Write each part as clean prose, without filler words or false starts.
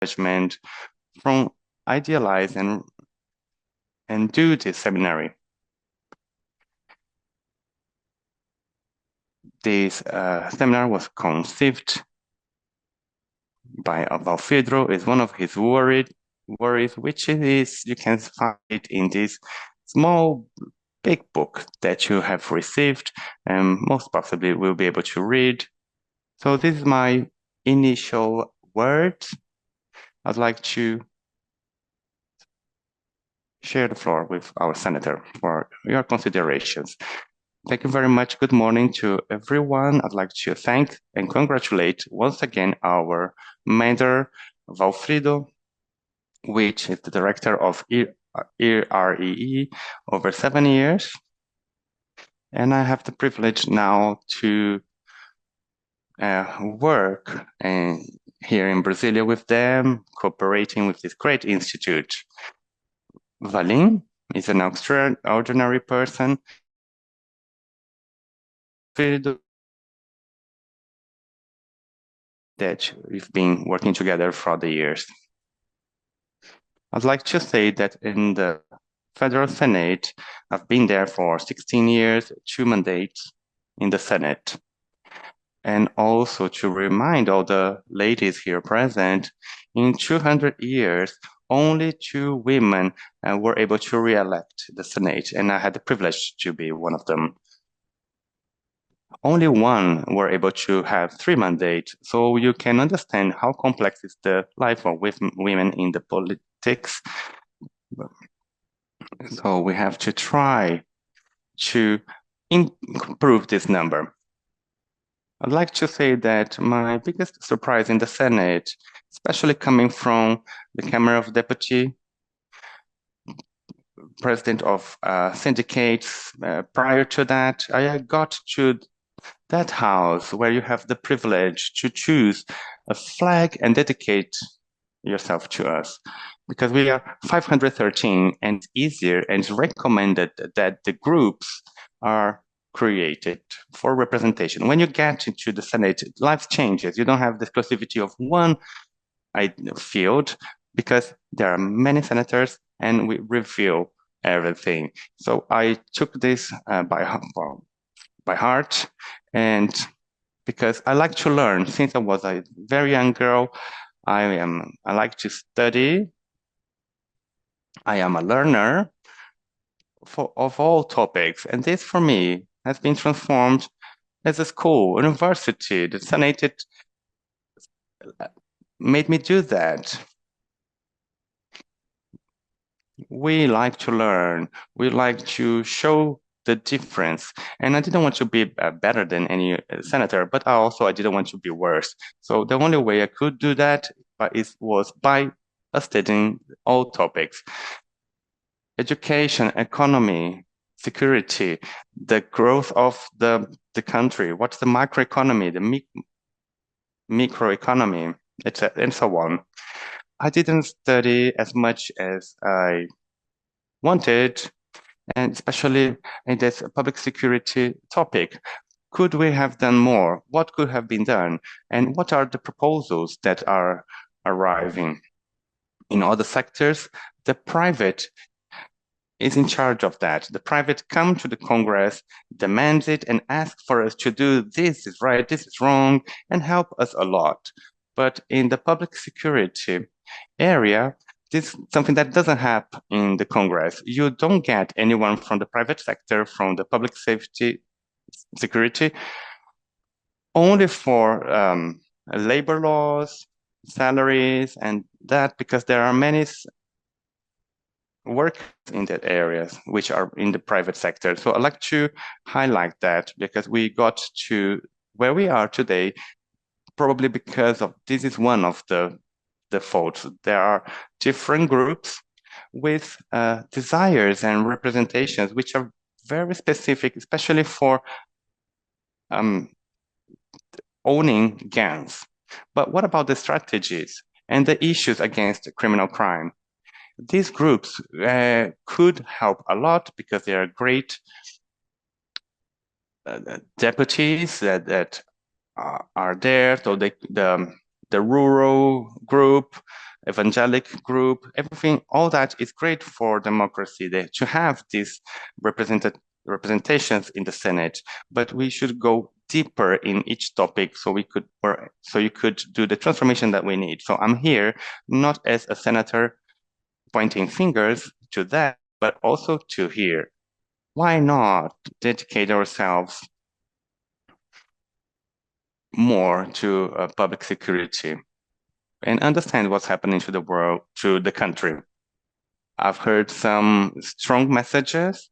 encouragement from idealize and do this seminary. This seminar was conceived by Walfrido. Is one of his worries, which is you can find it in this small big book that you have received and most possibly will be able to read. So this is my initial words. I'd like to share the floor with our senator for your considerations. Thank you very much. Good morning to everyone. I'd like to thank and congratulate once again our mentor, Walfrido, which is the director of IREE over 7 years. And I have the privilege now to work here in Brasília with them, cooperating with this great institute. Valim is an extraordinary person. That we've been working together for the years. I'd like to say that in the Federal Senate, I've been there for 16 years, 2 mandates in the Senate. And also to remind all the ladies here present, in 200 years, only 2 women were able to re-elect the Senate, and I had the privilege to be one of them. Only 1 were able to have 3 mandates, so you can understand how complex is the life of women in the politics. So we have to try to improve this number. I'd like to say that my biggest surprise in the Senate, especially coming from the Chamber of Deputies, president of syndicates, prior to that, I got to that house where you have the privilege to choose a flag and dedicate yourself to us, because we are 513 and it's easier and it's recommended that the groups are created for representation. When you get into the Senate, life changes. You don't have the exclusivity of one field because there are many senators and we review everything. So I took this by heart, and because I like to learn since I was a very young girl. I like to study. I am a learner of all topics, and this for me has been transformed as a school, university. The Senate made me do that. We like to learn. We like to show the difference. And I didn't want to be better than any senator, but I didn't want to be worse. So the only way I could do that was by studying all topics. Education, economy, security, the growth of the country, what's the macroeconomy, the microeconomy, etc., and so on. I didn't study as much as I wanted, and especially in this public security topic. Could we have done more? What could have been done? And what are the proposals that are arriving? In other sectors, the private is in charge of that. The private come to the Congress, demands it, and ask for us to do this is right, this is wrong, and help us a lot. But in the public security area, this is something that doesn't happen in the Congress. You don't get anyone from the private sector, from the public safety, security, only for labor laws, salaries, and that, because there are many work in that areas which are in the private sector. So I'd like to highlight that because we got to where we are today, probably because of this is one of the faults. There are different groups with desires and representations which are very specific, especially for owning gangs. But what about the strategies and the issues against criminal crime? These groups could help a lot because they are great deputies that are there. So the rural group, evangelic group, everything, all that is great for democracy, to have these representations in the Senate, but we should go deeper in each topic so you could do the transformation that we need. So I'm here not as a senator pointing fingers to that, but also to here. Why not dedicate ourselves more to public security and understand what's happening to the world, to the country? I've heard some strong messages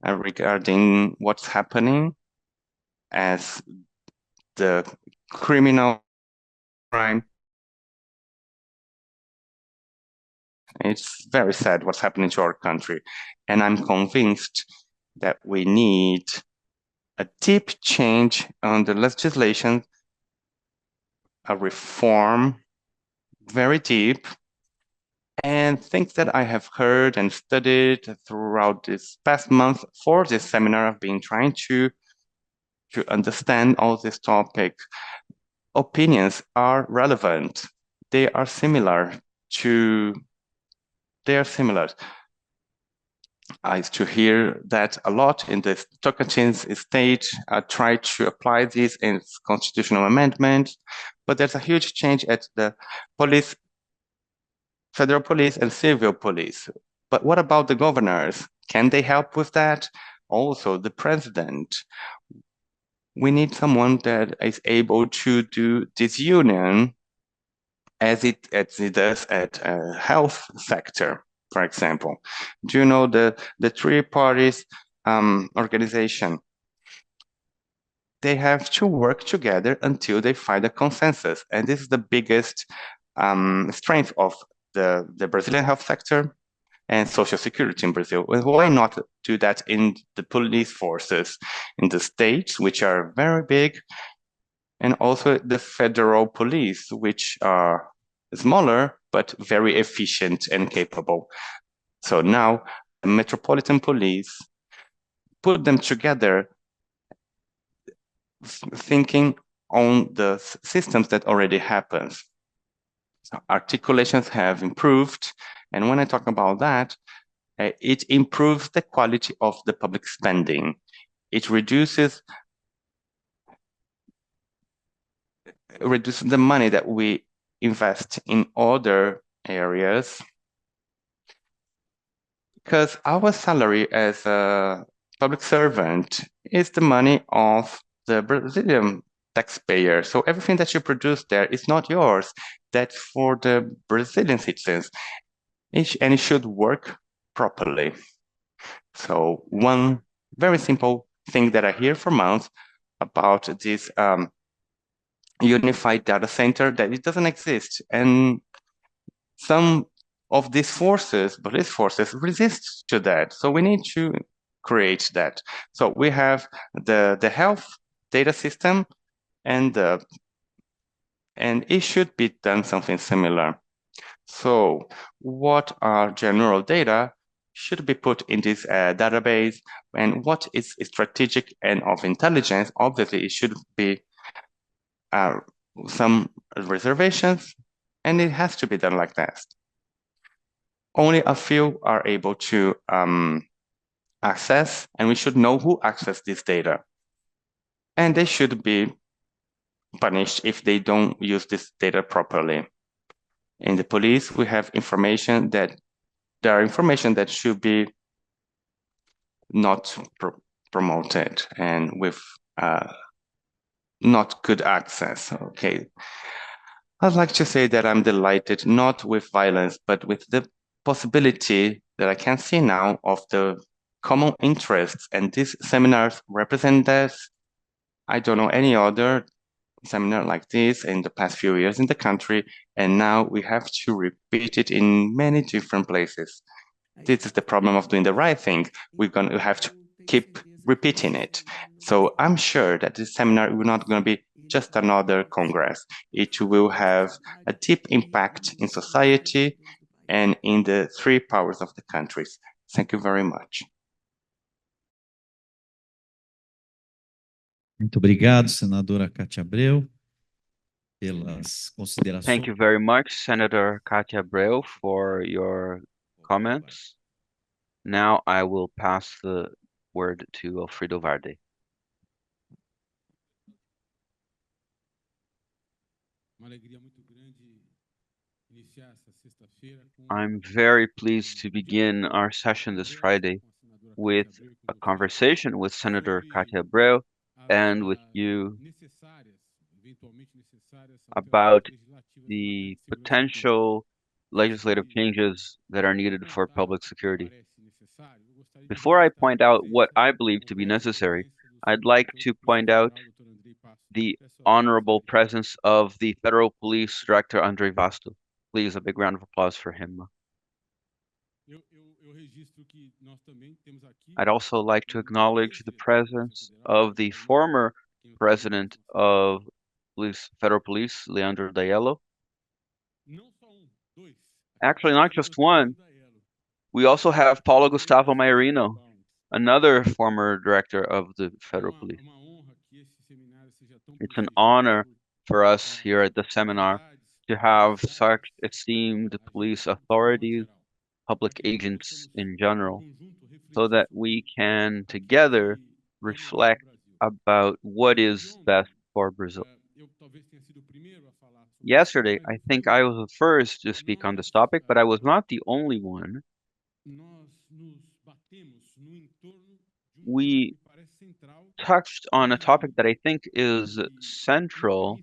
regarding what's happening as the criminal crime. It's very sad what's happening to our country. And I'm convinced that we need a deep change on the legislation, a reform, very deep, and things that I have heard and studied throughout this past month for this seminar. I've been trying to understand all these topics. Opinions are relevant. They are similar. I used to hear that a lot in the Tocantins state. Try to apply this in constitutional amendment, but there's a huge change at the police, federal police and civil police. But what about the governors? Can they help with that? Also, the president. We need someone that is able to do this union as it does at health sector, for example. Do you know the three parties organization? They have to work together until they find a consensus, and this is the biggest strength of the Brazilian health sector and social security in Brazil. Why not do that in the police forces in the states, which are very big, and also the federal police, which are smaller but very efficient and capable. So now the metropolitan police, put them together, thinking on the systems that already happens. So articulations have improved, and when I talk about that, it improves the quality of the public spending. It reduces the money that we invest in other areas, because our salary as a public servant is the money of the Brazilian taxpayer. So everything that you produce there is not yours. That's for the Brazilian citizens, and it should work properly. So one very simple thing that I hear for months about this unified data center, that it doesn't exist. And some of these forces, police forces, resist to that. So we need to create that. So we have the health data system, and it should be done something similar. So what are general data should be put in this database, and what is strategic and of intelligence? Obviously, it should be some reservations, and it has to be done like that. Only a few are able to access, and we should know who access this data. And they should be punished if they don't use this data properly. In the police, we have information that should be not promoted and with not good access. Okay. I'd like to say that I'm delighted, not with violence, but with the possibility that I can see now of the common interests, and these seminars represent this. I don't know any other seminar like this in the past few years in the country, and now we have to repeat it in many different places. This is the problem of doing the right thing. We're going to have to keep repeating it. So I'm sure that this seminar will not going to be just another congress. It will have a deep impact in society and in the three powers of the countries. Thank you very much. Muito obrigado, senadora Kátia Abreu. Thank you very much, Senator Kátia Abreu, for your comments. Now I will pass the word to Walfrido Warde. I'm very pleased to begin our session this Friday with a conversation with Senator Kátia Abreu and with you about the potential legislative changes that are needed for public security. Before I point out what I believe to be necessary, I'd like to point out the honorable presence of the Federal Police Director, Andrei. Please, a big round of applause for him. I'd also like to acknowledge the presence of the former president of Federal Police, Leandro Daiello. Actually, not just one. We also have Paulo Gustavo Maiurino, another former director of the Federal Police. It's an honor for us here at the seminar to have such esteemed police authorities, public agents in general, so that we can together reflect about what is best for Brazil. Yesterday, I think I was the first to speak on this topic, but I was not the only one. We touched on a topic that I think is central,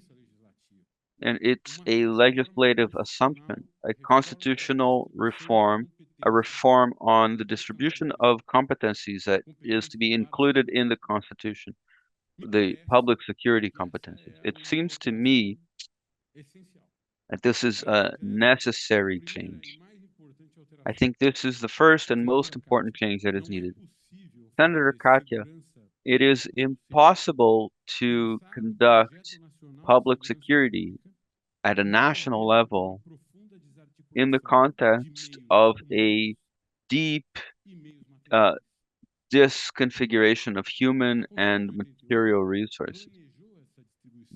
and it's a legislative assumption, a constitutional reform, a reform on the distribution of competencies that is to be included in the Constitution, the public security competencies. It seems to me that this is a necessary change. I think this is the first and most important change that is needed. Senator Kátia, it is impossible to conduct public security at a national level in the context of a deep disconfiguration of human and material resources.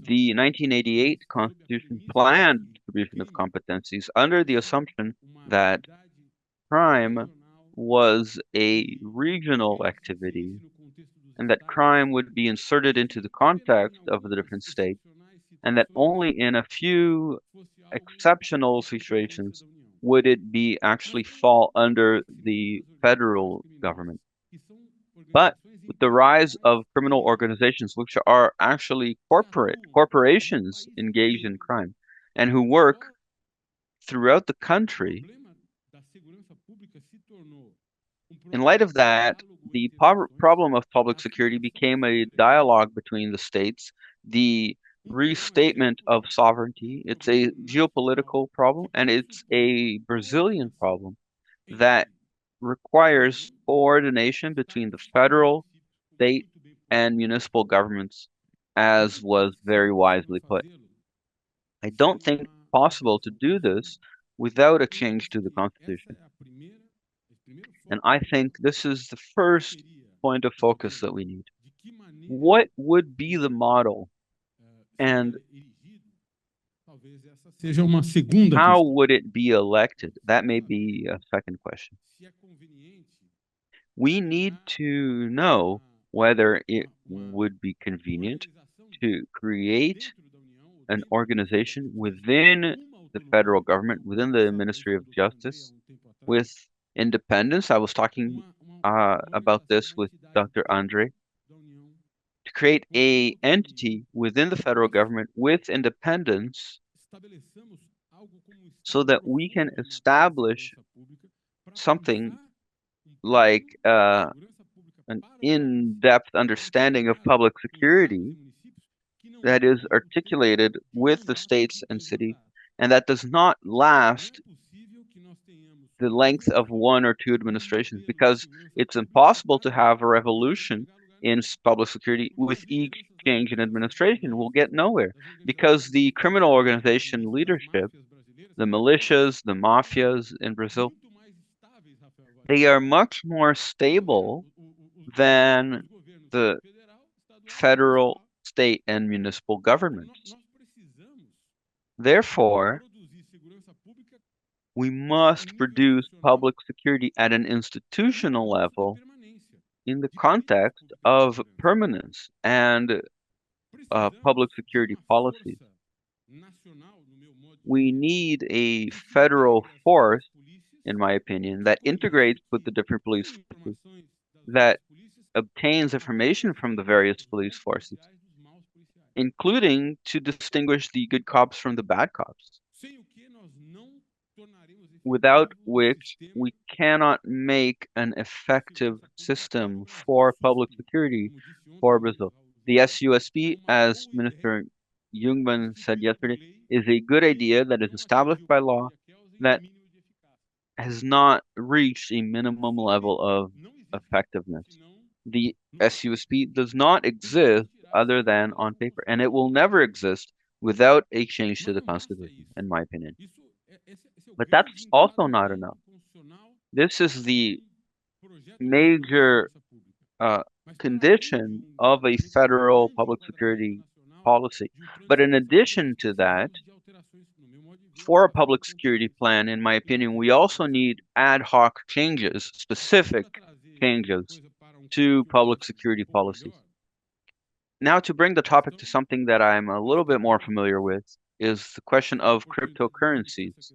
The 1988 Constitution planned distribution of competencies under the assumption that crime was a regional activity and that crime would be inserted into the context of the different states, and that only in a few exceptional situations would it be actually fall under the federal government. But with the rise of criminal organizations, which are actually corporations engaged in crime and who work throughout the country, in light of that, the problem of public security became a dialogue between the states, the restatement of sovereignty. It's a geopolitical problem, and it's a Brazilian problem that requires coordination between the federal, state, and municipal governments, as was very wisely put. I don't think it's possible to do this without a change to the Constitution. And I think this is the first point of focus that we need. What would be the model? And how would it be elected? That may be a second question. We need to know whether it would be convenient to create an organization within the federal government, within the Ministry of Justice, with independence. I was talking about this with Dr. Andrei, to create a entity within the federal government with independence so that we can establish something like an in-depth understanding of public security that is articulated with the states and cities and that does not last the length of one or two administrations, because it's impossible to have a revolution in public security with each change in administration. We'll get nowhere because the criminal organization leadership, the militias, the mafias in Brazil, they are much more stable than the federal, state, and municipal governments. Therefore, we must produce public security at an institutional level in the context of permanence and public security policies. We need a federal force, in my opinion, that integrates with the different police forces, that obtains information from the various police forces, including to distinguish the good cops from the bad cops, without which we cannot make an effective system for public security for Brazil. The SUSP, as Minister Jungmann said yesterday, is a good idea that is established by law that has not reached a minimum level of effectiveness. The SUSP does not exist other than on paper, and it will never exist without a change to the Constitution, in my opinion. But that's also not enough. This is the major condition of a federal public security policy. But in addition to that, for a public security plan, in my opinion, we also need ad hoc changes, specific changes to public security policies. Now, to bring the topic to something that I'm a little bit more familiar with is the question of cryptocurrencies.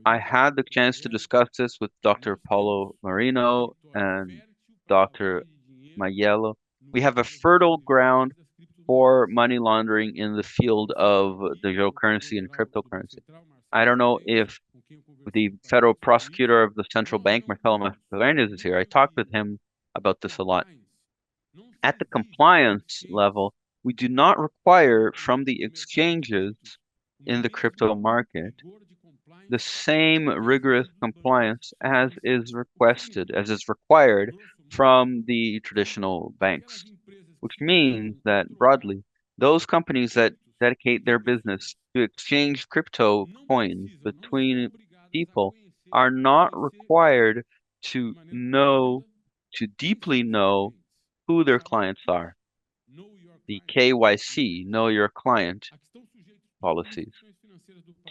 I had the chance to discuss this with Dr. Paulo Marino and Dr. Daiello. We have a fertile ground for money laundering in the field of digital currency and cryptocurrency. I don't know if the federal prosecutor of the central bank, Marcelo Mascarenhas, is here. I talked with him about this a lot. At the compliance level, we do not require from the exchanges in the crypto market the same rigorous compliance as is required from the traditional banks, which means that broadly, those companies that dedicate their business to exchange crypto coins between people are not required to deeply know who their clients are. The KYC, know your client policies,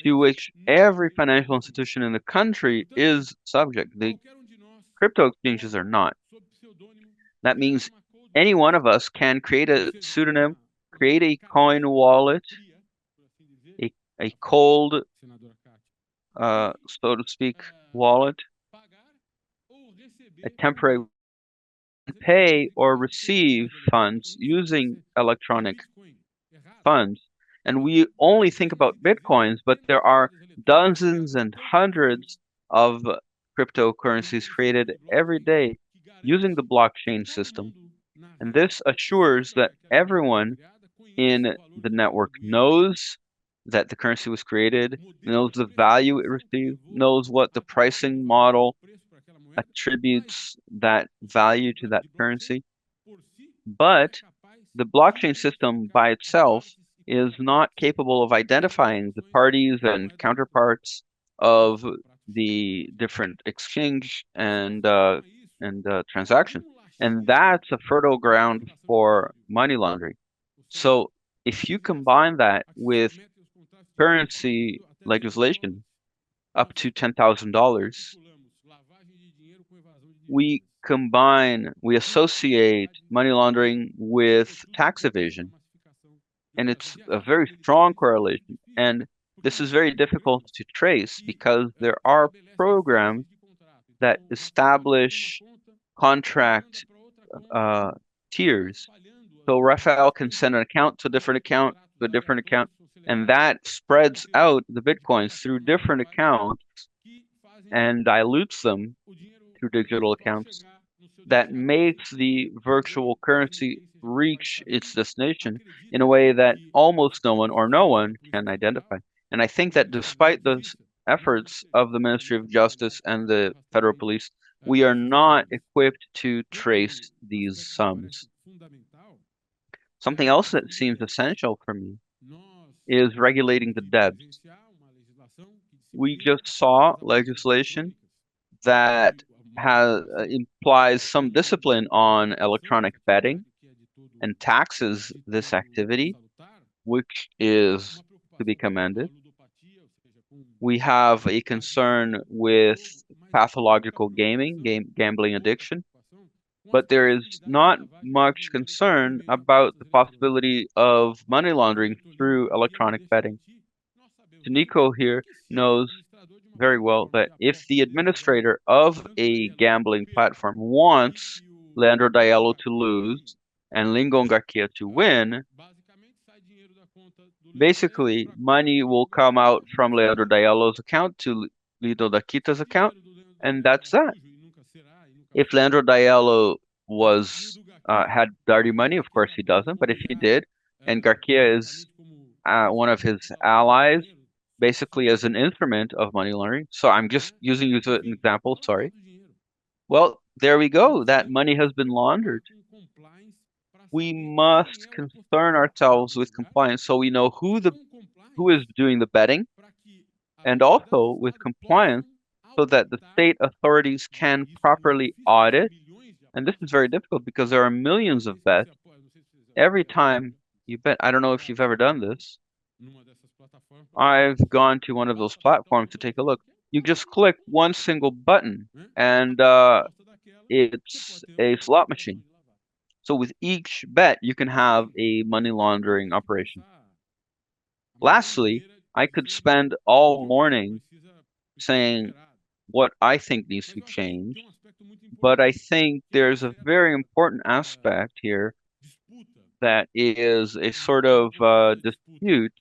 to which every financial institution in the country is subject. The crypto exchanges are not. That means any one of us can create a pseudonym, create a coin wallet, a cold, so to speak, wallet, a temporary pay or receive funds using electronic funds. And we only think about Bitcoins, but there are dozens and hundreds of cryptocurrencies created every day using the blockchain system. And this assures that everyone in the network knows that the currency was created, knows the value it received, knows what the pricing model attributes that value to that currency. But the blockchain system by itself is not capable of identifying the parties and counterparts of the different exchange and transaction. And that's a fertile ground for money laundering. So if you combine that with currency legislation up to $10,000, we associate money laundering with tax evasion. And it's a very strong correlation. And this is very difficult to trace because there are programs that establish contract tiers. So Rafael can send an account to a different account to a different account, and that spreads out the Bitcoins through different accounts and dilutes them through digital accounts. That makes the virtual currency reach its destination in a way that almost no one or no one can identify. And I think that despite those efforts of the Ministry of Justice and the federal police, we are not equipped to trace these sums. Something else that seems essential for me is regulating the debts. We just saw legislation that implies some discipline on electronic betting and taxes this activity, which is to be commended. We have a concern with pathological gambling addiction, but there is not much concern about the possibility of money laundering through electronic betting. Nico here knows very well that if the administrator of a gambling platform wants Leandro Daiello to lose and Lingon Garcia to win, basically money will come out from Leandro Daiello's account to Lido Daquita's account, and that's that. If Leandro Daiello had dirty money, of course he doesn't, but if he did, and Garcia is one of his allies, basically as an instrument of money laundering. So I'm just using you as an example, sorry. Well, there we go. That money has been laundered. We must concern ourselves with compliance so we know who is doing the betting, and also with compliance so that the state authorities can properly audit. And this is very difficult because there are millions of bets. Every time you bet, I don't know if you've ever done this. I've gone to one of those platforms to take a look. You just click one single button and it's a slot machine. So with each bet, you can have a money laundering operation. Lastly, I could spend all morning saying what I think needs to be changed, but I think there's a very important aspect here that is a sort of dispute,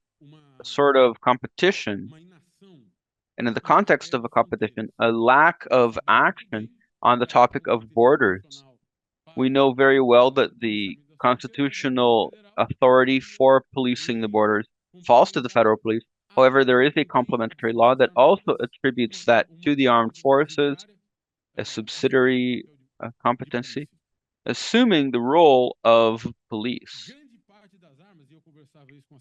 a sort of competition, and in the context of a competition, a lack of action on the topic of borders. We know very well that the constitutional authority for policing the borders falls to the federal police. However, there is a complementary law that also attributes that to the armed forces, a subsidiary competency, assuming the role of police.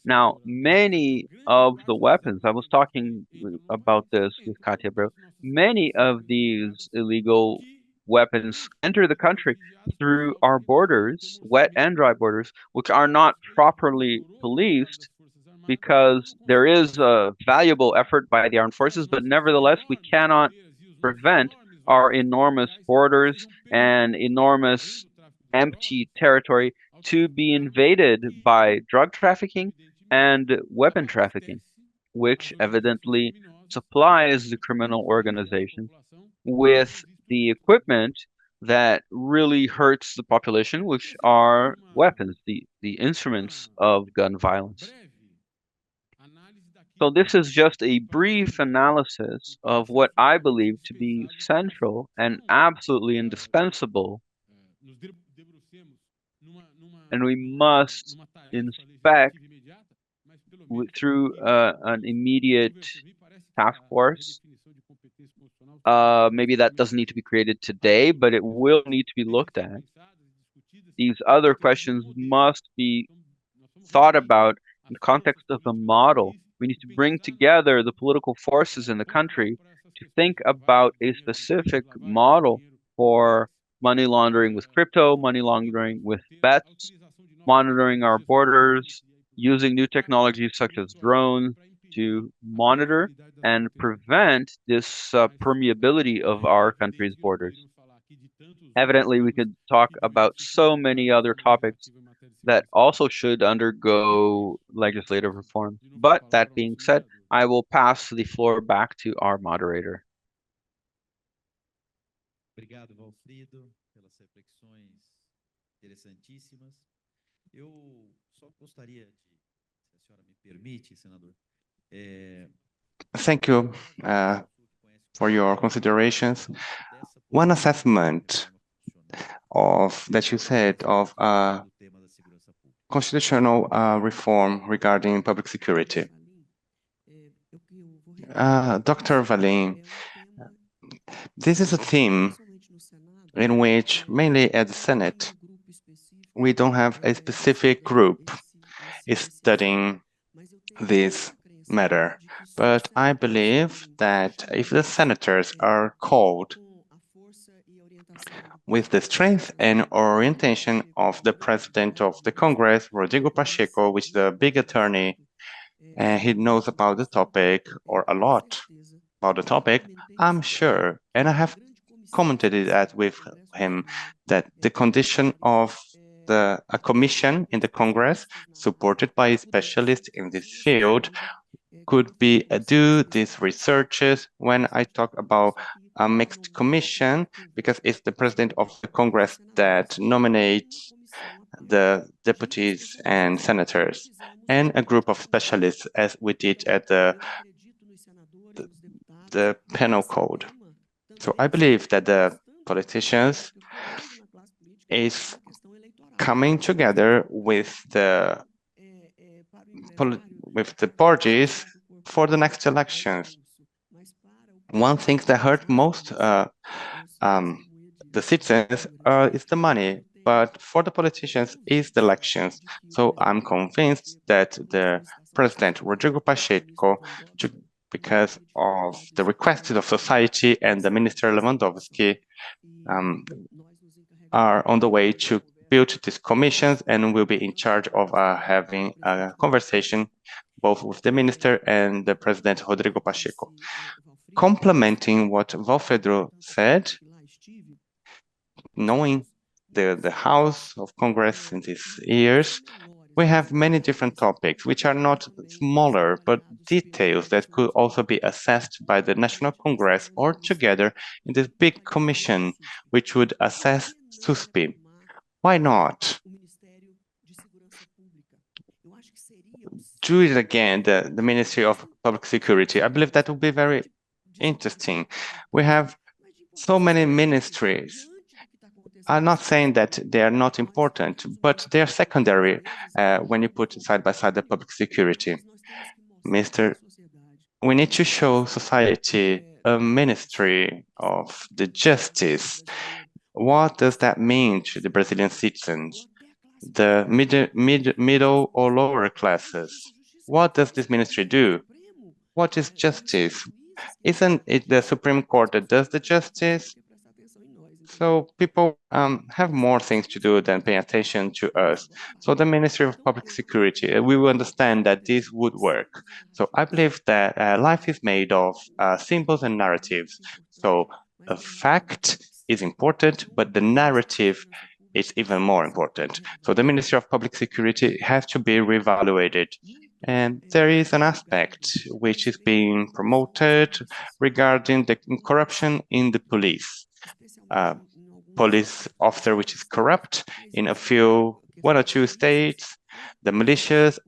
Now, many of the weapons, I was talking about this with Kátia Abreu, many of these illegal weapons enter the country through our borders, wet and dry borders, which are not properly policed because there is a valuable effort by the armed forces, but nevertheless, we cannot prevent our enormous borders and enormous empty territory to be invaded by drug trafficking and weapon trafficking, which evidently supplies the criminal organization with the equipment that really hurts the population, which are weapons, the instruments of gun violence. So this is just a brief analysis of what I believe to be central and absolutely indispensable, and we must inspect through an immediate task force. Maybe that doesn't need to be created today, but it will need to be looked at. These other questions must be thought about in the context of a model. We need to bring together the political forces in the country to think about a specific model for money laundering with crypto, money laundering with bets, monitoring our borders, using new technologies such as drones to monitor and prevent this permeability of our country's borders. Evidently, we could talk about so many other topics that also should undergo legislative reform. But that being said, I will pass the floor back to our moderator. Obrigado, Walfrido, pelas reflexões interessantíssimas. Eu só gostaria de, se a senhora me permite, senador. Thank you for your considerations. One assessment that you said of constitutional reform regarding public security. Dr. Valim, this is a theme in which, mainly at the Senate, we don't have a specific group studying this matter. But I believe that if the senators are called with the strength and orientation of the President of the Congress, Rodrigo Pacheco, which is a big attorney and he knows about the topic or a lot about the topic, I'm sure, and I have commented that with him, that the condition of a commission in the Congress supported by specialists in this field could be do these researches when I talk about a mixed commission, because it's the president of the Congress that nominates the deputies and senators, and a group of specialists, as we did at the penal code. So I believe that the politicians is coming together with the parties for the next elections. One thing that hurt most the citizens is the money, but for the politicians is the elections. So I'm convinced that the President Rodrigo Pacheco, because of the requests of society, and the Minister Lewandowski are on the way to build these commissions, and will be in charge of having a conversation both with the minister and the President Rodrigo Pacheco. Complementing what Walfrido said, knowing the House of Congress in these years, we have many different topics, which are not smaller, but details that could also be assessed by the National Congress or together in this big commission, which would assess SUSP. Why not do it again, the Ministry of Public Security? I believe that would be very interesting. We have so many ministries. I'm not saying that they are not important, but they are secondary when you put side by side the public security. We need to show society a ministry of the justice. What does that mean to the Brazilian citizens, the middle or lower classes? What does this ministry do? What is justice? Isn't it the Supreme Court that does the justice? So people have more things to do than pay attention to us. So the Ministry of Public Security, we will understand that this would work. So I believe that life is made of symbols and narratives. So a fact is important, but the narrative is even more important. So the Ministry of Public Security has to be reevaluated. And there is an aspect which is being promoted regarding the corruption in the police. Police officer which is corrupt in one or two states, the militias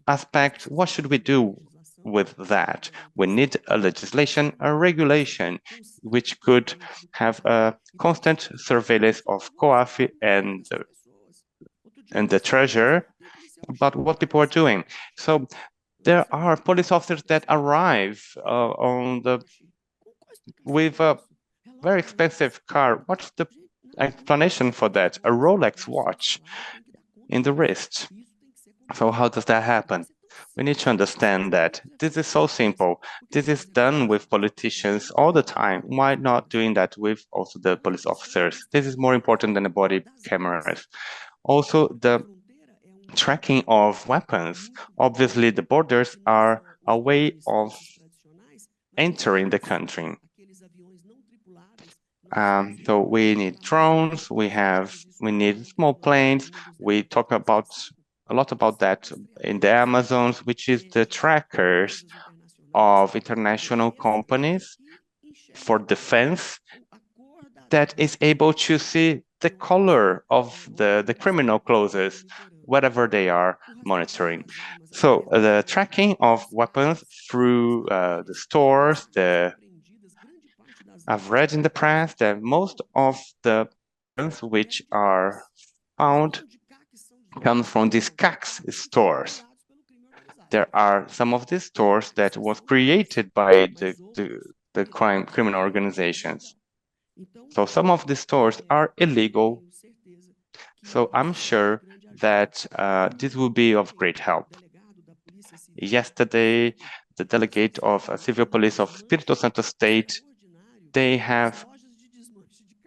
aspect. What should we do with that? We need a legislation, a regulation, which could have a constant surveillance of COAF and the treasurer about what people are doing. So there are police officers that arrive with a very expensive car. What's the explanation for that? A Rolex watch in the wrist. So how does that happen? We need to understand that this is so simple. This is done with politicians all the time. Why not doing that with also the police officers? This is more important than the body cameras. Also, the tracking of weapons. Obviously, the borders are a way of entering the country. So we need drones, we need small planes. We talk a lot about that in the Amazons, which is the trackers of international companies for defense that is able to see the color of the criminal clothes, whatever they are monitoring. So the tracking of weapons through the stores, I've read in the press that most of the weapons which are found come from these CACs stores. There are some of these stores that was created by the criminal organizations. So some of the stores are illegal. So I'm sure that this will be of great help. Yesterday, the delegate of Civil Police of Espírito Santo State, they have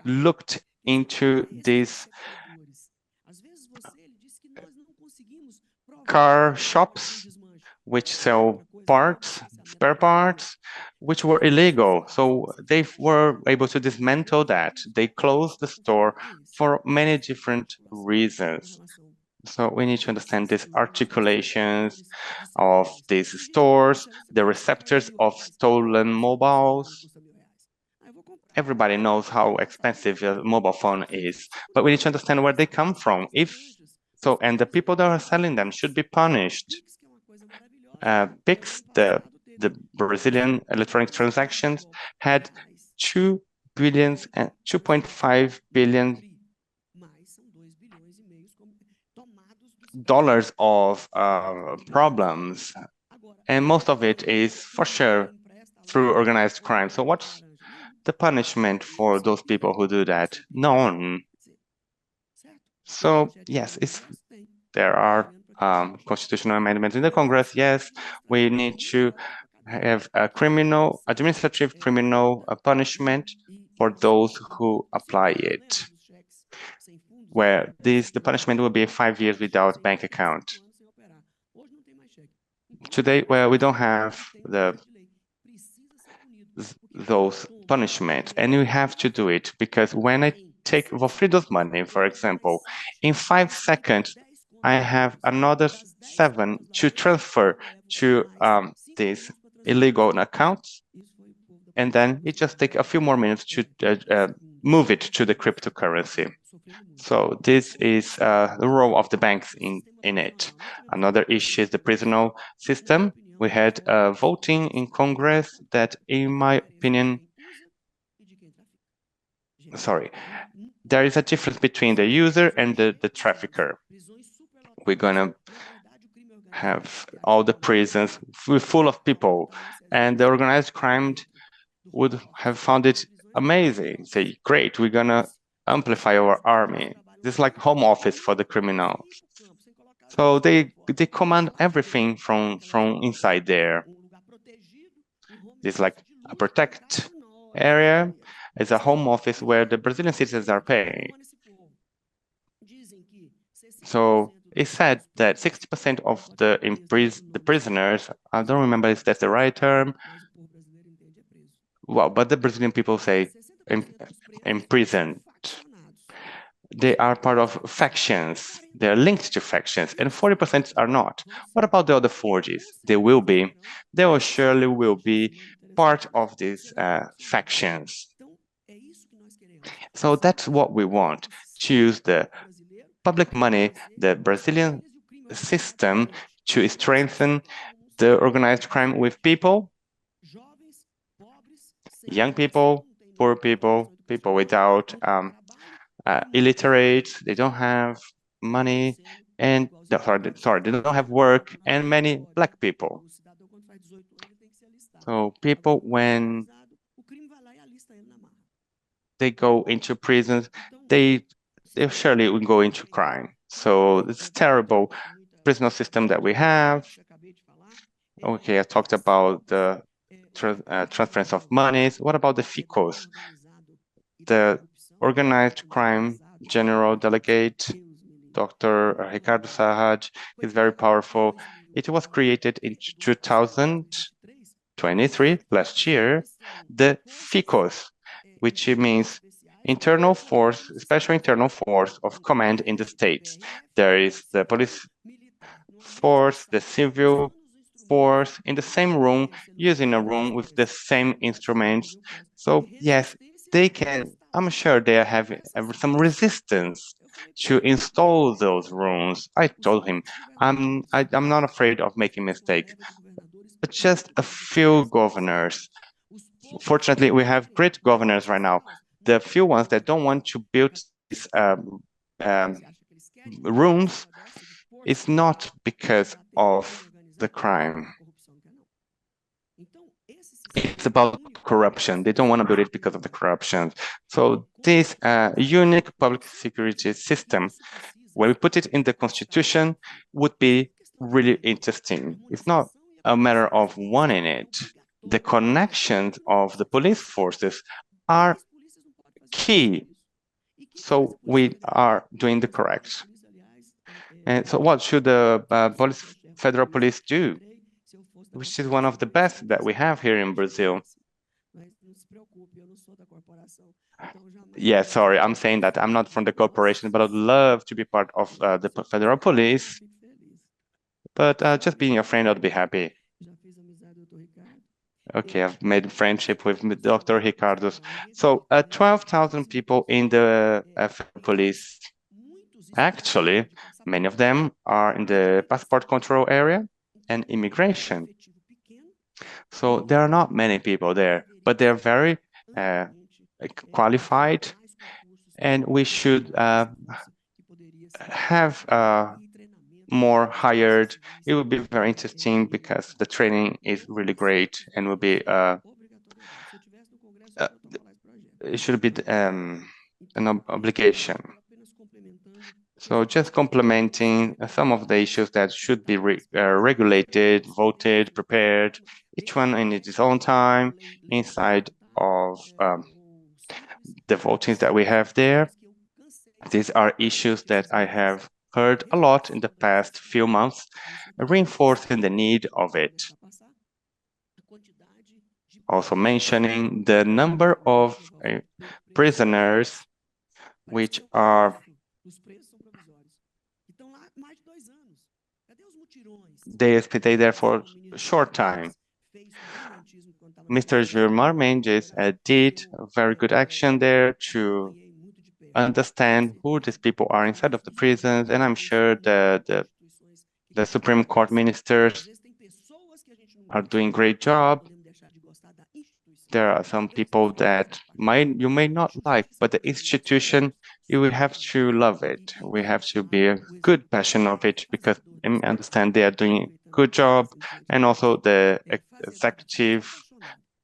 looked into these car shops which sell parts, spare parts, which were illegal. So they were able to dismantle that. They closed the store for many different reasons. So we need to understand these articulations of these stores, the receptors of stolen mobiles. Everybody knows how expensive a mobile phone is, but we need to understand where they come from. And the people that are selling them should be punished. Pix, the Brazilian electronic transactions, had 2 billion and 2.5 billion dollars of problems, and most of it is for sure through organized crime. So what's the punishment for those people who do that? None. So yes, there are constitutional amendments in the Congress. Yes, we need to have a administrative criminal punishment for those who apply it, where the punishment will be 5 years without bank account. Today, well, we don't have those punishments, and we have to do it because when I take Walfrido's money, for example, in 5 seconds, I have another 7 to transfer to these illegal accounts, and then it just takes a few more minutes to move it to the cryptocurrency. So this is the role of the banks in it. Another issue is the prisonal system. We had voting in Congress that, in my opinion, there is a difference between the user and the trafficker. We're gonna have all the prisons full of people, and the organized crime would have found it amazing. Say, great, we're gonna amplify our army. This is like home office for the criminals. So they command everything from inside there. It's like a protect area. It's a home office where the Brazilian citizens are paying. So it's said that 60% of the prisoners, I don't remember if that's the right term, well, but the Brazilian people say imprisoned. They are part of factions. They're linked to factions, and 40% are not. What about the other 40s? They will be. They will surely will be part of these factions. So that's what we want. To use the public money, the Brazilian system, to strengthen the organized crime with people, young people, poor people, people without illiterate, they don't have money, and sorry, they don't have work, and many Black people. So people, when they go into prisons, they surely will go into crime. So it's terrible prison system that we have. Okay, I talked about the transference of monies. What about the FICOs? The organized crime general delegate, Dr. Ricardo Sahaj, is very powerful. It was created in 2023, last year, the FICOs, which means internal force, special internal force of command in the states. There is the police force, the civil force in the same room, using a room with the same instruments. So yes, they can, I'm sure they are having some resistance to install those rooms. I told him, I'm not afraid of making mistakes, but just a few governors. Fortunately, we have great governors right now. The few ones that don't want to build these rooms, it's not because of the crime. It's about corruption. They don't want to build it because of the corruption. So this unique public security system, when we put it in the Constitution, would be really interesting. It's not a matter of wanting it. The connections of the police forces are key. So we are doing the correct. And so what should the federal police do? Which is one of the best that we have here in Brazil. Yeah, sorry, I'm saying that I'm not from the corporation, but I'd love to be part of the federal police. But just being a friend, I'd be happy. Okay, I've made friendship with Dr. Ricardo. So 12,000 people in the police. Actually, many of them are in the passport control area and immigration. So there are not many people there, but they're very qualified, and we should have more hired. It would be very interesting because the training is really great and will be it should be an obligation. So just complementing some of the issues that should be regulated, voted, prepared, each one in its own time inside of the votings that we have there. These are issues that I have heard a lot in the past few months, reinforcing the need of it. Also mentioning the number of prisoners which are they stay there for a short time. Mr. Gilmar Mendes did a very good action there to understand who these people are inside of the prisons, and I'm sure the Supreme Court ministers are doing a great job. There are some people that you may not like, but the institution, you will have to love it. We have to be a good passion of it because I understand they are doing a good job, and also the executive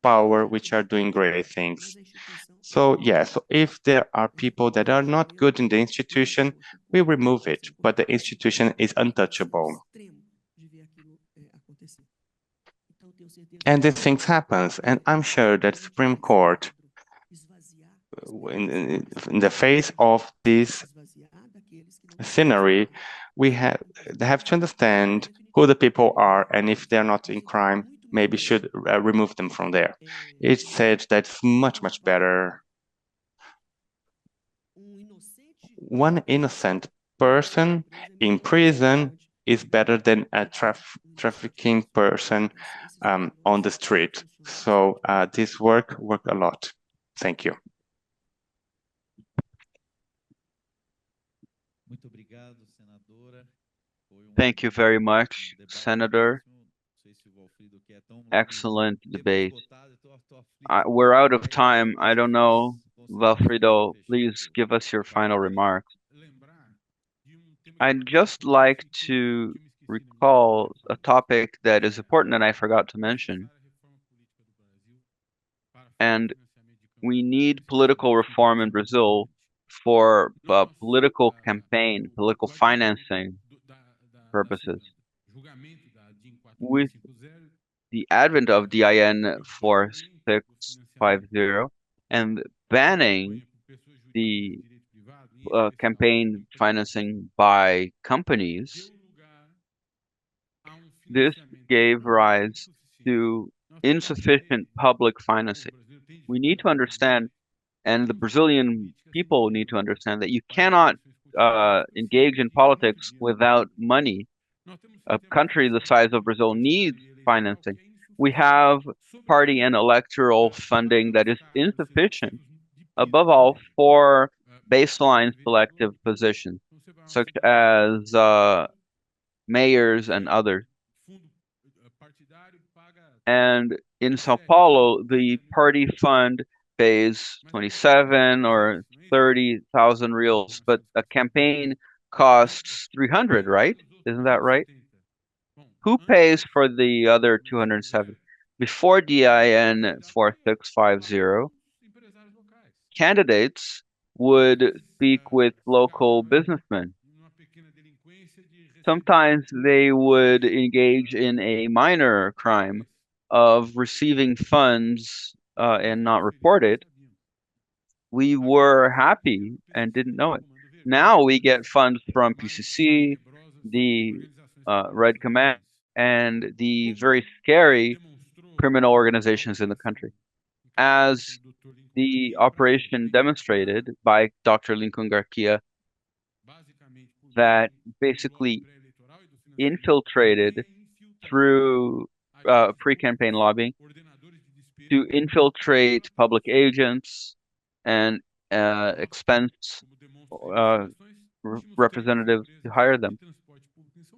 power, which are doing great things. So yeah, so if there are people that are not good in the institution, we remove it, but the institution is untouchable. And these things happen, and I'm sure that Supreme Court, in the face of this scenery, they have to understand who the people are, and if they're not in crime, maybe should remove them from there. It's said that's much, much better. One innocent person in prison is better than a trafficking person on the street. So this work a lot. Thank you. Thank you very much, Senator. Excellent debate. We're out of time. I don't know. Walfrido, please give us your final remarks. I'd just like to recall a topic that is important and I forgot to mention. And we need political reform in Brazil for political campaign, political financing purposes. With the advent of DIN 4650 and banning the campaign financing by companies, this gave rise to insufficient public financing. We need to understand, and the Brazilian people need to understand, that you cannot engage in politics without money. A country the size of Brazil needs financing. We have party and electoral funding that is insufficient, above all, for baseline selective positions, such as mayors and others. And in Sao Paulo, the party fund pays 27 or 30,000 reals, but a campaign costs 300, right? Isn't that right? Who pays for the other 207? Before DIN 4650, candidates would speak with local businessmen. Sometimes they would engage in a minor crime of receiving funds and not report it. We were happy and didn't know it. Now we get funds from PCC, the Red Command, and the very scary criminal organizations in the country. As the operation demonstrated by Dr. Lincoln Garcia, that basically infiltrated through pre-campaign lobbying to infiltrate public agents and expense representatives to hire them.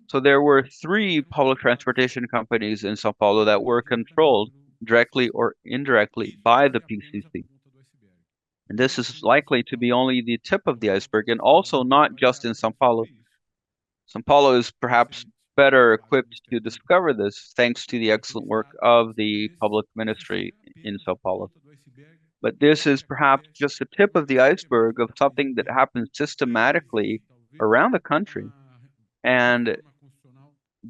So there were 3 public transportation companies in São Paulo that were controlled directly or indirectly by the PCC. And this is likely to be only the tip of the iceberg, and also not just in São Paulo. São Paulo is perhaps better equipped to discover this thanks to the excellent work of the public ministry in São Paulo. But this is perhaps just the tip of the iceberg of something that happens systematically around the country and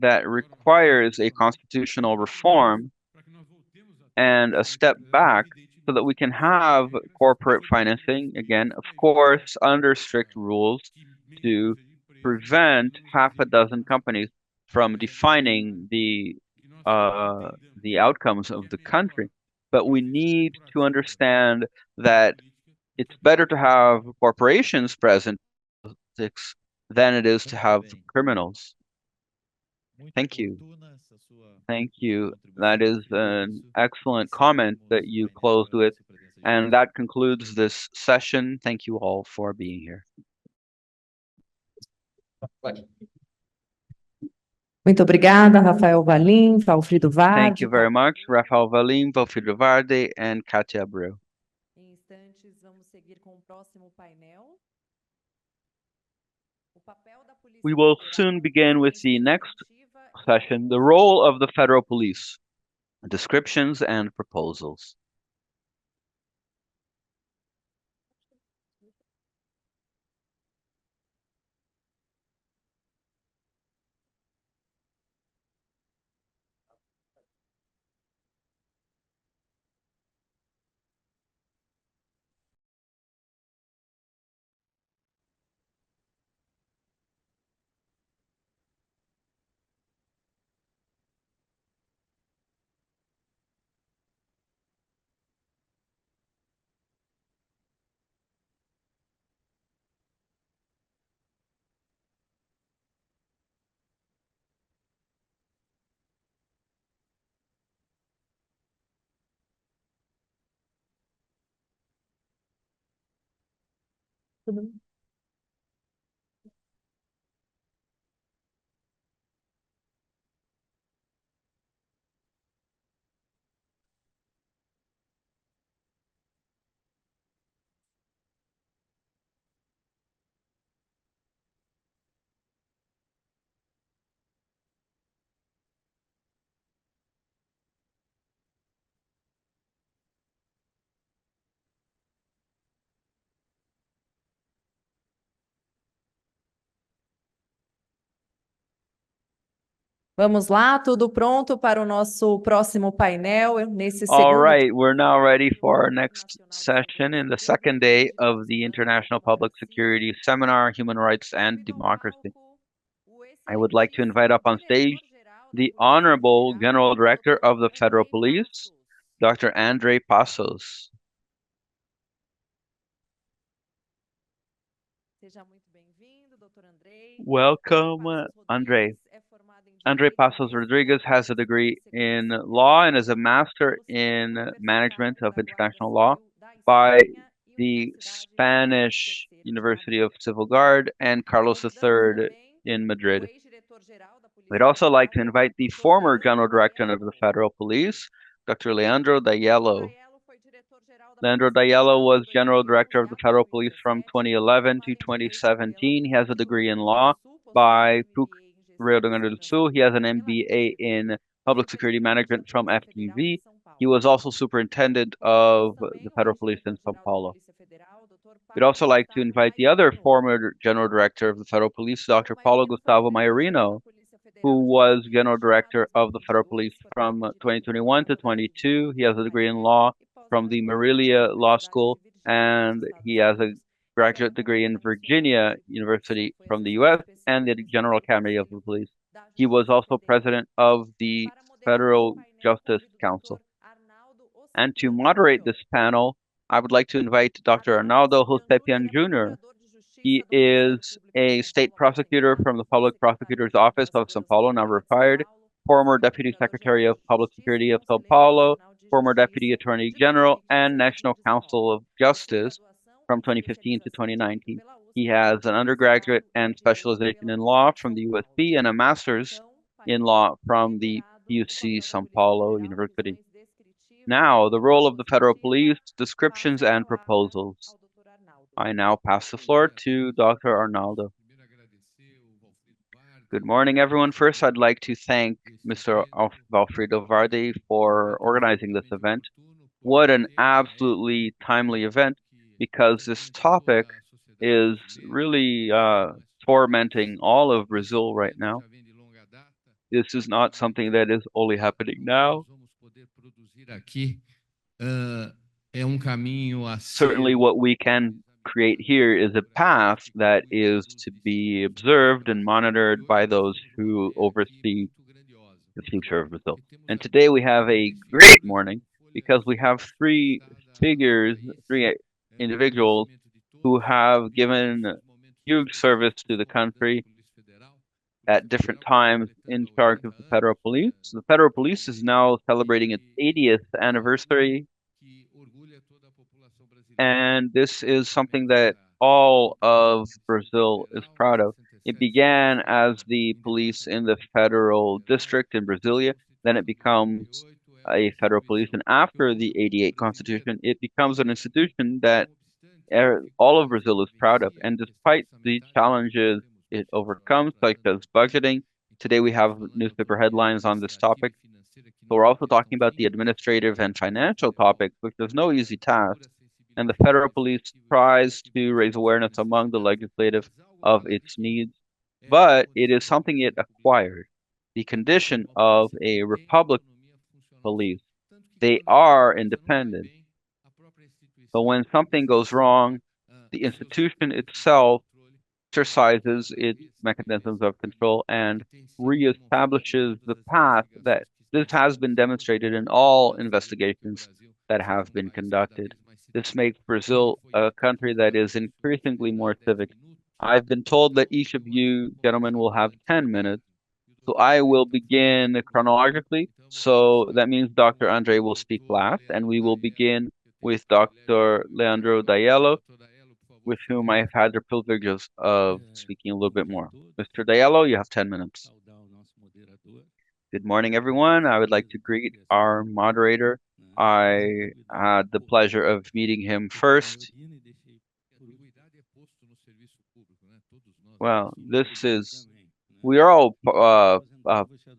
that requires a constitutional reform and a step back so that we can have corporate financing, again, of course, under strict rules to prevent half a dozen companies from defining the outcomes of the country. But we need to understand that it's better to have corporations present in politics than it is to have criminals. Thank you. Thank you. That is an excellent comment that you closed with. And that concludes this session. Thank you all for being here. Muito obrigada, Rafael Valim, Walfrido Warde. Thank you very much, Rafael Valim, Walfrido Warde, and Kátia Abreu. Em instantes, vamos seguir com o próximo painel. We will soon begin with the next session, the role of the federal police, descriptions and proposals. Vamos lá, tudo pronto para o nosso próximo painel nesse All segundo. right, we're now ready for our next session in the second day of the International Public Security Seminar, Human Rights and Democracy. I would like to invite up on stage the Honorable General Director of the Federal Police, Dr. Andrei Passos. Seja muito bem-vindo, Dr. Andrei. Welcome, Andrei. Andrei Passos Rodriguez has a degree in law and is a master in management of international law by the Spanish University of Civil Guard and Carlos III in Madrid. We'd also like to invite the former General Director of the Federal Police, Dr. Leandro Daiello. Leandro Daiello was General Director of the Federal Police from 2011 to 2017. He has a degree in law by PUC Rio Grande do Sul. He has an MBA in Public Security Management from FGV. He was also Superintendent of the Federal Police in São Paulo. We'd also like to invite the other former General Director of the Federal Police, Dr. Paulo Gustavo Maiurino, who was General Director of the Federal Police from 2021 to 22. He has a degree in law from the Marilia Law School, and he has a graduate degree in Virginia University from the US and the General Academy of the Police. He was also president of the Federal Justice Council. And to moderate this panel, I would like to invite Dr. Arnaldo Hossepian Jr. He is a state prosecutor from the Public Prosecutor's Office of São Paulo, now retired, former Deputy Secretary of Public Security of São Paulo, former Deputy Attorney General, and National Counsel of Justice from 2015 to 2019. He has an undergraduate and specialization in law from the USP and a master's in law from the PUC São Paulo University. Now, the role of the federal police, descriptions and proposals. I now pass the floor to Dr. Arnaldo. Good morning, everyone. First, I'd like to thank Mr. Walfrido Warde for organizing this event. What an absolutely timely event, because this topic is really tormenting all of Brazil right now. This is not something that is only happening now. Certainly what we can create here is a path that is to be observed and monitored by those who oversee the future of Brazil. And today we have a great morning because we have three individuals who have given huge service to the country at different times in charge of the federal police. The federal police is now celebrating its 80th anniversary, and this is something that all of Brazil is proud of. It began as the police in the federal district in Brasília, then it becomes a federal police, and after the 88 Constitution, it becomes an institution that all of Brazil is proud of. And despite the challenges it overcomes, such as budgeting, today we have newspaper headlines on this topic. So we're also talking about the administrative and financial topics, which is no easy task. And the federal police tries to raise awareness among the legislative of its needs, but it is something it acquired. The condition of a republic police, they are independent. But when something goes wrong, the institution itself exercises its mechanisms of control and reestablishes the path that this has been demonstrated in all investigations that have been conducted. This makes Brazil a country that is increasingly more civic. I've been told that each of you gentlemen will have 10 minutes, so I will begin chronologically. So that means Dr. Andrei will speak last, and we will begin with Dr. Leandro Daiello, with whom I have had the privilege of speaking a little bit more. Mr. Daiello, you have 10 minutes. Good morning, everyone. I would like to greet our moderator. I had the pleasure of meeting him first. Well, we are all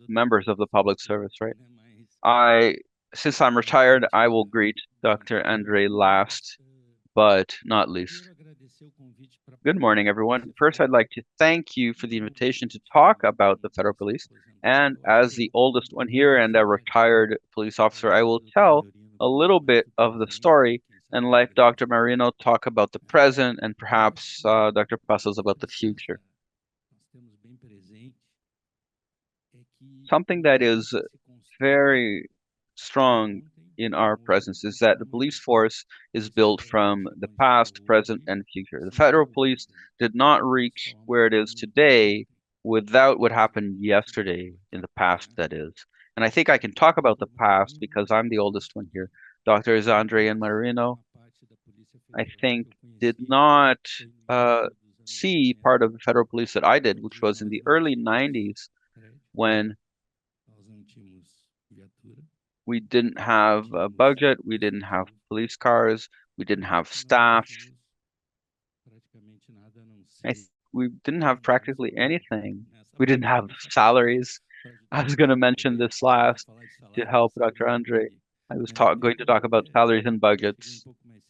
members of the public service, right? Since I'm retired, I will greet Dr. Andrei last, but not least. Good morning, everyone. First, I'd like to thank you for the invitation to talk about the federal police. And as the oldest one here and a retired police officer, I will tell a little bit of the story and let Dr. Maiurino talk about the present and perhaps Dr. Passos about the future. Something that is very strong in our presence is that the police force is built from the past, present, and future. The federal police did not reach where it is today without what happened yesterday, in the past, that is. And I think I can talk about the past because I'm the oldest one here. Drs. Andrei and Maiurino, I think, did not see part of the federal police that I did, which was in the early 90s when we didn't have a budget, we didn't have police cars, we didn't have staff. We didn't have practically anything. We didn't have salaries. I was going to mention this last to help Dr. Andrei. I was going to talk about salaries and budgets.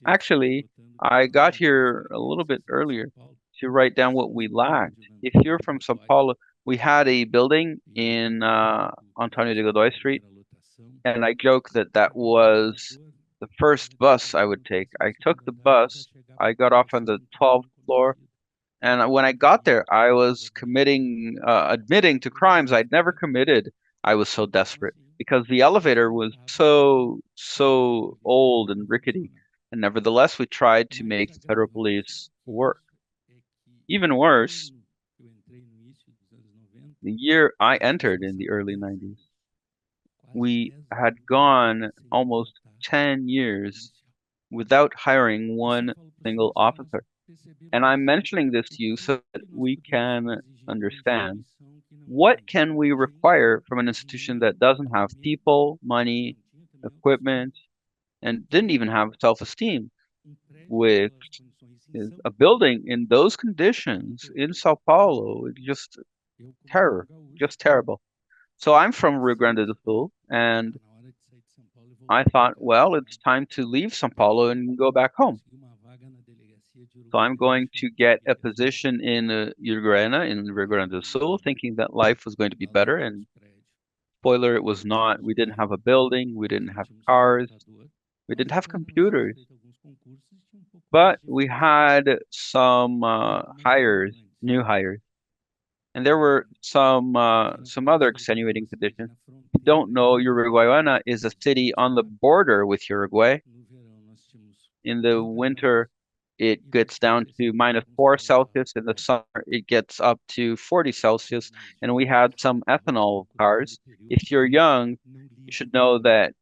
Actually, I got here a little bit earlier to write down what we lacked. If you're from São Paulo, we had a building in Antônio de Godoy Street, and I joke that that was the first bus I would take. I took the bus, I got off on the 12th floor, and when I got there, I was admitting to crimes I'd never committed. I was so desperate because the elevator was so old and rickety. And nevertheless, we tried to make the federal police work. Even worse, the year I entered in the early 90s, we had gone almost 10 years without hiring one single officer. And I'm mentioning this to you so that we can understand what can we require from an institution that doesn't have people, money, equipment, and didn't even have self-esteem, which is a building in those conditions in Sao Paulo, just terror, just terrible. So I'm from Rio Grande do Sul, and I thought, well, it's time to leave São Paulo and go back home. So I'm going to get a position in Uruguaiana in Rio Grande do Sul, thinking that life was going to be better. And spoiler, it was not. We didn't have a building, we didn't have cars, we didn't have computers, but we had some hires, new hires. And there were some other extenuating conditions. If you don't know, Uruguaiana is a city on the border with Uruguay. In the winter, it gets down to -4 Celsius. In the summer, it gets up to 40 Celsius. And we had some ethanol cars. If you're young, you should know that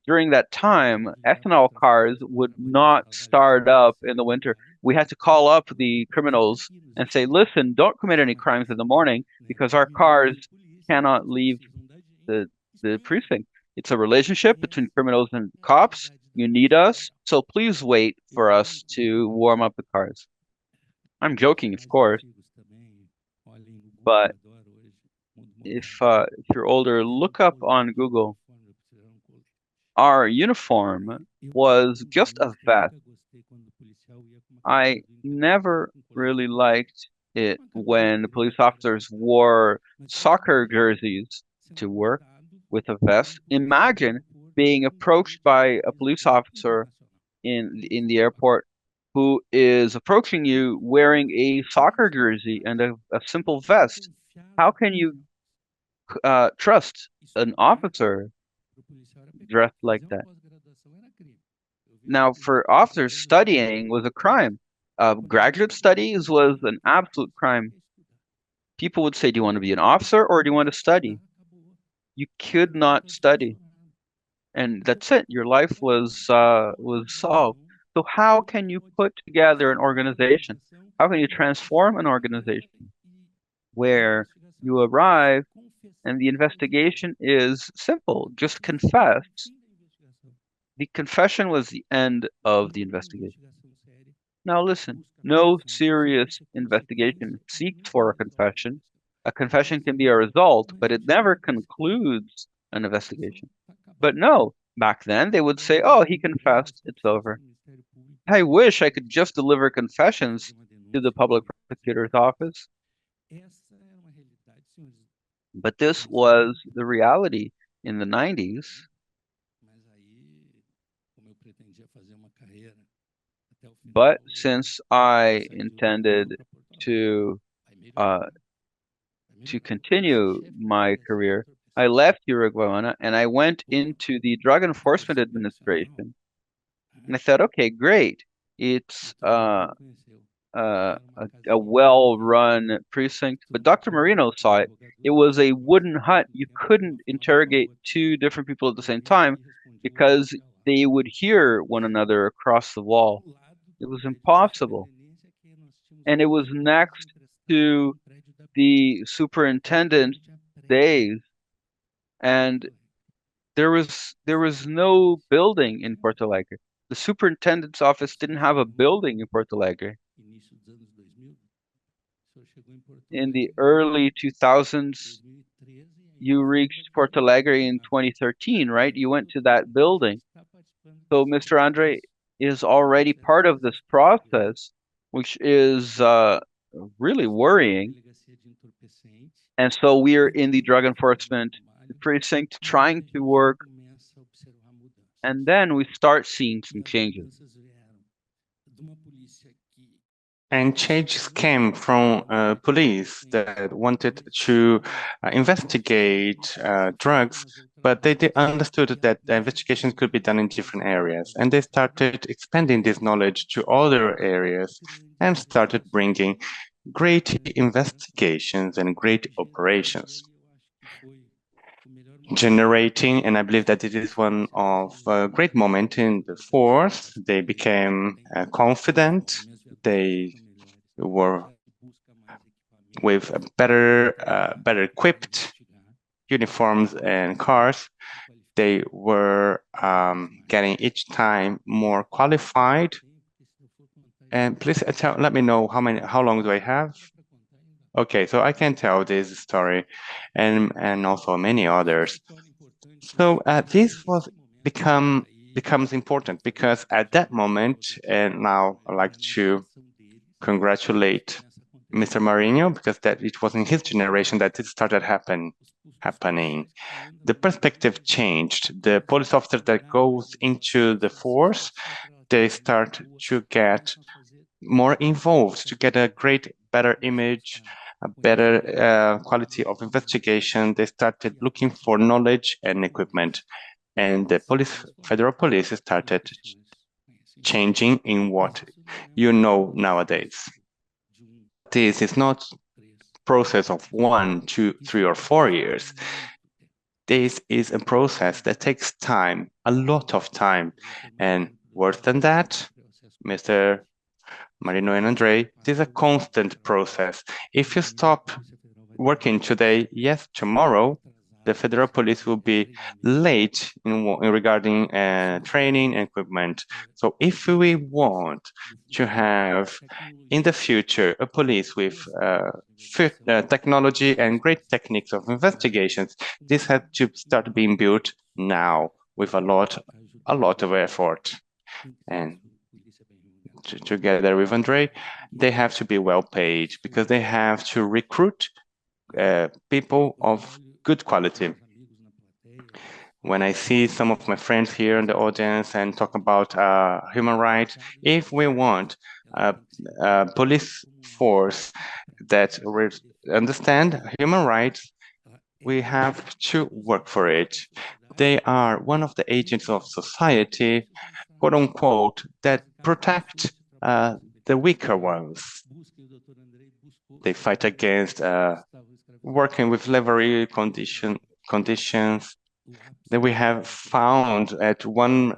during that time, ethanol cars would not start up in the winter. We had to call up the criminals and say, listen, don't commit any crimes in the morning because our cars cannot leave the precinct. It's a relationship between criminals and cops. You need us, so please wait for us to warm up the cars. I'm joking, of course, but if you're older, look up on Google. Our uniform was just a vest. I never really liked it when the police officers wore soccer jerseys to work with a vest. Imagine being approached by a police officer in the airport who is approaching you wearing a soccer jersey and a simple vest. How can you trust an officer dressed like that? Now, for officers, studying was a crime. Graduate studies was an absolute crime. People would say, do you want to be an officer or do you want to study? You could not study. And that's it. Your life was solved. So how can you put together an organization? How can you transform an organization where you arrive and the investigation is simple? Just confess. The confession was the end of the investigation. Now listen, no serious investigation seeks for a confession. A confession can be a result, but it never concludes an investigation. But no, back then they would say, oh, he confessed, it's over. I wish I could just deliver confessions to the public prosecutor's office. But this was the reality in the 90s. But since I intended to continue my career, I left Uruguaiana and I went into the Drug Enforcement Administration. And I thought, okay, great. It's a well-run precinct. But Dr. Maiurino saw it. It was a wooden hut. You couldn't interrogate two different people at the same time because they would hear one another across the wall. It was impossible. And it was next to the superintendent's days. And there was no building in Porto Alegre. The superintendent's office didn't have a building in Porto Alegre. In the early 2000s, you reached Porto Alegre in 2013, right? You went to that building. So Mr. Andrei is already part of this process, which is really worrying. And so we're in the drug enforcement precinct trying to work And then we start seeing some changes. And changes came from police that wanted to investigate drugs, but they understood that the investigations could be done in different areas. And they started expanding this knowledge to other areas and started bringing great investigations and great operations, generating, and I believe that it is one of a great moment in the force. They became confident. They were with better equipped uniforms and cars. They were getting each time more qualified. And please let me know how long do I have? Okay, so I can tell this story and also many others. So this becomes important because at that moment, and now I'd like to congratulate Mr. Maiurino because that it was in his generation that it started happening. The perspective changed. The police officer that goes into the force, they start to get more involved, to get a better image, a better quality of investigation. They started looking for knowledge and equipment. And the federal police started changing in what you know nowadays. This is not process of 1, 2, 3, or 4 years. This is a process that takes time, a lot of time. And worse than that, Mr. Maiurino and Andrei, it is a constant process. If you stop working today, yes, tomorrow, the federal police will be late in regarding training and equipment. So if we want to have in the future a police with technology and great techniques of investigations, this has to start being built now with a lot of effort. And together with Andrei, they have to be well paid because they have to recruit people of good quality. When I see some of my friends here in the audience and talk about human rights, if we want a police force that will understand human rights, we have to work for it. They are one of the agents of society, quote unquote, that protect the weaker ones. They fight against working with slavery conditions. That we have found at one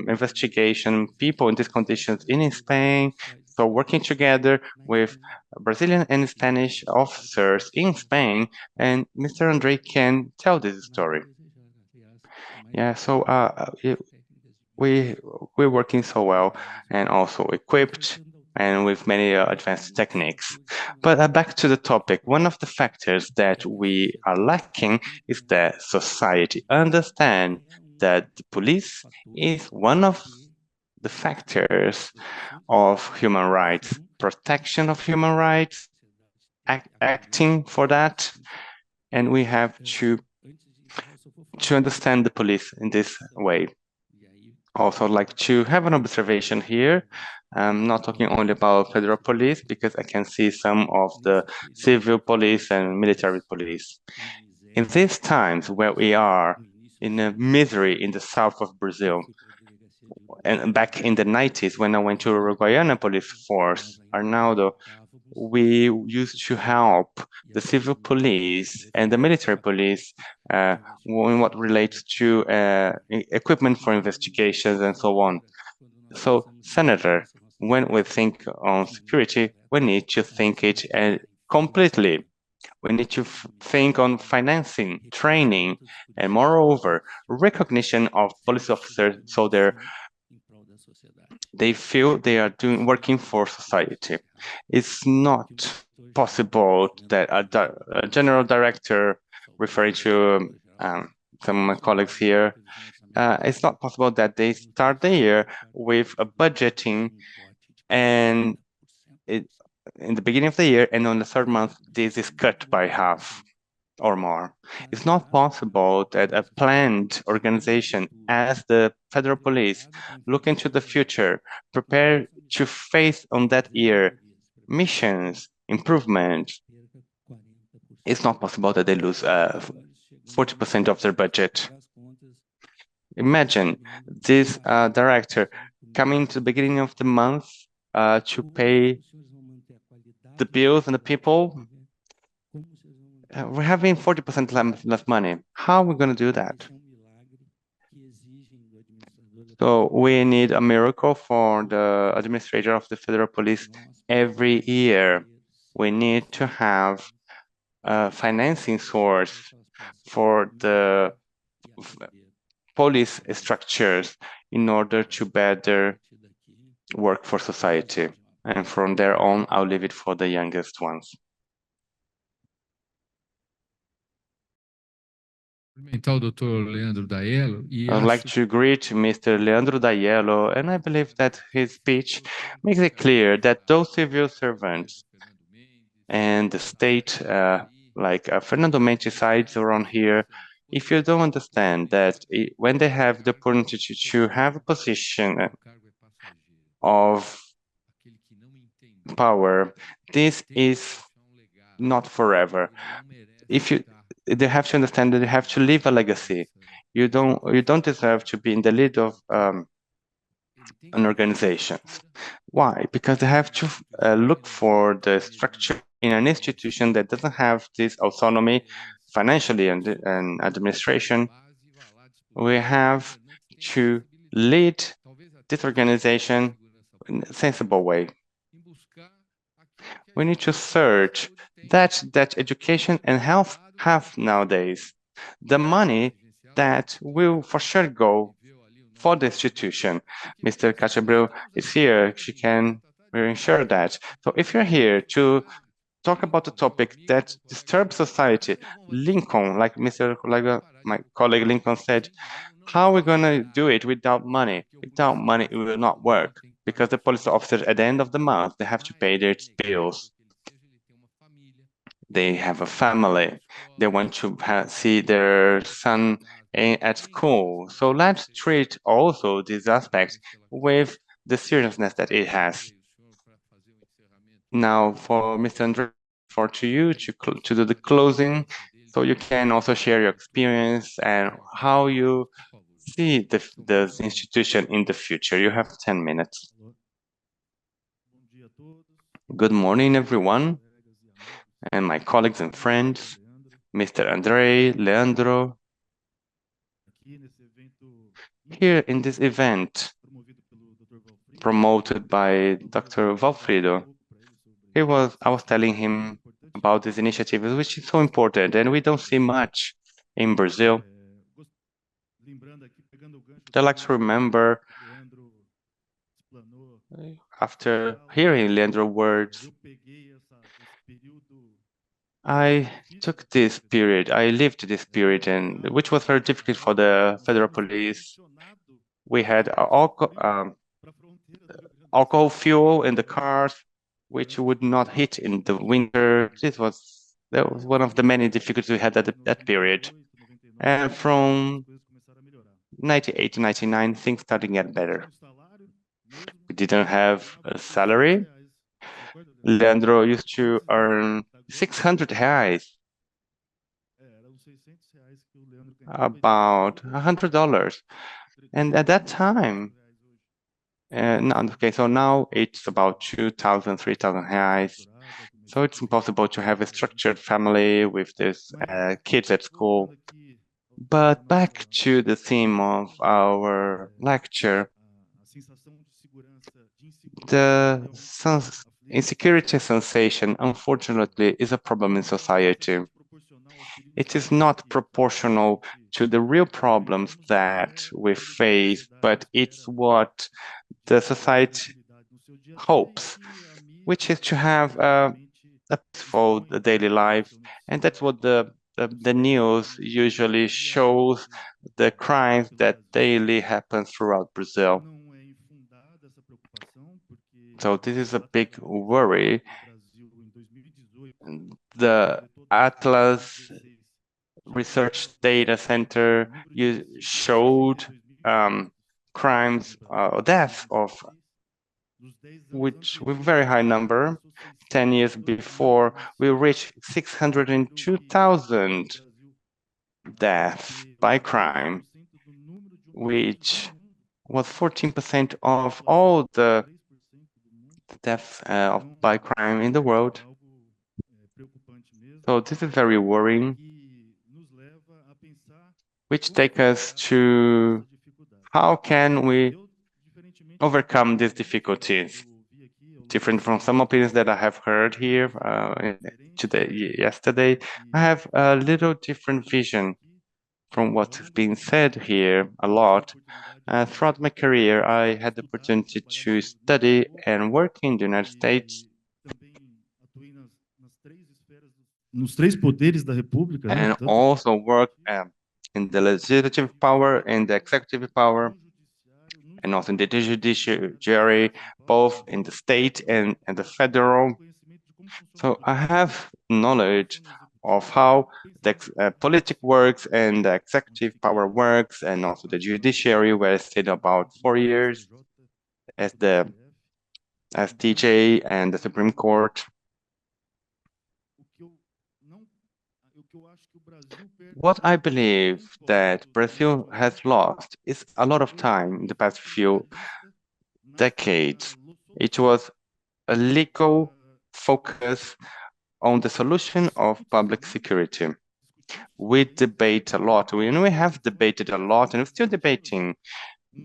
investigation people in these conditions in Spain. So working together with Brazilian and Spanish officers in Spain, and Mr. Andrei can tell this story. Yeah, so we're working so well and also equipped and with many advanced techniques. But back to the topic, one of the factors that we are lacking is that society understand that the police is one of the factors of human rights, protection of human rights, acting for that, and we have to understand the police in this way. Also, I'd like to have an observation here. I'm not talking only about federal police because I can see some of the civil police and military police. In these times where we are in a misery in the south of Brazil, and back in the 90s when I went to Uruguayana police force, Arnaldo, we used to help the civil police and the military police in what relates to equipment for investigations and so on. So, Senator, when we think on security, we need to think it completely. We need to think on financing, training, and moreover, recognition of police officers so they feel they are working for society. It's not possible that a general director, referring to some of my colleagues here, it's not possible that they start the year with a budgeting and in the beginning of the year, and on the third month, this is cut by half. or more. It's not possible that a planned organization as the federal police look into the future, prepare to face on that year missions, improvement. It's not possible that they lose 40% of their budget. Imagine this director coming to the beginning of the month to pay the bills and the people. We're having 40% less money. How are we going to do that? So we need a miracle for the administrator of the federal police every year. We need to have a financing source for the police structures in order to better work for society. And from there on, I'll leave it for the youngest ones. I would like to greet Mr. Leandro Daiello, and I believe that his speech makes it clear that those civil servants and the state, like Fernando Mendes sides around here, if you don't understand that when they have the opportunity to have a position of power, this is not forever. They have to understand that they have to leave a legacy. You don't deserve to be in the lead of an organization. Why? Because they have to look for the structure in an institution that doesn't have this autonomy financially and administration. We have to lead this organization in a sensible way. We need to search that education and health have nowadays. The money that will for sure go for the institution. Mr. Abreu is here. She can ensure that. So if you're here to talk about a topic that disturbs society, Lincoln, like my colleague Lincoln said, how are we going to do it without money? Without money, it will not work because the police officers at the end of the month, they have to pay their bills. They have a family. They want to see their son at school. So let's treat also these aspects with the seriousness that it has. Now, for Mr. Andrei, to you to do the closing, so you can also share your experience and how you see the institution in the future. You have 10 minutes. Good morning, everyone, and my colleagues and friends, Mr. Andrei, Leandro. Here in this event, promoted by Dr. Walfrido, I was telling him about this initiative, which is so important, and we don't see much in Brazil. I'd like to remember, after hearing Leandro's words, I took this period, I lived this period, and which was very difficult for the federal police. We had alcohol fuel in the cars, which would not hit in the winter. That was one of the many difficulties we had at that period. And from 98 to 99, things started to get better. We didn't have a salary. Leandro used to earn 600 reais, about $100. And at that time, okay, so now it's about 2,000, 3,000 reais. So it's impossible to have a structured family with this kids at school. But back to the theme of our lecture, the insecurity sensation, unfortunately, is a problem in society. It is not proportional to the real problems that we face, but it's what the society hopes, which is to have a peaceful daily life, and that's what the news usually shows, the crimes that daily happen throughout Brazil. So this is a big worry. The Atlas research data center, you showed crimes or deaths of which with very high number. 10 years before, we reached 602,000 deaths by crime, which was 14% of all the deaths by crime in the world. So this is very worrying, which takes us to how can we overcome these difficulties? Different from some opinions that I have heard here yesterday, I have a little different vision from what has been said here a lot. Throughout my career, I had the opportunity to study and work in the United States. And also work in the legislative power, in the executive power, and also in the judiciary, both in the state and the federal. So I have knowledge of how the politics works and the executive power works, and also the judiciary, where I stayed about 4 years as TJ and the Supreme Court. What I believe that Brazil has lost is a lot of time in the past few decades. It was a legal focus on the solution of public security. We debate a lot, we have debated a lot, and we're still debating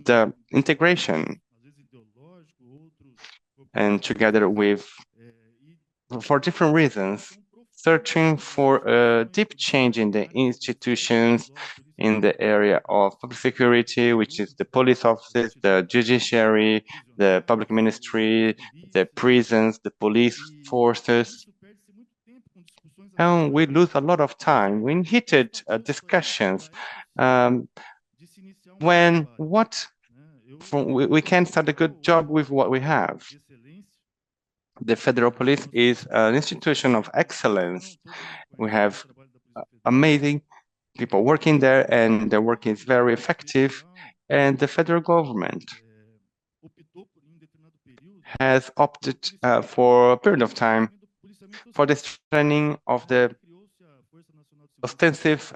the integration, and together with, for different reasons, searching for a deep change in the institutions in the area of public security, which is the police offices, the judiciary, the public ministry, the prisons, the police forces. And we lose a lot of time in heated discussions when we can start a good job with what we have. The federal police is an institution of excellence. We have amazing people working there, and their work is very effective. And the federal government has opted for a period of time for the strengthening of the ostensive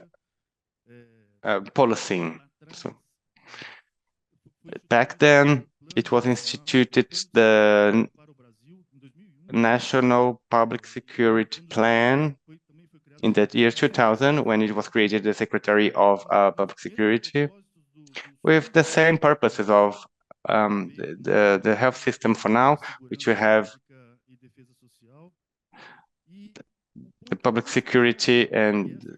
policing. So back then, it was instituted the National Public Security Plan in that year 2000, when it was created the Secretary of Public Security, with the same purposes of the health system for now, which we have the public security and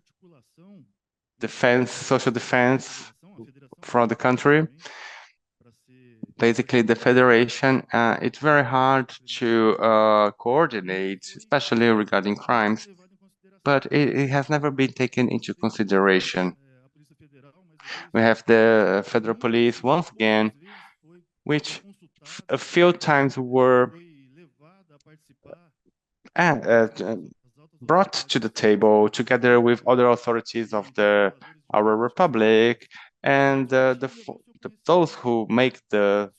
defense, social defense for the country. Basically, the federation, it's very hard to coordinate, especially regarding crimes, but it has never been taken into consideration. We have the federal police, once again, which a few times were brought to the table together with other authorities of our republic, and those who make the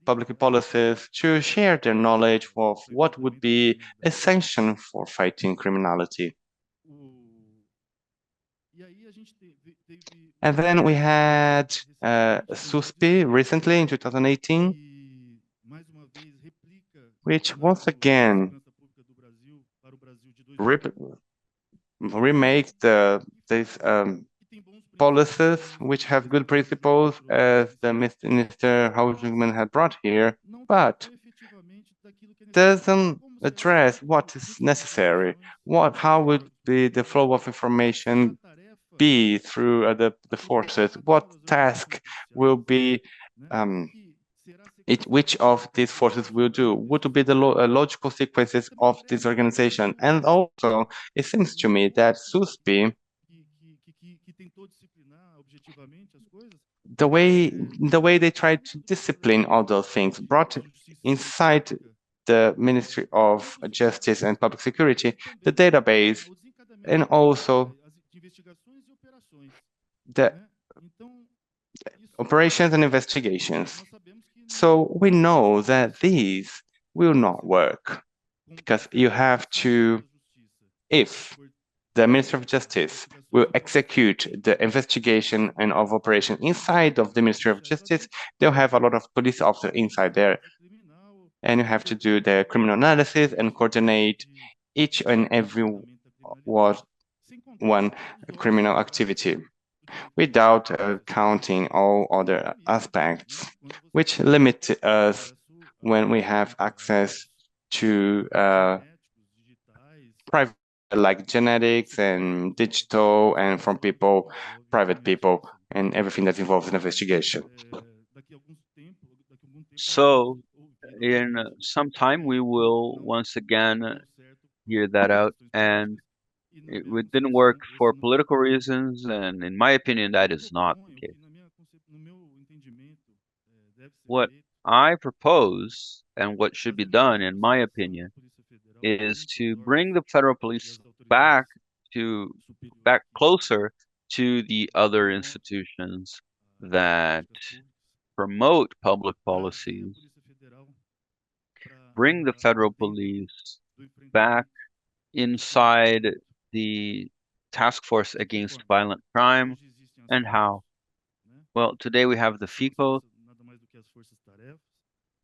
public policies to share their knowledge of what would be essential for fighting criminality. And then we had SUSP recently in 2018, which once again remake these policies, which have good principles, as the Mr. Hausman had brought here, but doesn't address what is necessary. How would be the flow of information be through the forces? What task will be which of these forces will do? What will be the logical sequences of this organization? And also, it seems to me that SUSP, the way they tried to discipline all those things, brought inside the Ministry of Justice and Public Security the database, and also the operations and investigations. So we know that these will not work because you have to, if the Minister of Justice will execute the investigation and of operation inside of the Ministry of Justice, they'll have a lot of police officers inside there. And you have to do the criminal analysis and coordinate each and every one criminal activity without counting all other aspects, which limit us when we have access to private, like genetics and digital, and from people, private people, and everything that involves an investigation. So in some time, we will once again hear that out, and it didn't work for political reasons, and in my opinion, that is not the case. What I propose, and what should be done, in my opinion, is to bring the federal police back closer to the other institutions that promote public policies, bring the federal police back inside the task force against violent crime. And how? Well, today we have the FICO.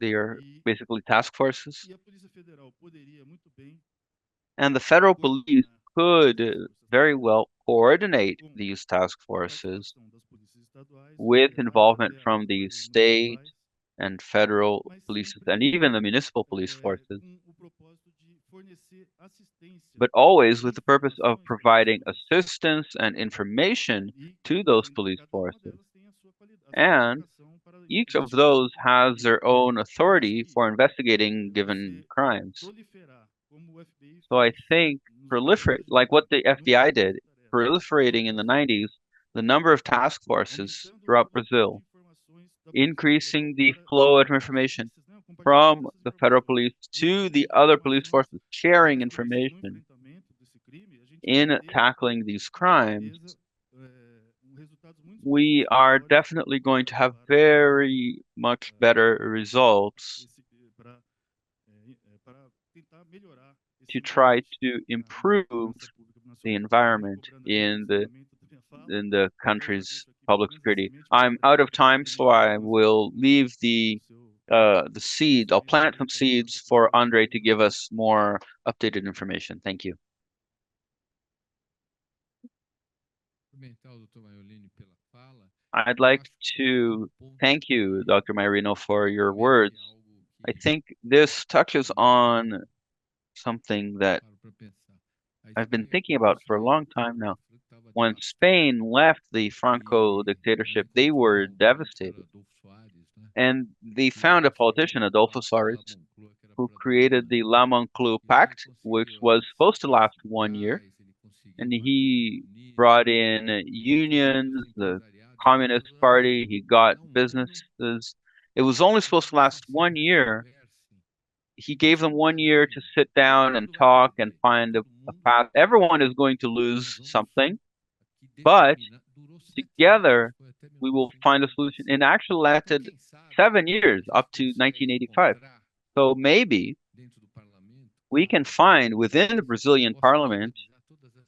They are basically task forces. And the federal police could very well coordinate these task forces with involvement from the state and federal police and even the municipal police forces, but always with the purpose of providing assistance and information to those police forces. And each of those has their own authority for investigating given crimes. So I think like what the FBI did, proliferating in the 90s, the number of task forces throughout Brazil, increasing the flow of information from the federal police to the other police forces, sharing information in tackling these crimes, we are definitely going to have very much better results to try to improve the environment in the country's public security. I'm out of time, so I will leave the seed. I'll plant some seeds for Andrei to give us more updated information. Thank you. I'd like to thank you, Dr. Maiurino, for your words. I think this touches on something that I've been thinking about for a long time now. When Spain left the Franco dictatorship, they were devastated. And they found a politician, Adolfo Salles, who created the La Moncloa Pact, which was supposed to last 1 year. And he brought in unions, the Communist Party, he got businesses. It was only supposed to last 1 year. He gave them 1 year to sit down and talk and find a path. Everyone is going to lose something, but together we will find a solution. And actually lasted 7 years, up to 1985. So maybe we can find within the Brazilian parliament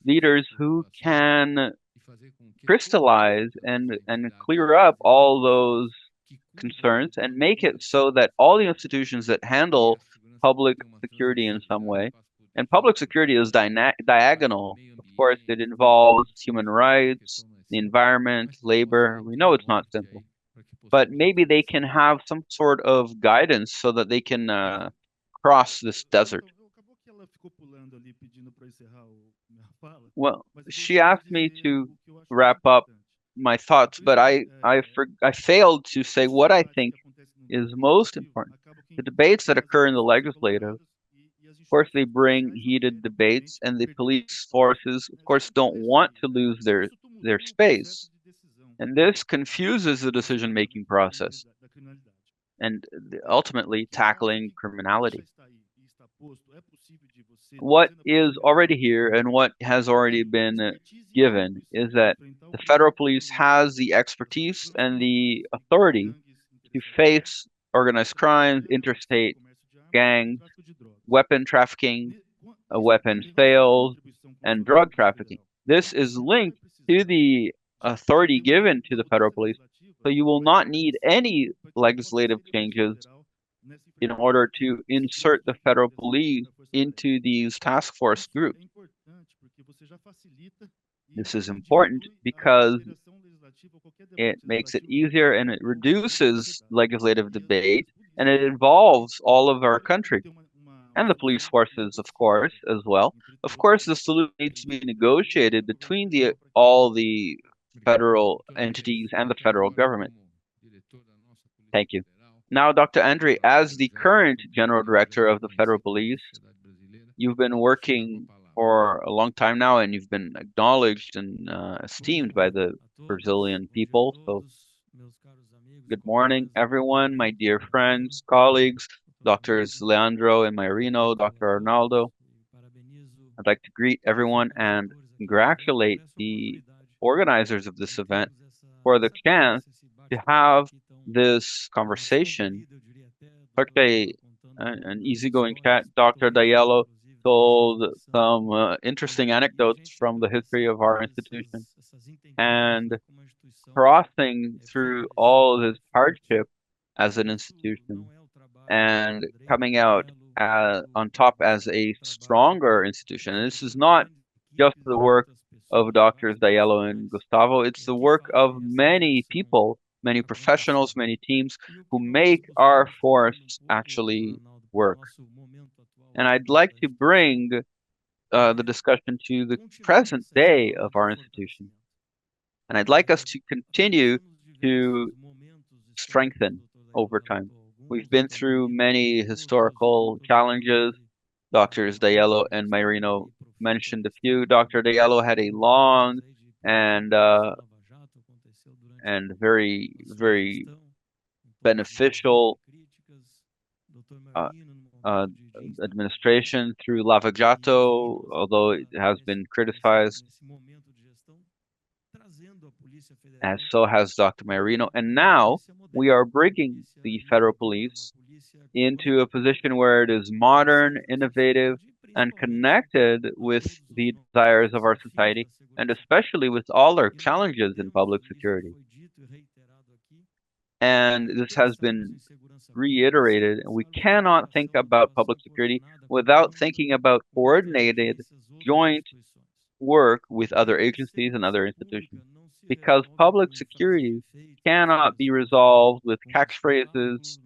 leaders who can crystallize and clear up all those concerns and make it so that all the institutions that handle public security in some way, and public security is diagonal. Of course, it involves human rights, the environment, labor. We know it's not simple, but maybe they can have some sort of guidance so that they can cross this desert. Well, she asked me to wrap up my thoughts, but I failed to say what I think is most important. The debates that occur in the legislative, of course, they bring heated debates, and the police forces, of course, don't want to lose their space. And this confuses the decision-making process and ultimately tackling criminality. what is already here and what has already been given is that the federal police has the expertise and the authority to face organized crimes, interstate gangs, weapon trafficking, weapon sales, and drug trafficking. This is linked to the authority given to the federal police, so you will not need any legislative changes in order to insert the federal police into these task force groups. This is important because it makes it easier and it reduces legislative debate, and it involves all of our country and the police forces, of course, as well. Of course, the solution needs to be negotiated between all the federal entities and the federal government. Thank you. Now, Dr. Andrei, as the current General Director of the Federal Police, you've been working for a long time now, and you've been acknowledged and esteemed by the Brazilian people. So, good morning, everyone, my dear friends, colleagues, Doctors Leandro and Maiurino, Dr. Arnaldo. I'd like to greet everyone and congratulate the organizers of this event for the chance to have this conversation. Such an easygoing chat. Dr. Daiello told some interesting anecdotes from the history of our institution, and crossing through all this hardship as an institution and coming out on top as a stronger institution. And this is not just the work of Doctors Daiello and Gustavo, it's the work of many people, many professionals, many teams who make our force actually work. And I'd like to bring the discussion to the present day of our institution. And I'd like us to continue to strengthen over time. We've been through many historical challenges. Doctors Daiello and Maiurino mentioned a few. Dr. Daiello had a long and very, very beneficial administration through Lava Jato, although it has been criticized, as so has Dr. Maiurino. And now we are bringing the federal police into a position where it is modern, innovative, and connected with the desires of our society, and especially with all our challenges in public security. And this has been reiterated. We cannot think about public security without thinking about coordinated joint work with other agencies and other institutions. Because public security cannot be resolved with catchphrases,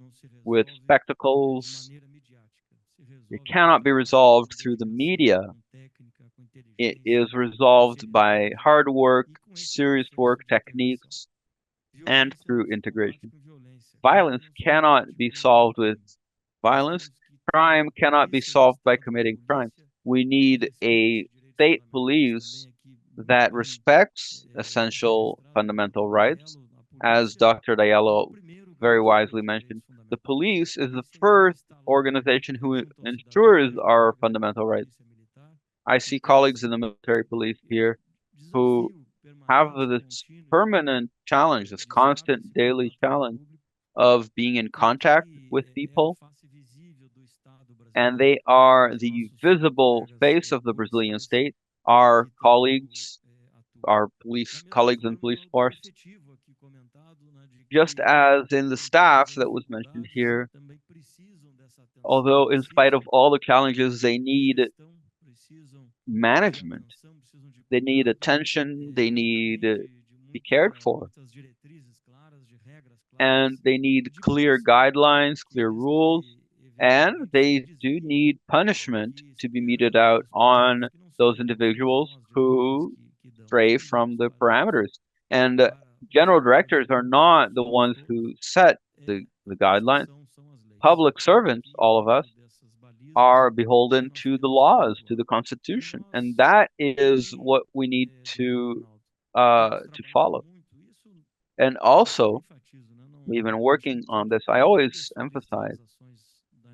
with spectacles. It cannot be resolved through the media. It is resolved by hard work, serious work, techniques, and through integration. Violence cannot be solved with violence. Crime cannot be solved by committing crime. We need a state police that respects essential fundamental rights. As Dr. Daiello very wisely mentioned, the police is the first organization who ensures our fundamental rights. I see colleagues in the military police here who have this permanent challenge, this constant daily challenge of being in contact with people, and they are the visible face of the Brazilian state. Our colleagues, our police colleagues in police force, just as in the staff that was mentioned here, although in spite of all the challenges, they need management, they need attention, they need to be cared for, and they need clear guidelines, clear rules, and they do need punishment to be meted out on those individuals who stray from the parameters. And general directors are not the ones who set the guidelines. Public servants, all of us, are beholden to the laws, to the Constitution, and that is what we need to follow. And also, we've been working on this. I always emphasize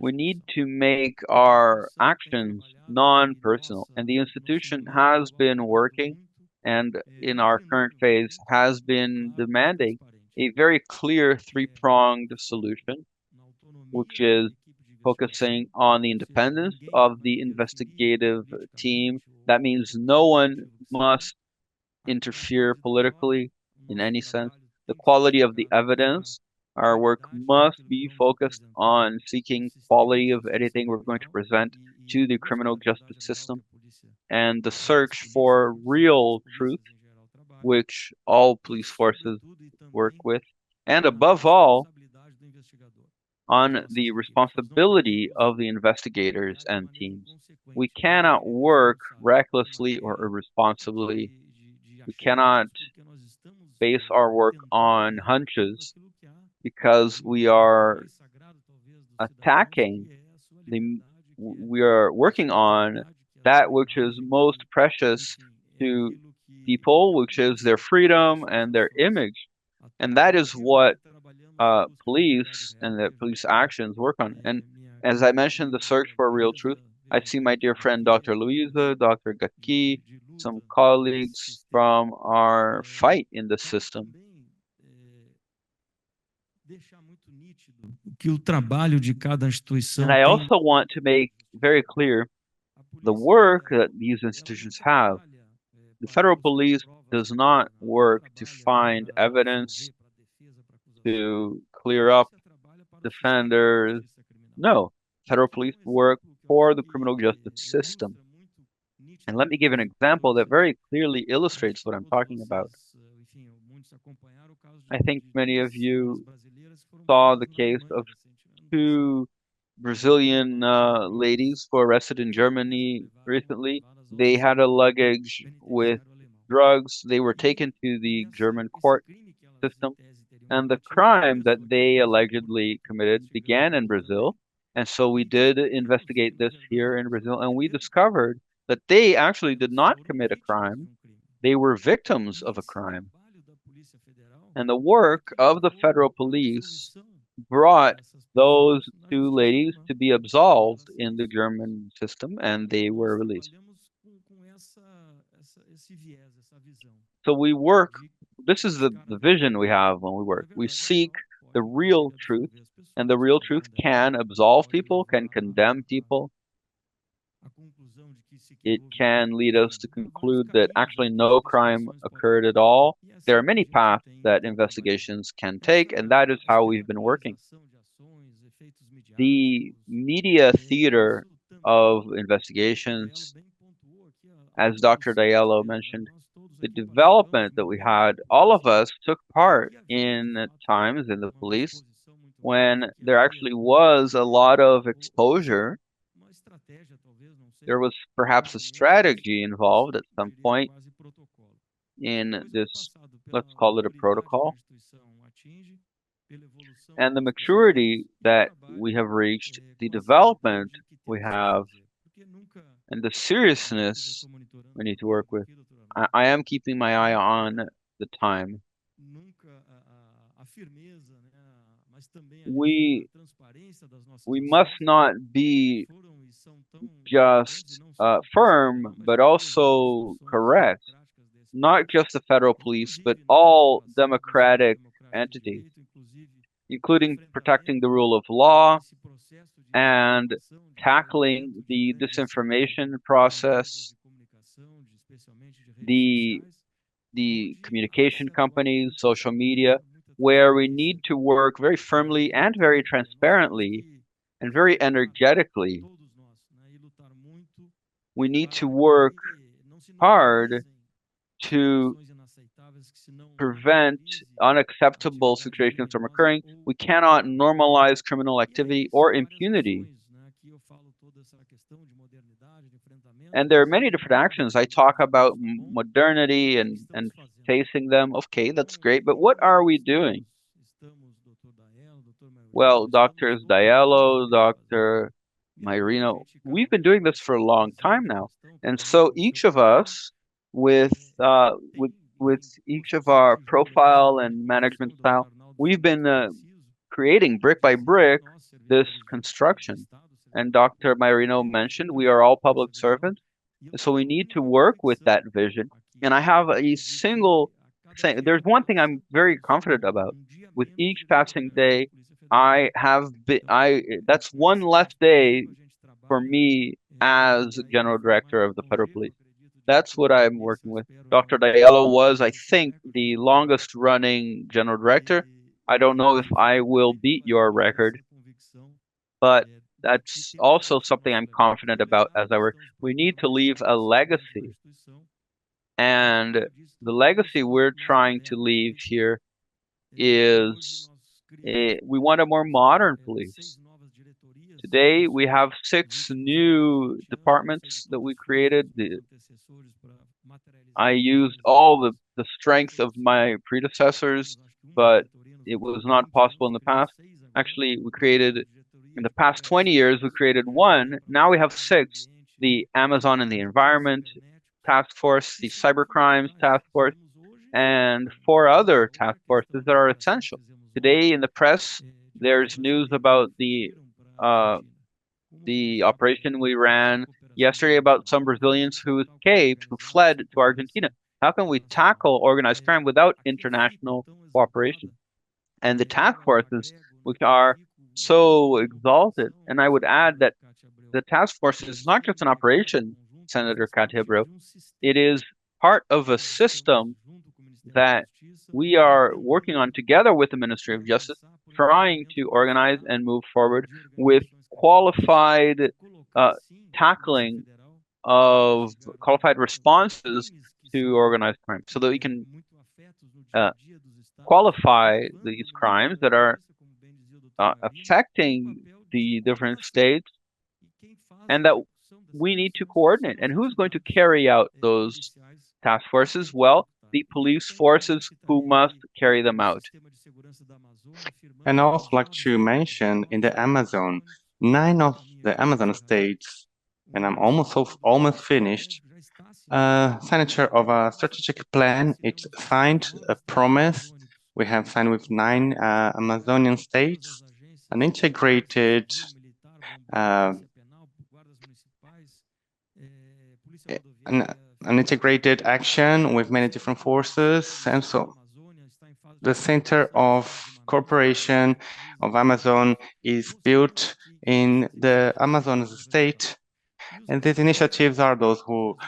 We need to make our actions non-personal, and the institution has been working, and in our current phase has been demanding a very clear three-pronged solution, which is focusing on the independence of the investigative team. That means no one must interfere politically in any sense. The quality of the evidence. Our work must be focused on seeking quality of anything we're going to present to the criminal justice system and the search for real truth, which all police forces work with, and above all, on the responsibility of the investigators and teams. We cannot work recklessly or irresponsibly. We cannot base our work on hunches because we are attacking we are working on that which is most precious to people, which is their freedom and their image. And that is what police and the police actions work on. And as I mentioned, the search for real truth, I see my dear friend Dr. Luisa, Dr. Gaki, some colleagues from our fight in the system. And I also want to make very clear the work that these institutions have. The federal police does not work to find evidence, to clear up defenders. No, federal police work for the criminal justice system. And let me give an example that very clearly illustrates what I'm talking about. I think many of you saw the case of two Brazilian ladies who were arrested in Germany recently. They had a luggage with drugs. They were taken to the German court system, and the crime that they allegedly committed began in Brazil. And so we did investigate this here in Brazil, and we discovered that they actually did not commit a crime. They were victims of a crime. And the work of the federal police brought those two ladies to be absolved in the German system, and they were released. So we work, this is the vision we have when we work. We seek the real truth, and the real truth can absolve people, can condemn people. It can lead us to conclude that actually no crime occurred at all. There are many paths that investigations can take, and that is how we've been working. The media theater of investigations, as Dr. Daiello mentioned, the development that we had, all of us took part in times in the police when there actually was a lot of exposure. There was perhaps a strategy involved at some point in this, let's call it a protocol. And the maturity that we have reached, the development we have, and the seriousness we need to work with. I am keeping my eye on the time. We must not be just firm, but also correct. Not just the federal police, but all democratic entities, including protecting the rule of law and tackling the disinformation process, the communication companies, social media, where we need to work very firmly and very transparently and very energetically. We need to work hard to prevent unacceptable situations from occurring. We cannot normalize criminal activity or impunity. And there are many different actions. I talk about modernity and facing them. Okay, that's great, but what are we doing? Well, Doctors Daiello, Dr. Maiurino, we've been doing this for a long time now. And so each of us, with each of our profile and management style, we've been creating brick by brick this construction. And Dr. Maiurino mentioned we are all public servants, so we need to work with that vision. And I have a single thing. There's one thing I'm very confident about. With each passing day, that's one less day for me as General Director of the Federal Police. That's what I'm working with. Dr. Daiello was, I think, the longest running General Director. I don't know if I will beat your record, but that's also something I'm confident about as I work. We need to leave a legacy. And the legacy we're trying to leave here is we want a more modern police. Today, we have 6 new departments that we created. I used all the strength of my predecessors, but it was not possible in the past. Actually, in the past 20 years, we created 1. Now we have 6. The Amazon and the Environment Task Force, the Cybercrimes Task Force, and 4 other task forces that are essential. Today in the press, there's news about the operation we ran yesterday about some Brazilians who escaped, who fled to Argentina. How can we tackle organized crime without international cooperation? And the task forces, which are so exalted, and I would add that the task force is not just an operation, Senator Kátia Abreu, it is part of a system that we are working on together with the Ministry of Justice, trying to organize and move forward with qualified tackling of qualified responses to organized crime, so that we can qualify these crimes that are affecting the different states, and that we need to coordinate. And who's going to carry out those task forces? Well, the police forces who must carry them out. And I also like to mention in the Amazon, 9 of the Amazon states, and I'm almost finished, signature of a strategic plan. It's signed a promise. We have signed with 9 Amazonian states an integrated an integrated action with many different forces. And so the center of cooperation of Amazon is built in the Amazon state. And these initiatives are those who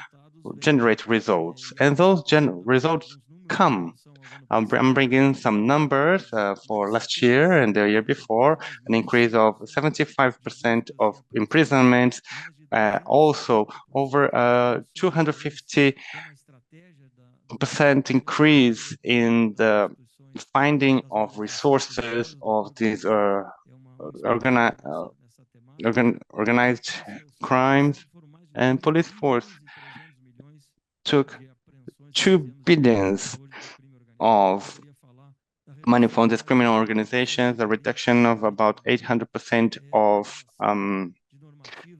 generate results. And those results come. I'm bringing some numbers for last year and the year before, an increase of 75% of imprisonment, also over 250% increase in the finding of resources of these organized crimes, and police force took 2 billion of money from these criminal organizations, a reduction of about 800% of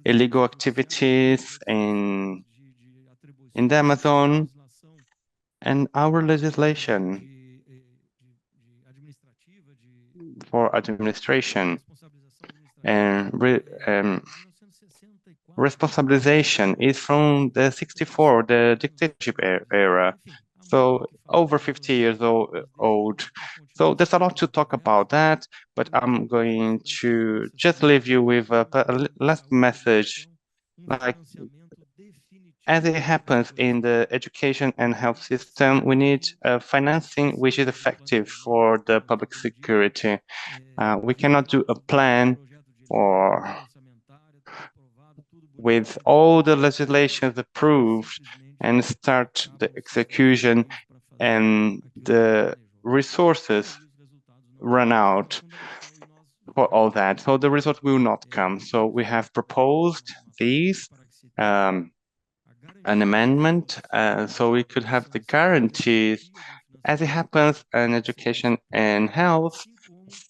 illegal activities in the Amazon. And our legislation for administration and responsabilization is from the 64, the dictatorship era. So over 50 years old. So there's a lot to talk about that, but I'm going to just leave you with a last message. Like, as it happens in the education and health system, we need financing which is effective for the public security. We cannot do a plan with all the legislations approved and start the execution and the resources run out for all that. So the result will not come. So we have proposed these an amendment so we could have the guarantees as it happens in education and health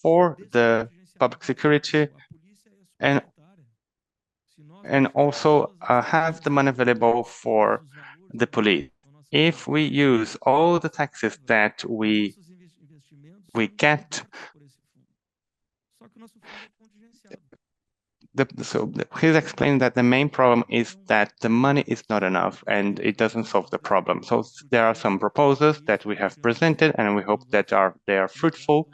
for the public security, and also have the money available for the police. If we use all the taxes that we get, he's explaining that the main problem is that the money is not enough and it doesn't solve the problem. So there are some proposals that we have presented and we hope that they are fruitful.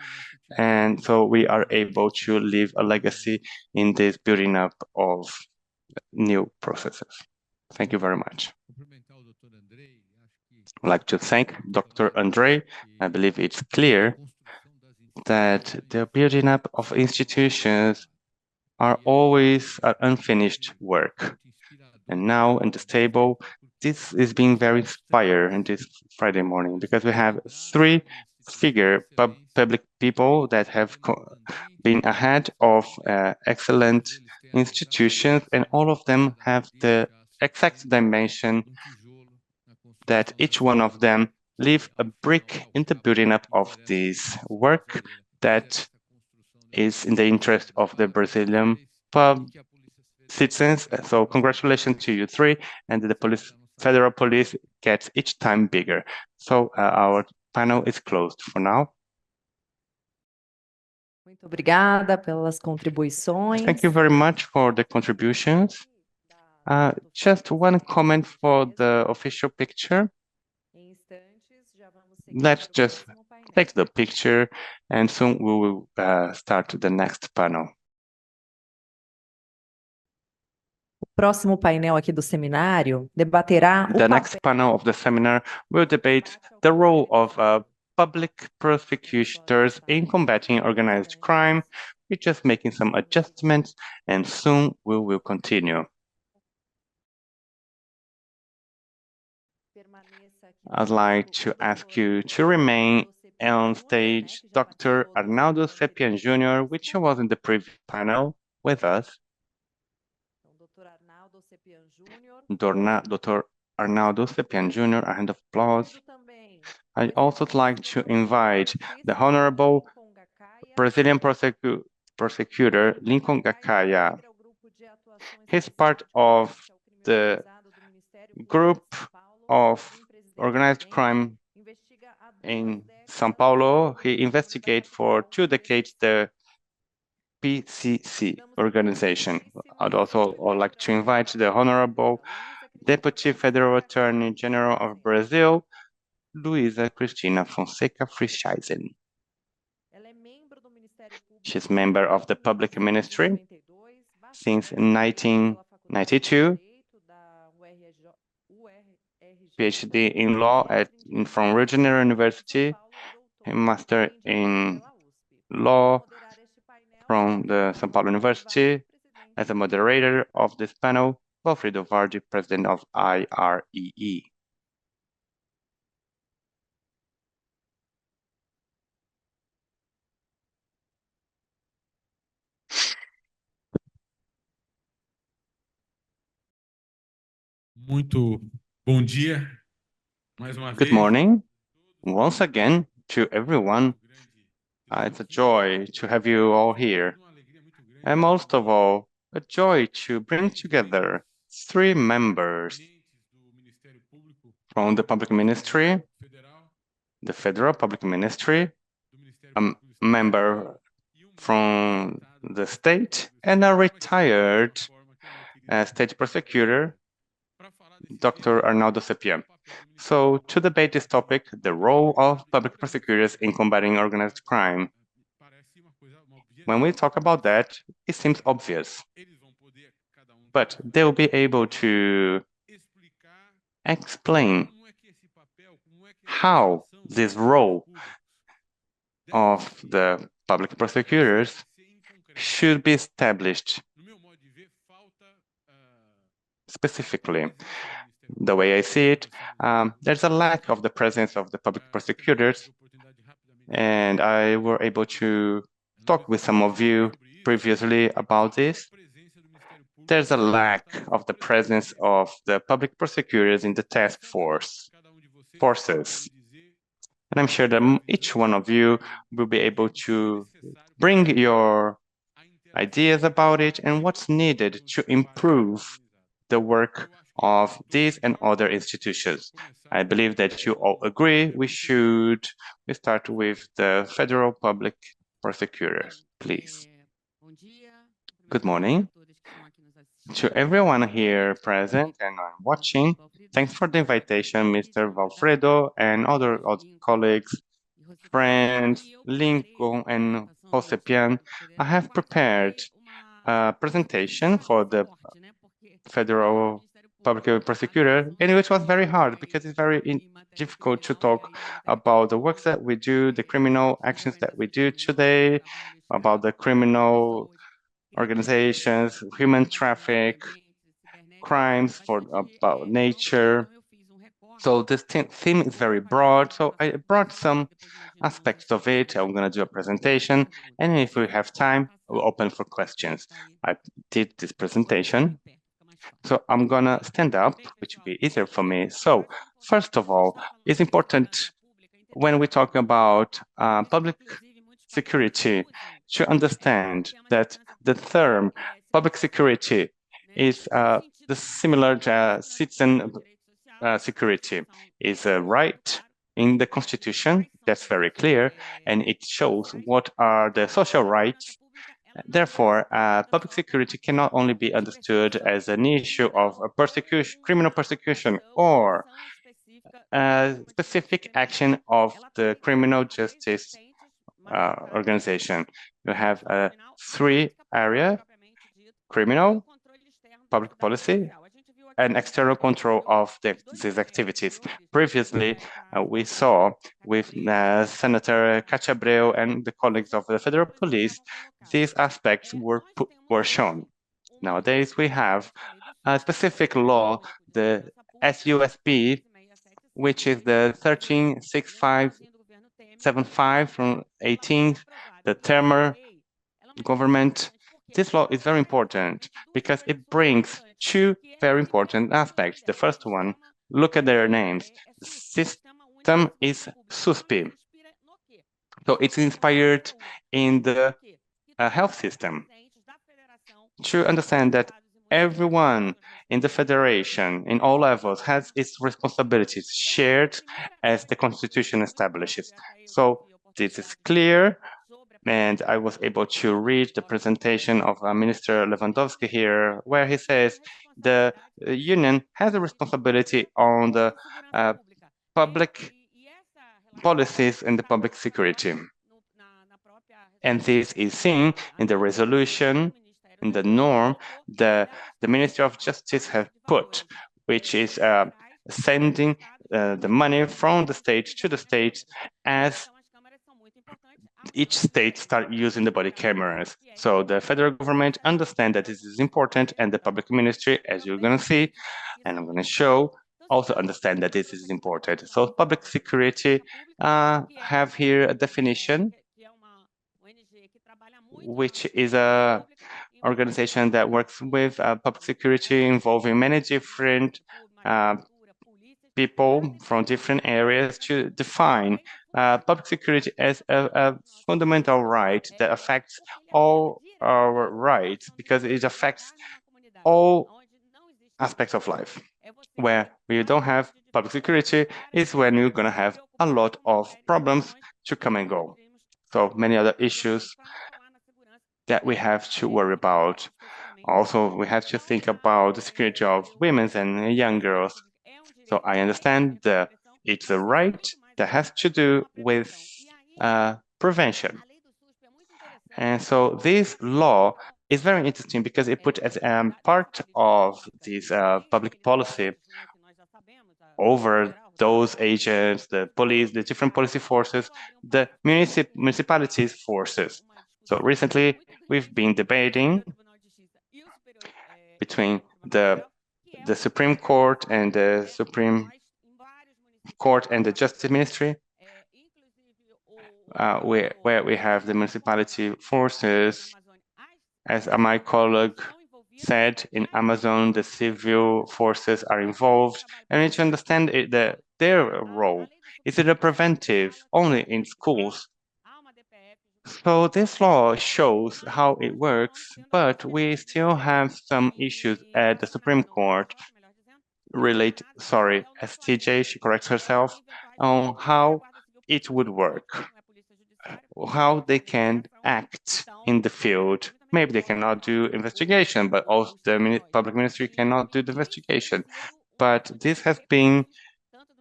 And so we are able to leave a legacy in this building up of new processes. Thank you very much. I'd like to thank Dr. Andrei. I believe it's clear that the building up of institutions are always an unfinished work. And now in this table, this is being very inspired in this Friday morning because we have three public people that have been ahead of excellent institutions, and all of them have the exact dimension that each one of them leave a brick in the building up of this work that is in the interest of the Brazilian citizens. So congratulations to you three, and the federal police gets each time bigger. So our panel is closed for now. Muito obrigada pelas contribuições. Thank you very much for the contributions. Just one comment for the official picture. Let's just take the picture and soon we will start the next panel. O próximo painel aqui do seminário debaterá The next panel of the seminar will debate the role of public prosecutors in combating organized crime. We're just making some adjustments and soon we will continue. I'd like to ask you to remain on stage Dr. Arnaldo Hossepian Jr., which was in the previous panel with us. Dr. Arnaldo Hossepian Jr., a hand of applause. I'd also like to invite the Honorable Brazilian Prosecutor Lincoln Gakaya. He's part of the group of organized crime in São Paulo. He investigated for 2 decades the PCC organization. I'd also like to invite the Honorable Deputy Federal Attorney General of Brazil, Luisa Cristina Fonseca Frischeisen. She's member of the Public Ministry since 1992, PhD in law from Rio de Janeiro University, a master in law from the São Paulo University. As a moderator of this panel, Walfrido, Warde, president of IREE. Muito bom dia, mais uma Good vez. morning, once again, to everyone. It's a joy to have you all here. And most of all, a joy to bring together 3 members from the Public Ministry, the Federal Public Ministry, a member from the state, and a retired state prosecutor, Dr. Arnaldo Hossepian. So, to debate this topic, the role of public prosecutors in combating organized crime. When we talk about that, it seems obvious, but they'll be able to explain how this role of the public prosecutors should be established specifically. The way I see it, there's a lack of the presence of the public prosecutors, and I were able to talk with some of you previously about this. There's a lack of the presence of the public prosecutors in the task forces. And I'm sure that each one of you will be able to bring your ideas about it and what's needed to improve the work of these and other institutions. I believe that you all agree we start with the federal public prosecutors, please. Good morning. To everyone here present and watching, thanks for the invitation, Mr. Walfrido and other colleagues, friends, Lincoln and Hossepian. I have prepared a presentation for the Federal Public Prosecutor, and which was very hard because it's very difficult to talk about the work that we do, the criminal actions that we do today, about the criminal organizations, human traffic, crimes for about nature. So this theme is very broad. So I brought some aspects of it. I'm going to do a presentation, and if we have time, we'll open for questions. I did this presentation, so I'm going to stand up, which will be easier for me. So first of all, it's important when we talk about public security to understand that the term public security is the similar to citizen security, is a right in the Constitution. That's very clear, and it shows what are the social rights. Therefore, public security cannot only be understood as an issue of a persecution, criminal persecution, or a specific action of the criminal justice organization. You have three areas: criminal, public policy, and external control of these activities. Previously, we saw with Senator Kátia Abreu and the colleagues of the Federal Police, these aspects were shown. Nowadays, we have a specific law, the SUSP, which is the 136575 from 18th, the Temer government. This law is very important because it brings two very important aspects. The first one, look at their names. The system is SUSP. So it's inspired in the health system. To understand that everyone in the federation, in all levels, has its responsibilities shared as the Constitution establishes. So this is clear, and I was able to read the presentation of Minister Lewandowski here, where he says the union has a responsibility on the public policies and the public security. And this is seen in the resolution, in the norm the Ministry of Justice have put, which is sending the money from the state to the states as each state start using the body cameras. So the federal government understand that this is important, and the public ministry, as you're going to see, and I'm going to show, also understand that this is important. So public security have here a definition, which is a organization that works with public security involving many different people from different areas to define public security as a fundamental right that affects all our rights, because it affects all aspects of life. Where you don't have public security is when you're going to have a lot of problems to come and go. So many other issues that we have to worry about. Also, we have to think about the security of women and young girls. So I understand that it's a right that has to do with prevention. And so this law is very interesting because it put as part of this public policy over those agents, the police, the different policy forces, the municipalities forces. So recently, we've been debating between the Supreme Court and the Supreme Court and the Justice Ministry, where we have the municipality forces. As my colleague said, in Amazon, the civil forces are involved, and we need to understand their role. Is it a preventive only in schools? So this law shows how it works, but we still have some issues at the Supreme Court STJ, she corrects herself, on how it would work. how they can act in the field. Maybe they cannot do investigation, but also the public ministry cannot do the investigation. But this has been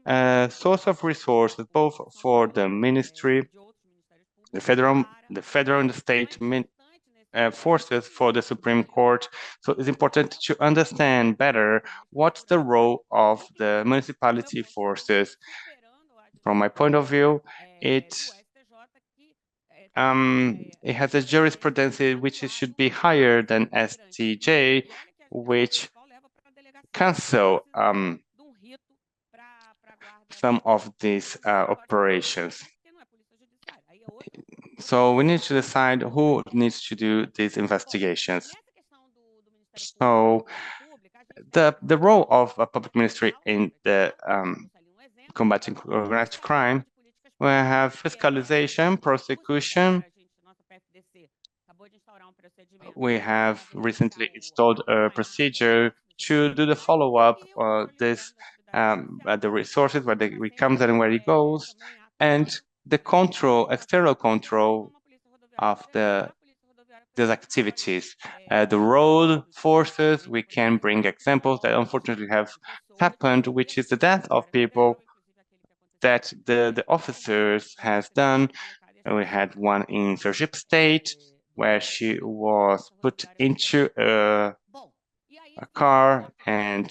a source of resources both for the ministry, the federal and the state forces for the Supreme Court. So it's important to understand better what's the role of the municipality forces. From my point of view, it has a jurisprudence which should be higher than STJ, which cancel some of these operations. So we need to decide who needs to do these investigations. So the role of a public ministry in the combating organized crime, we have fiscalization, prosecution. We have recently installed a procedure to do the follow-up the resources, where it comes and where it goes, and the control, external control of these activities. The road forces, we can bring examples that unfortunately have happened, which is the death of people that the officers has done. And we had one in Sergipe State, where she was put into a car and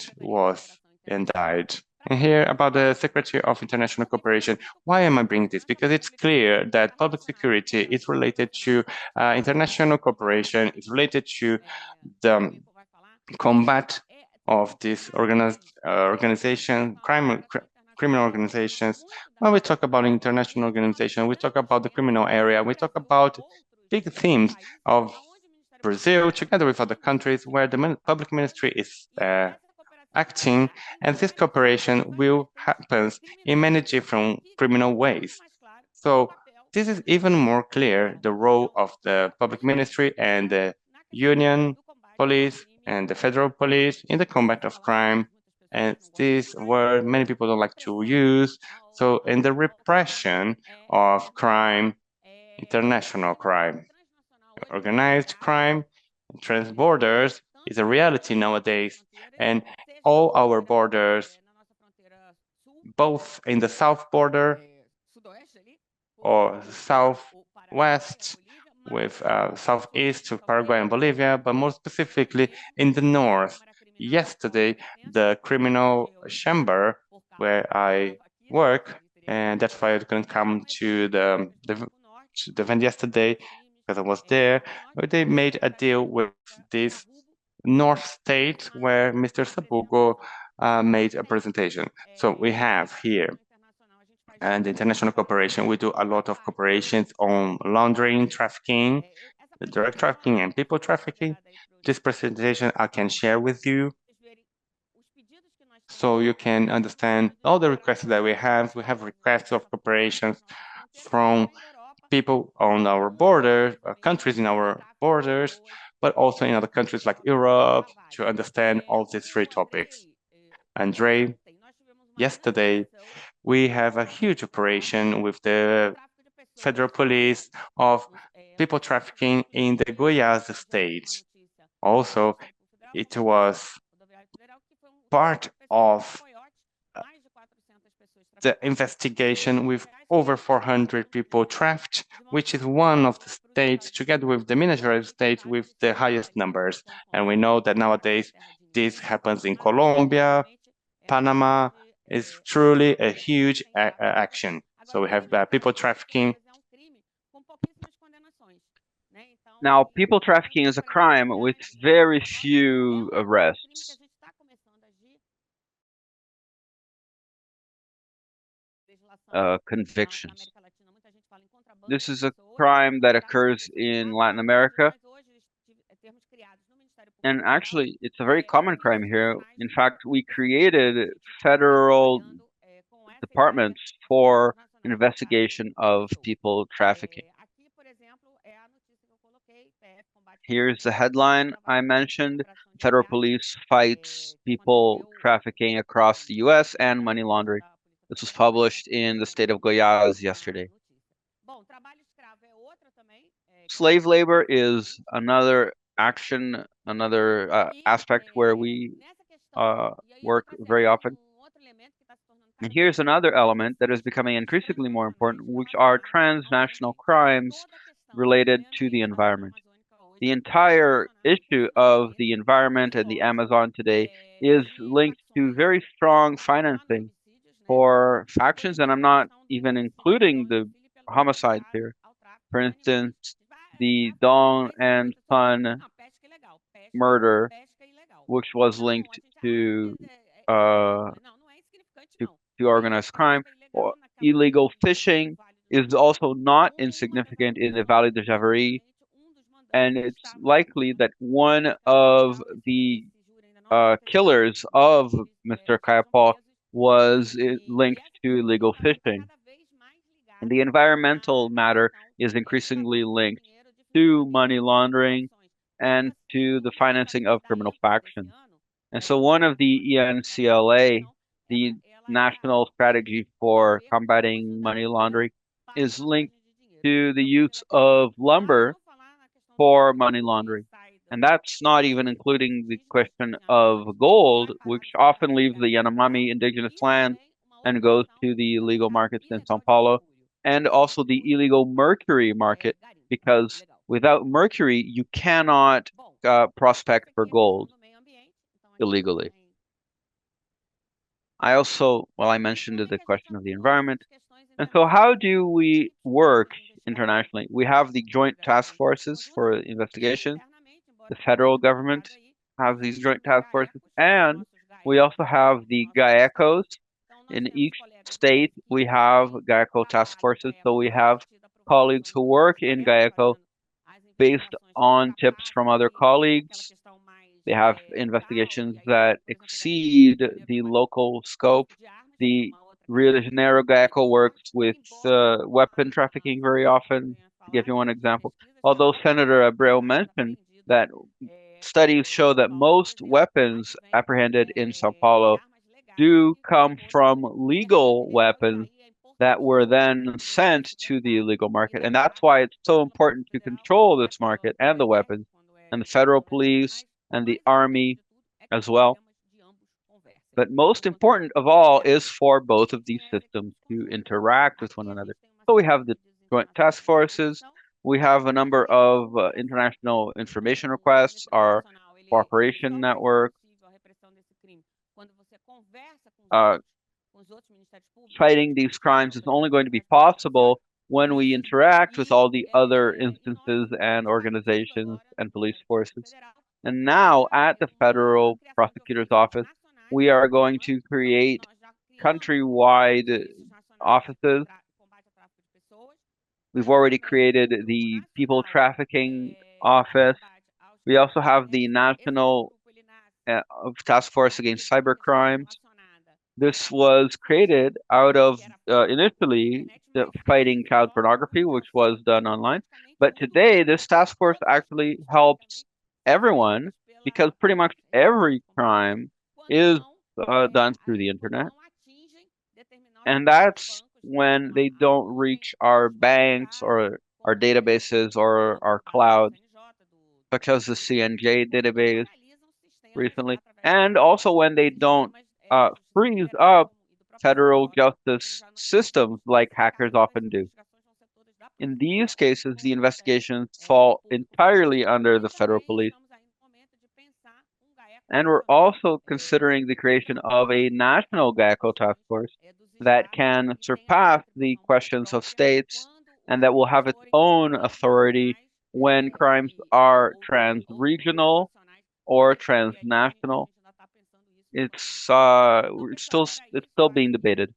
died. And here about the Secretary of International Cooperation. Why am I bringing this? Because it's clear that public security is related to international cooperation, it's related to the combat of this criminal organizations. When we talk about international organization, we talk about the criminal area, we talk about big themes of Brazil together with other countries where the public ministry is acting, and this cooperation will happen in many different criminal ways. So this is even more clear, the role of the public ministry and the union police and the federal police in the combat of crime. And this word many people don't like to use. So in the repression of crime, international crime, organized crime, transborders is a reality nowadays. And all our borders, both in the south border or southwest with southeast to Paraguay and Bolivia, but more specifically in the north. Yesterday, the criminal chamber where I work, and that's why I couldn't come to the event yesterday because I was there, they made a deal with this north state where Mr. Sabugo made a presentation. So we have here and international cooperation. We do a lot of cooperations on laundering, trafficking, direct trafficking and people trafficking. This presentation I can share with you so you can understand all the requests that we have. We have requests of cooperations from people on our borders, countries in our borders, but also in other countries like Europe to understand all these three topics. Andrei, yesterday, we have a huge operation with the federal police of people trafficking in the Goiás state. Also, it was part of the investigation with over 400 people trafficked, which is one of the states, together with the Minas Gerais state, with the highest numbers. And we know that nowadays this happens in Colombia, Panama. Is truly a huge action. So we have people trafficking. Now, people trafficking is a crime with very few arrests. Convictions. This is a crime that occurs in Latin America. And actually, it's a very common crime here. In fact, we created federal departments for investigation of people trafficking. Here's the headline I mentioned. Federal police fights people trafficking across the US and money laundering. This was published in the state of Goiás yesterday. Slave labor is another action, another aspect where we work very often. And here's another element that is becoming increasingly more important, which are transnational crimes related to the environment. The entire issue of the environment and the Amazon today is linked to very strong financing for factions, and I'm not even including the homicides here. For instance, the Dawn and Son murder, which was linked to organized crime, or illegal fishing is also not insignificant in the Valley do Javari, and it's likely that one of the killers of Mr. Kayapal was linked to illegal fishing. And the environmental matter is increasingly linked to money laundering and to the financing of criminal factions. And so one of the ENCLA, the National Strategy for Combating Money Laundering, is linked to the use of lumber for money laundering. And that's not even including the question of gold, which often leaves the Yanomami indigenous land and goes to the illegal markets in São Paulo, and also the illegal mercury market, because without mercury, you cannot prospect for gold illegally. I mentioned the question of the environment. And so how do we work internationally? We have the joint task forces for investigation. The federal government has these joint task forces, and we also have the GAECOs. In each state, we have GAECO task forces. So we have colleagues who work in GAECO based on tips from other colleagues. They have investigations that exceed the local scope. The Rio de Janeiro GAECO works with weapon trafficking very often, to give you one example. Although Senator Abreu mentioned that studies show that most weapons apprehended in São Paulo do come from legal weapons that were then sent to the illegal market. And that's why it's so important to control this market and the weapons, and the federal police and the army as well. But most important of all is for both of these systems to interact with one another. So we have the joint task forces, we have a number of international information requests, our cooperation network. Fighting these crimes is only going to be possible when we interact with all the other instances and organizations and police forces. And now at the Federal Prosecutor's Office, we are going to create countrywide offices. We've already created the People Trafficking Office. We also have the National Task Force Against Cyber Crimes. This was created out of initially fighting child pornography, which was done online. But today, this task force actually helps everyone because pretty much every crime is done through the internet. And that's when they don't reach our banks or our databases or our clouds, such as the CNJ database recently, and also when they don't freeze up federal justice systems like hackers often do. In these cases, the investigations fall entirely under the federal police. And we're also considering the creation of a national GAECO task force that can surpass the questions of states and that will have its own authority when crimes are trans-regional or transnational. It's still being debated.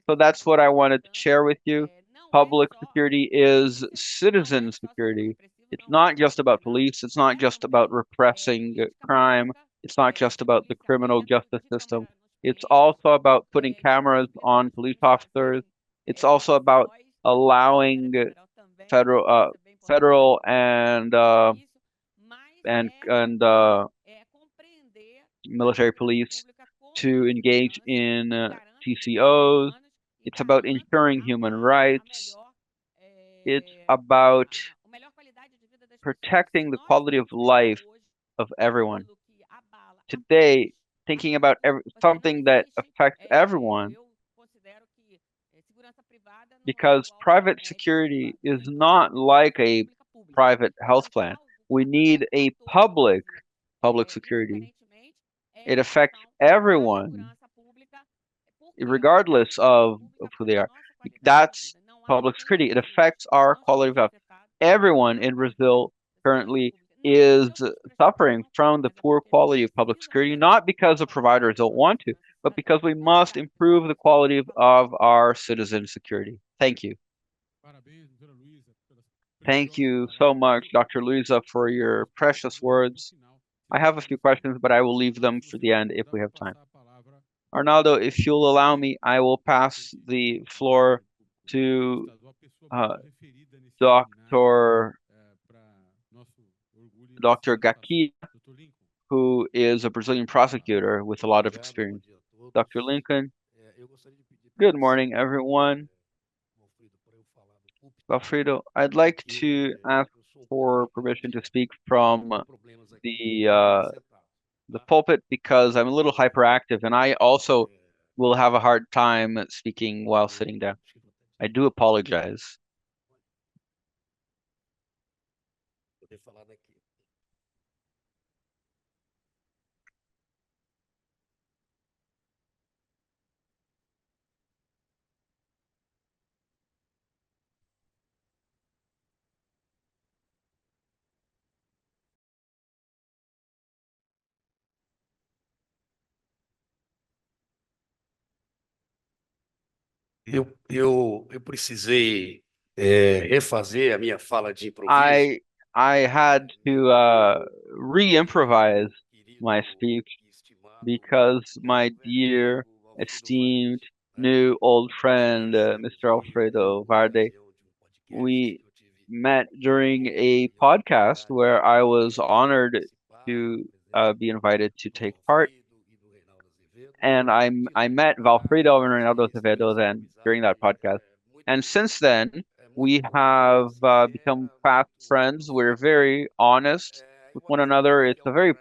So that's what I wanted to share with you. Public security is citizen security. It's not just about police. It's not just about repressing crime. It's not just about the criminal justice system. It's also about putting cameras on police officers. It's also about allowing federal and military police to engage in TCOs. It's about ensuring human rights. It's about protecting the quality of life of everyone. Today, thinking about something that affects everyone, because private security is not like a private health plan. We need a public security. It affects everyone, regardless of who they are. That's public security. It affects our quality of life. Everyone in Brazil currently is suffering from the poor quality of public security, not because the providers don't want to, but because we must improve the quality of our citizen security. Thank you. Thank you so much, Dr. Luisa, for your precious words. I have a few questions, but I will leave them for the end if we have time. Arnaldo, if you'll allow me, I will pass the floor to Dr. Gaki, who is a Brazilian prosecutor with a lot of experience. Dr. Lincoln, good morning, everyone. Walfrido, I'd like to ask for permission to speak from the pulpit because I'm a little hyperactive and I also will have a hard time speaking while sitting down. I do apologize. Eu precisei refazer a minha fala de improviso. I had to re-improvise my speech because my dear, esteemed, new old friend, Mr. Alfredo Varde, we met during a podcast where I was honored to be invited to take part. And I met Valfrido and Reinaldo Acevedo then during that podcast. And since then, we have become fast friends. We're very honest with one another. It's a very,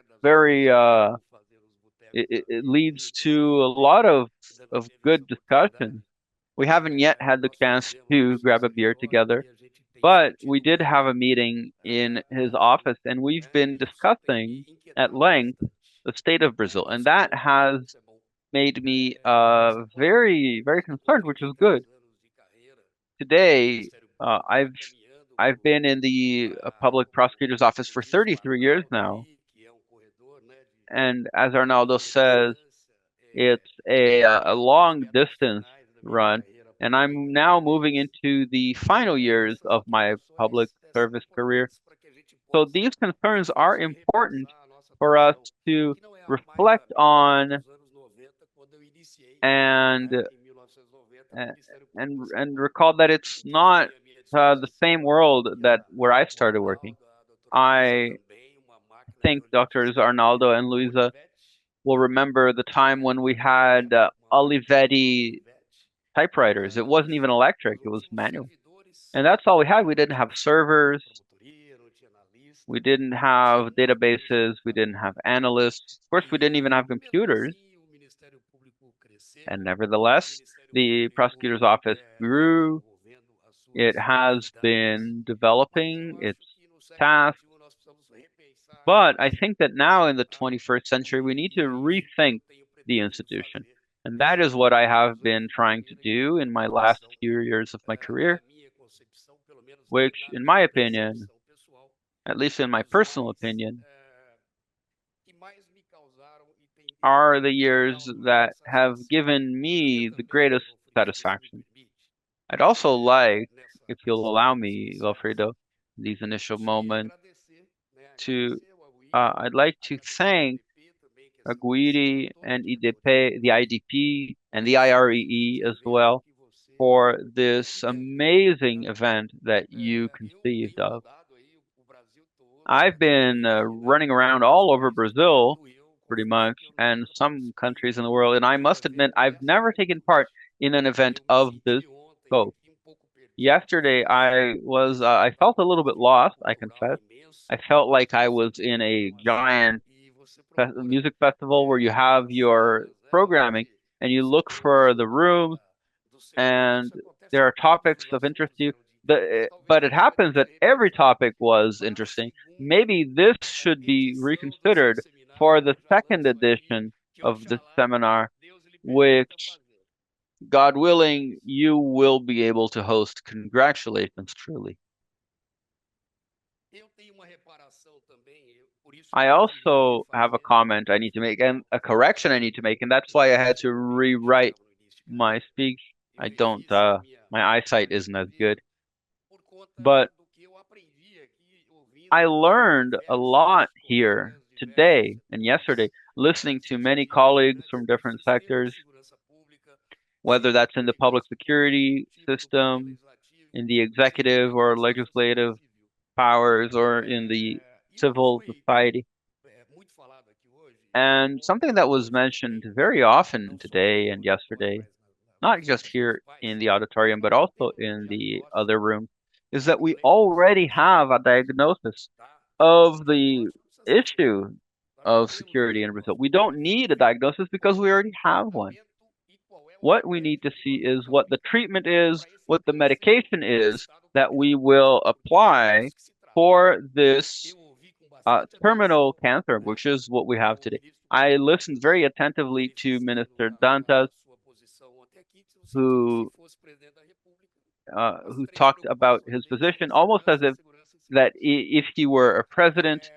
it leads to a lot of good discussions. We haven't yet had the chance to grab a beer together, but we did have a meeting in his office and we've been discussing at length the state of Brazil. And that has made me very concerned, which is good. Today, I've been in the public prosecutor's office for 33 years now, and as Arnaldo says, it's a long distance run, and I'm now moving into the final years of my public service career. So these concerns are important for us to reflect on and recall that it's not the same world that where I started working. I think Doctors Arnaldo and Luisa will remember the time when we had Olivetti typewriters. It wasn't even electric, it was manual. And that's all we had. We didn't have servers. We didn't have databases. We didn't have analysts. Of course, we didn't even have computers. And nevertheless, the prosecutor's office grew. It has been developing its tasks. But I think that now in the 21st century, we need to rethink the institution. And that is what I have been trying to do in my last few years of my career, which, in my opinion, at least in my personal opinion, are the years that have given me the greatest satisfaction. I'd also like, if you'll allow me, Walfrido, these initial moments, I'd like to thank IREE and IDP, the IDP, and the IREE as well for this amazing event that you conceived of. I've been running around all over Brazil, pretty much, and some countries in the world, and I must admit, I've never taken part in an event of this scope. Yesterday, I felt a little bit lost, I confess. I felt like I was in a giant music festival where you have your programming and you look for the rooms and there are topics of interest to you. But it happens that every topic was interesting. Maybe this should be reconsidered for the second edition of this seminar, which, God willing, you will be able to host. Congratulations, truly. I also have a comment I need to make and a correction I need to make, and that's why I had to rewrite my speech. I don't, my eyesight isn't as good. But I learned a lot here today and yesterday, listening to many colleagues from different sectors, whether that's in the public security system, in the executive or legislative powers, or in the civil society. And something that was mentioned very often today and yesterday, not just here in the auditorium, but also in the other room, is that we already have a diagnosis of the issue of security in Brazil. We don't need a diagnosis because we already have one. What we need to see is what the treatment is, what the medication is that we will apply for this terminal cancer, which is what we have today. I listened very attentively to Minister Dantas, who talked about his position almost as if he were a president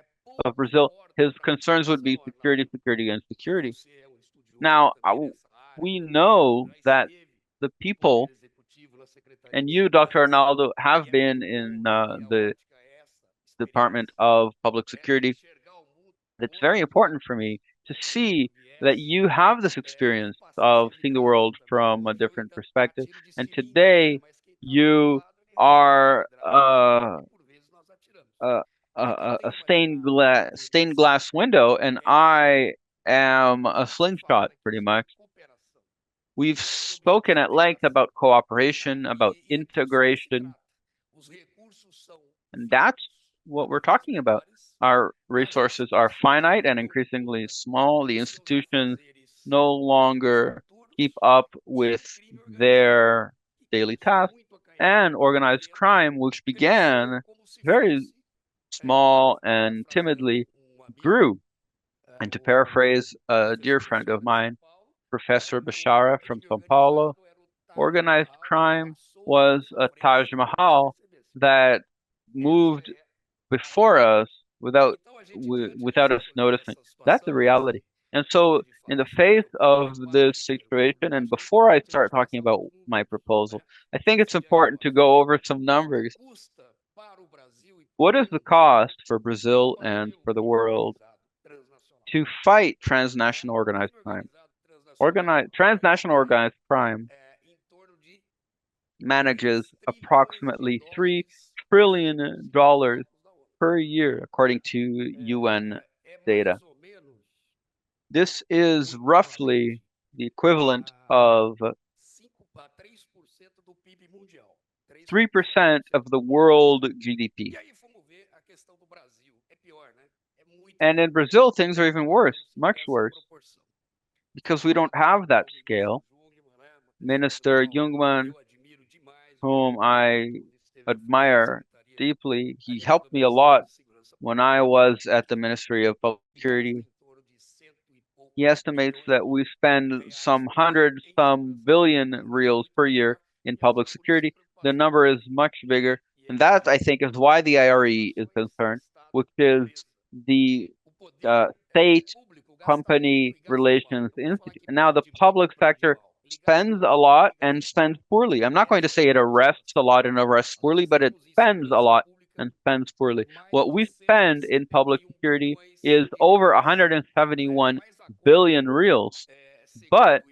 of Brazil, his concerns would be security, security, and security. Now, we know that the people, and you, Dr. Arnaldo, have been in the Department of Public Security. It's very important for me to see that you have this experience of seeing the world from a different perspective. And today, you are a stained glass window, and I am a slingshot, pretty much. We've spoken at length about cooperation, about integration, and that's what we're talking about. Our resources are finite and increasingly small. The institutions no longer keep up with their daily tasks, and organized crime, which began very small and timidly, grew. And to paraphrase a dear friend of mine, Professor Bashara from São Paulo, organized crime was a Taj Mahal that moved before us without us noticing. That's the reality. And so, in the face of this situation, and before I start talking about my proposal, I think it's important to go over some numbers. What is the cost for Brazil and for the world to fight transnational organized crime? Transnational organized crime manages approximately $3 trillion per year, according to UN data. This is roughly the equivalent of 3% of the world GDP. And in Brazil, things are even worse, much worse, because we don't have that scale. Minister Jungmann, whom I admire deeply, he helped me a lot when I was at the Ministry of Public Security. He estimates that we spend some billion reals per year in public security. The number is much bigger, and that, I think, is why the IRE is concerned, which is the State Company Relations Institute. And now the public sector spends a lot and spends poorly. I'm not going to say it arrests a lot and arrests poorly, but it spends a lot and spends poorly. What we spend in public security is over 171 billion reals. But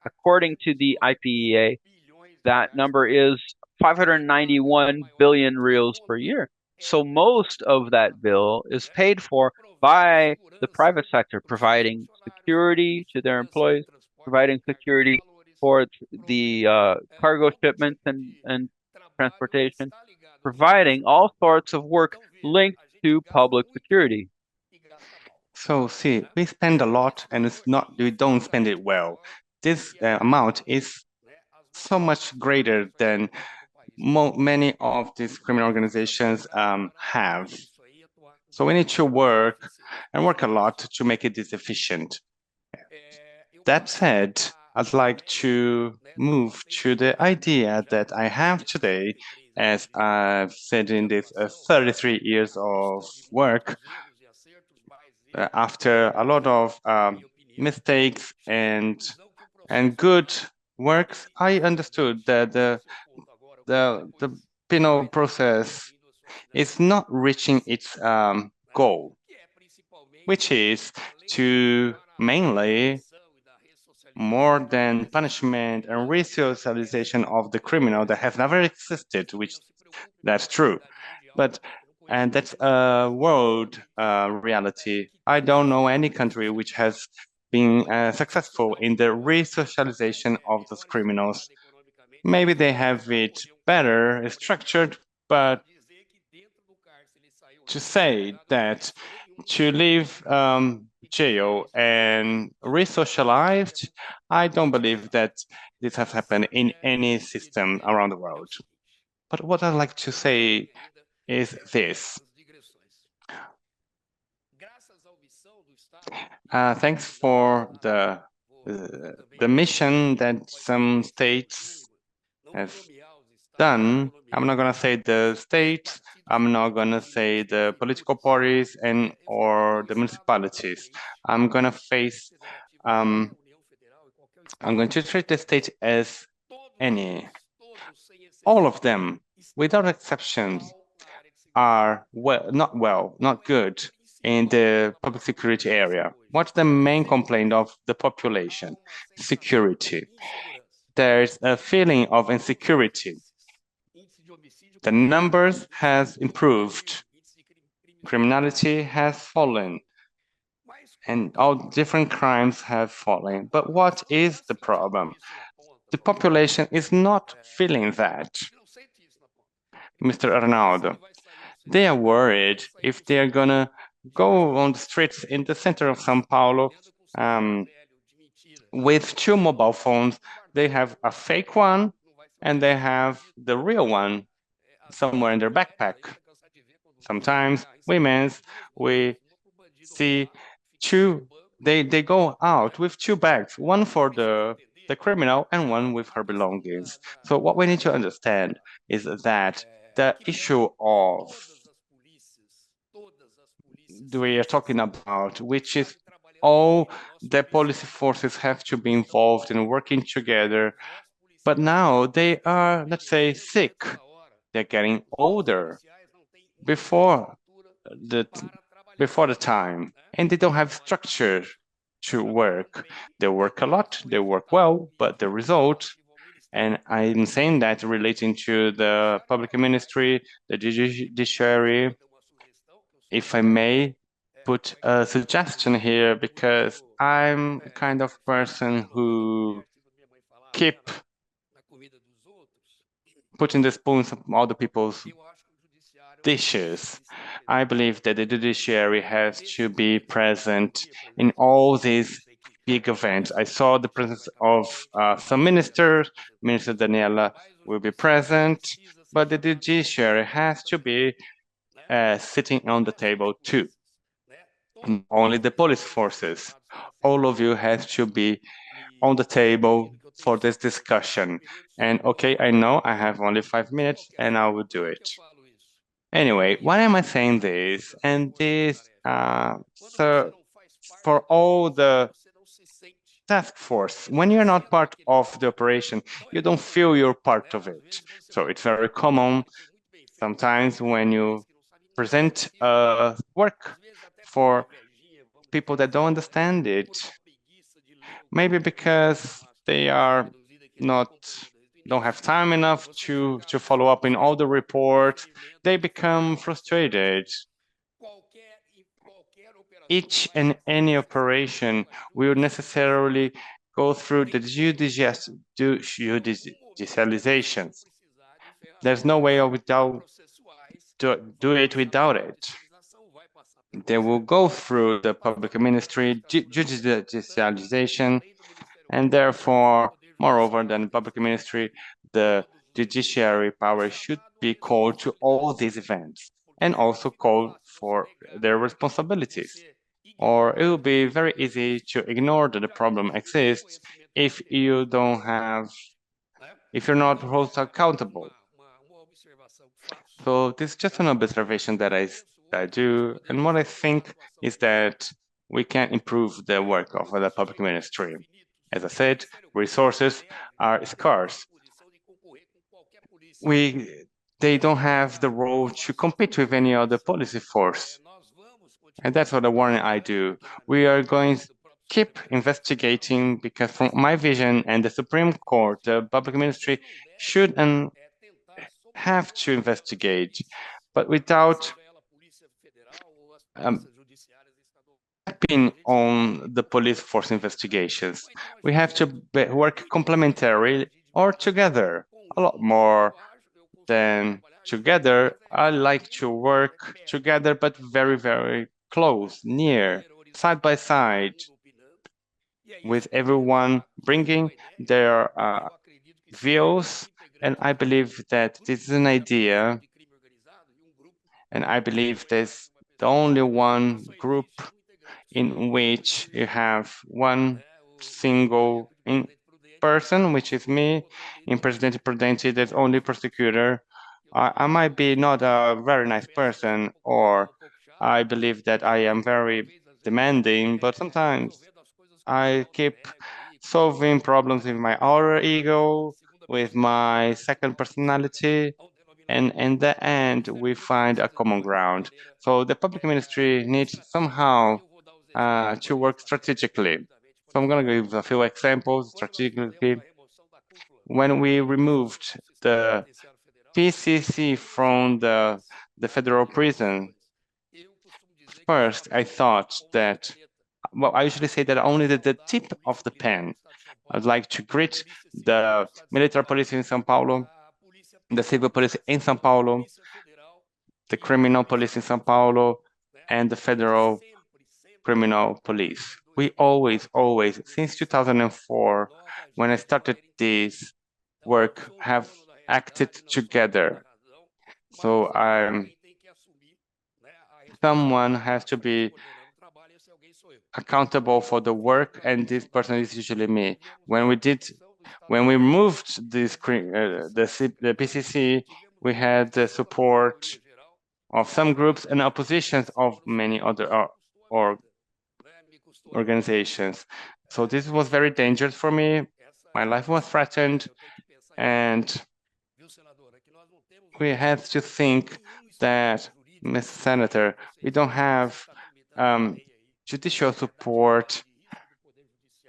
according to the IPEA, that number is 591 billion reals per year. So most of that bill is paid for by the private sector, providing security to their employees, providing security for the cargo shipments and transportation, providing all sorts of work linked to public security. So see, we spend a lot and we don't spend it well. This amount is so much greater than many of these criminal organizations have. So we need to work and work a lot to make it this efficient. That said, I'd like to move to the idea that I have today, as I've said in this 33 years of work, after a lot of mistakes and good works, I understood that the penal process is not reaching its goal, which is to mainly, more than punishment and resocialization of the criminal that has never existed, which that's true. But and that's a world reality. I don't know any country which has been successful in the resocialization of those criminals. Maybe they have it better structured, but to say that to leave jail and re-socialized, I don't believe that this has happened in any system around the world. But what I'd like to say is this. Thanks for the mission that some states have done. I'm not going to say the states, I'm not going to say the political parties and or the municipalities. I'm going to face, I'm going to treat the state as any. All of them, without exceptions, are not good in the public security area. What's the main complaint of the population? Security. There's a feeling of insecurity. The numbers has improved. Criminality has fallen. And all different crimes have fallen. But what is the problem? The population is not feeling that. Mr. Arnaldo, they are worried if they're gonna go on the streets in the center of São Paulo with two mobile phones. They have a fake one and they have the real one somewhere in their backpack. Sometimes we see two, they go out with two bags, one for the criminal and one with her belongings. So what we need to understand is that the issue of we are talking about, which is all the police forces have to be involved in working together. But now they are, let's say, sick. They're getting older before the time, and they don't have structure to work. They work a lot, they work well, but the result, and I'm saying that relating to the public ministry, the judiciary, if I may put a suggestion here, because I'm a kind of person who keep putting the spoons of other people's dishes. I believe that the judiciary has to be present in all these big events. I saw the presence of some ministers. Minister Daniela will be present, but the judiciary has to be sitting on the table too. Only the police forces. All of you have to be on the table for this discussion. And okay, I know I have only 5 minutes and I will do it. Anyway, why am I saying this? And this, so for all the task force, when you're not part of the operation, you don't feel you're part of it. So it's very common sometimes when you present work for people that don't understand it, maybe because they are don't have time enough to follow up in all the reports, they become frustrated. Each and any operation will necessarily go through the judicializations. There's no way without do it without it. They will go through the public ministry judicialization, and therefore, moreover than public ministry, the judiciary power should be called to all these events and also call for their responsibilities. Or it will be very easy to ignore that the problem exists if you don't have, if you're not held accountable. So this is just an observation that I do, and what I think is that we can improve the work of the public ministry. As I said, resources are scarce. They don't have the role to compete with any other policy force. And that's what the warning I do. We are going to keep investigating because from my vision and the Supreme Court, the public ministry should and have to investigate, but without stepping on the police force investigations. We have to work complementarily or together, a lot more than together. I like to work together, but very, very close, near, side by side, with everyone bringing their views. And I believe that this is an idea, and I believe there's the only one group in which you have one single person, which is me. In Presidente Prudente, there's only prosecutor. I might be not a very nice person, or I believe that I am very demanding, but sometimes I keep solving problems with my outer ego, with my second personality, and in the end, we find a common ground. So the public ministry needs somehow to work strategically. So I'm going to give a few examples strategically. When we removed the PCC from the federal prison, first I thought that, well, I usually say that only the tip of the pen. I'd like to greet the military police in São Paulo, the civil police in São Paulo, the criminal police in São Paulo, and the federal criminal police. We always, since 2004, when I started this work, have acted together. So someone has to be accountable for the work, and this person is usually me. When we moved this the PCC, we had the support of some groups and oppositions of many other organizations. So this was very dangerous for me. My life was threatened, and we had to think that, Mr. Senator, we don't have judicial support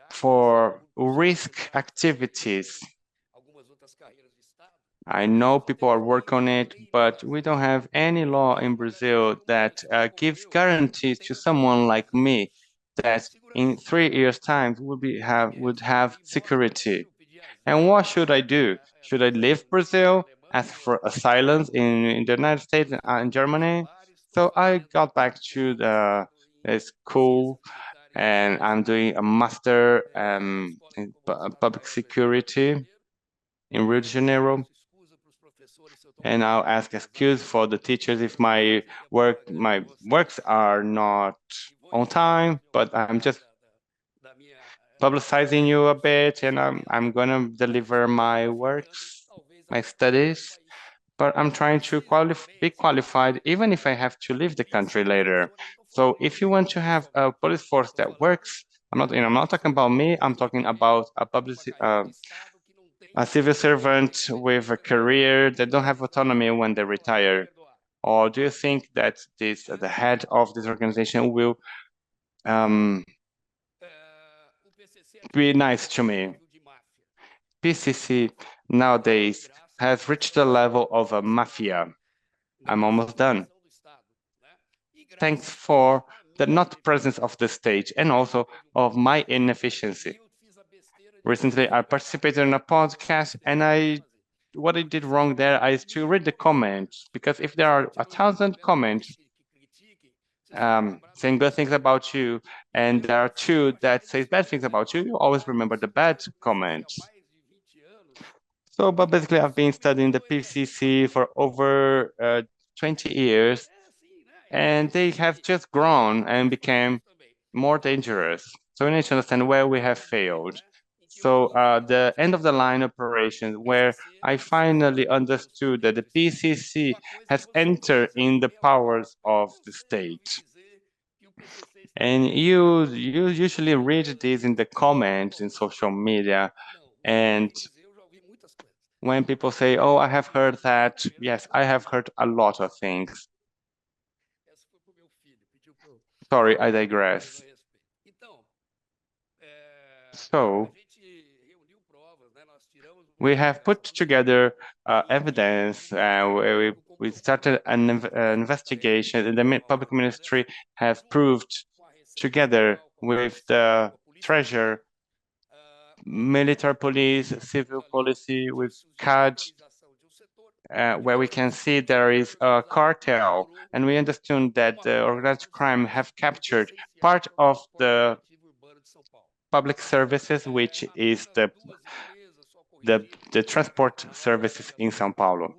for risk activities. I know people are working on it, but we don't have any law in Brazil that gives guarantees to someone like me that in 3 years' time would have security. And what should I do? Should I leave Brazil, ask for asylum in the United States and Germany? So I got back to the school, and I'm doing a master in public security in Rio de Janeiro. And I'll ask excuse for the teachers if my works are not on time, but I'm just publicizing you a bit, and I'm gonna deliver my works, my studies, but I'm trying to be qualified even if I have to leave the country later. So if you want to have a police force that works, I'm not talking about me, I'm talking about a civil servant with a career that don't have autonomy when they retire. Or do you think that the head of this organization will be nice to me? PCC nowadays has reached the level of a mafia. I'm almost done. Thanks for the not presence of the state and also of my inefficiency. Recently, I participated in a podcast, and what I did wrong there is to read the comments, because if there are 1,000 comments saying good things about you, and there are two that say bad things about you, you always remember the bad comments. So, but basically, I've been studying the PCC for over 20 years, and they have just grown and became more dangerous. So we need to understand where we have failed. So the end of the line operation, where I finally understood that the PCC has entered in the powers of the state. And you usually read this in the comments in social media, and when people say, oh, I have heard that, yes, I have heard a lot of things. Sorry, I digress. So we have put together evidence. We started an investigation, and the public ministry have proved, together with the treasurer, military police, civil policy, with CAD, where we can see there is a cartel, and we understood that the organized crime have captured part of the public services, which is the transport services in São Paulo.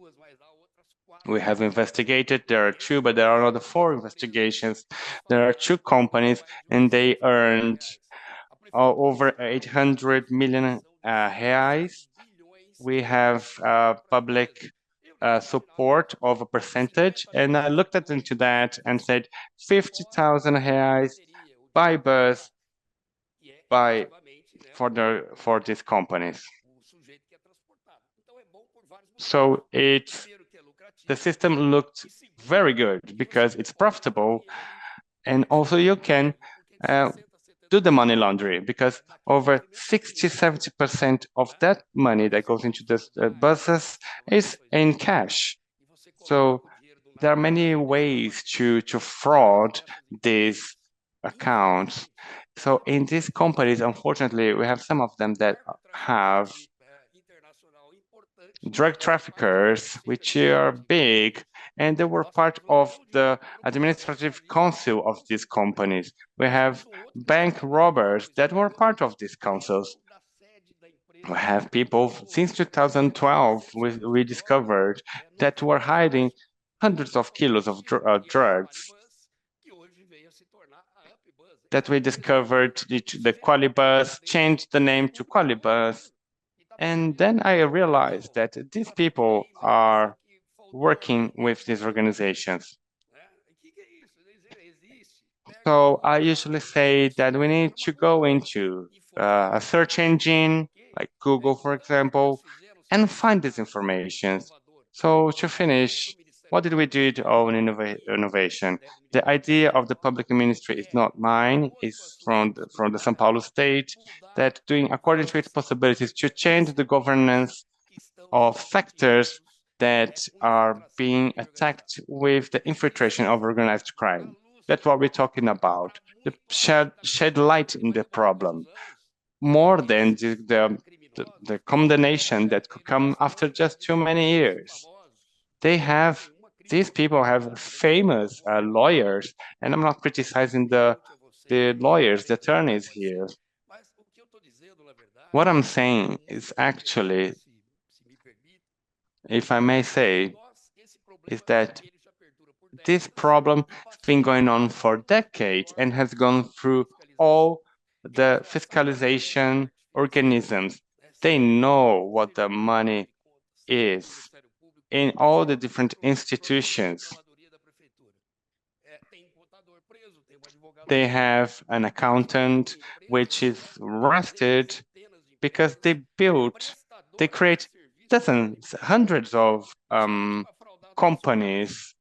We have investigated, there are two, but there are another four investigations. There are two companies, and they earned over 800 million reais. We have public support of a percentage, and I looked into that and said 50,000 reais by bus for these companies. So the system looked very good because it's profitable, and also you can do the money laundering, because over 60–70% of that money that goes into the buses is in cash. So there are many ways to fraud these accounts. So in these companies, unfortunately, we have some of them that have drug traffickers, which are big, and they were part of the administrative council of these companies. We have bank robbers that were part of these councils. We have people, since 2012, we discovered that were hiding hundreds of kilos of drugs. That we discovered the Qualibus, changed the name to Qualibus. And then I realized that these people are working with these organizations. So I usually say that we need to go into a search engine, like Google, for example, and find this information. So to finish, what did we do to own innovation? The idea of the public ministry is not mine, it's from the São Paulo state, that doing according to its possibilities to change the governance of sectors that are being attacked with the infiltration of organized crime. That's what we're talking about, to shed light in the problem, more than the condemnation that could come after just too many years. These people have famous lawyers, and I'm not criticizing the lawyers, the attorneys here. What I'm saying is actually, if I may say, is that this problem has been going on for decades and has gone through all the fiscalization organisms. They know what the money is in all the different institutions. They have an accountant which is arrested because they create dozens, hundreds of companies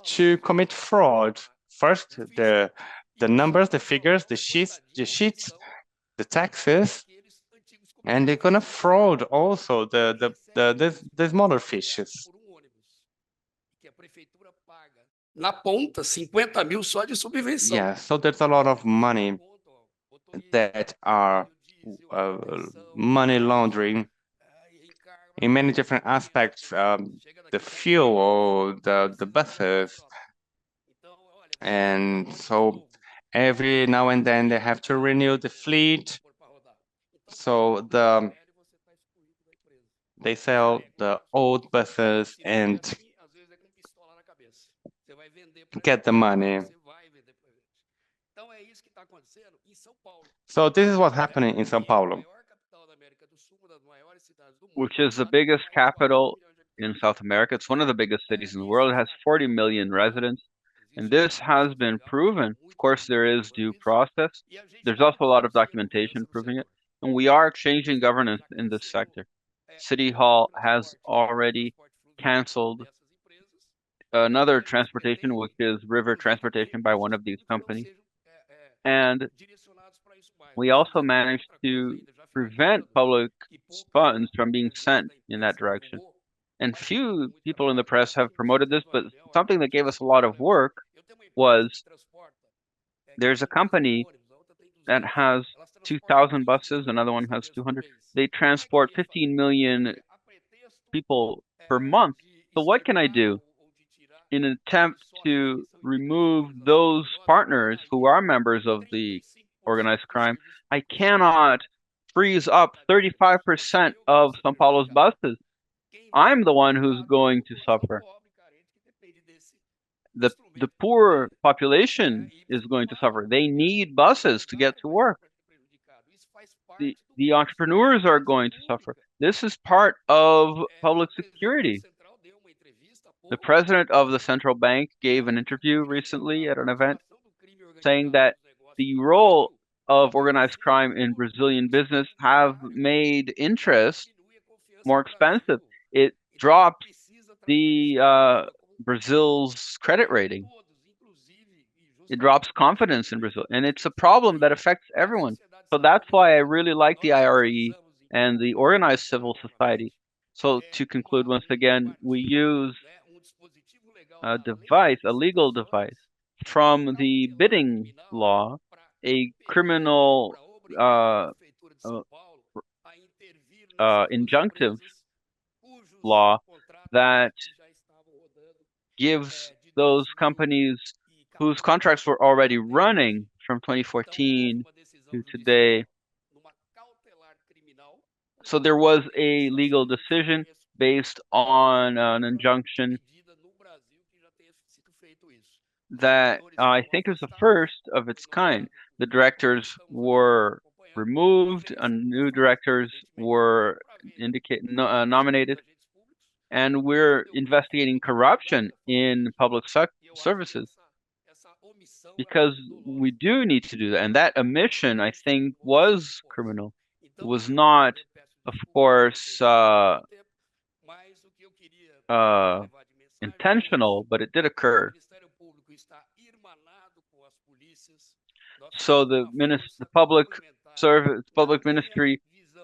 to commit fraud. First, the numbers, the figures, the sheets, the taxes, and they're gonna fraud also the smaller fishes. Na ponta, 50 mil só de subvenção. Yeah, so there's a lot of money that are money laundering in many different aspects, the fuel, the buses. And so every now and then they have to renew the fleet. So they sell the old buses and get the money. So this is what's happening in São Paulo, which is the biggest capital in South America. It's one of the biggest cities in the world. It has 40 million residents. And this has been proven. Of course, there is due process. There's also a lot of documentation proving it. And we are changing governance in this sector. City Hall has already canceled another transportation, which is river transportation by one of these companies. And we also managed to prevent public funds from being sent in that direction. And few people in the press have promoted this, but something that gave us a lot of work was there's a company that has 2,000 buses, another one has 200. They transport 15 million people per month. So what can I do in an attempt to remove those partners who are members of the organized crime? I cannot freeze up 35% of São Paulo's buses. I'm the one who's going to suffer. The poor population is going to suffer. They need buses to get to work. The entrepreneurs are going to suffer. This is part of public security. The president of the central bank gave an interview recently at an event saying that the role of organized crime in Brazilian business have made interest more expensive. It dropped the Brazil's credit rating. It drops confidence in Brazil, and it's a problem that affects everyone. So that's why I really like the IRE and the organized civil society. So to conclude, once again, we use a device, a legal device, from the bidding law, a criminal injunctive law that gives those companies whose contracts were already running from 2014 to today. So there was a legal decision based on an injunction that I think is the first of its kind. The directors were removed, new directors were nominated, and we're investigating corruption in public services because we do need to do that. And that omission, I think, was criminal. It was not, of course, intentional, but it did occur. So the public service, public ministry,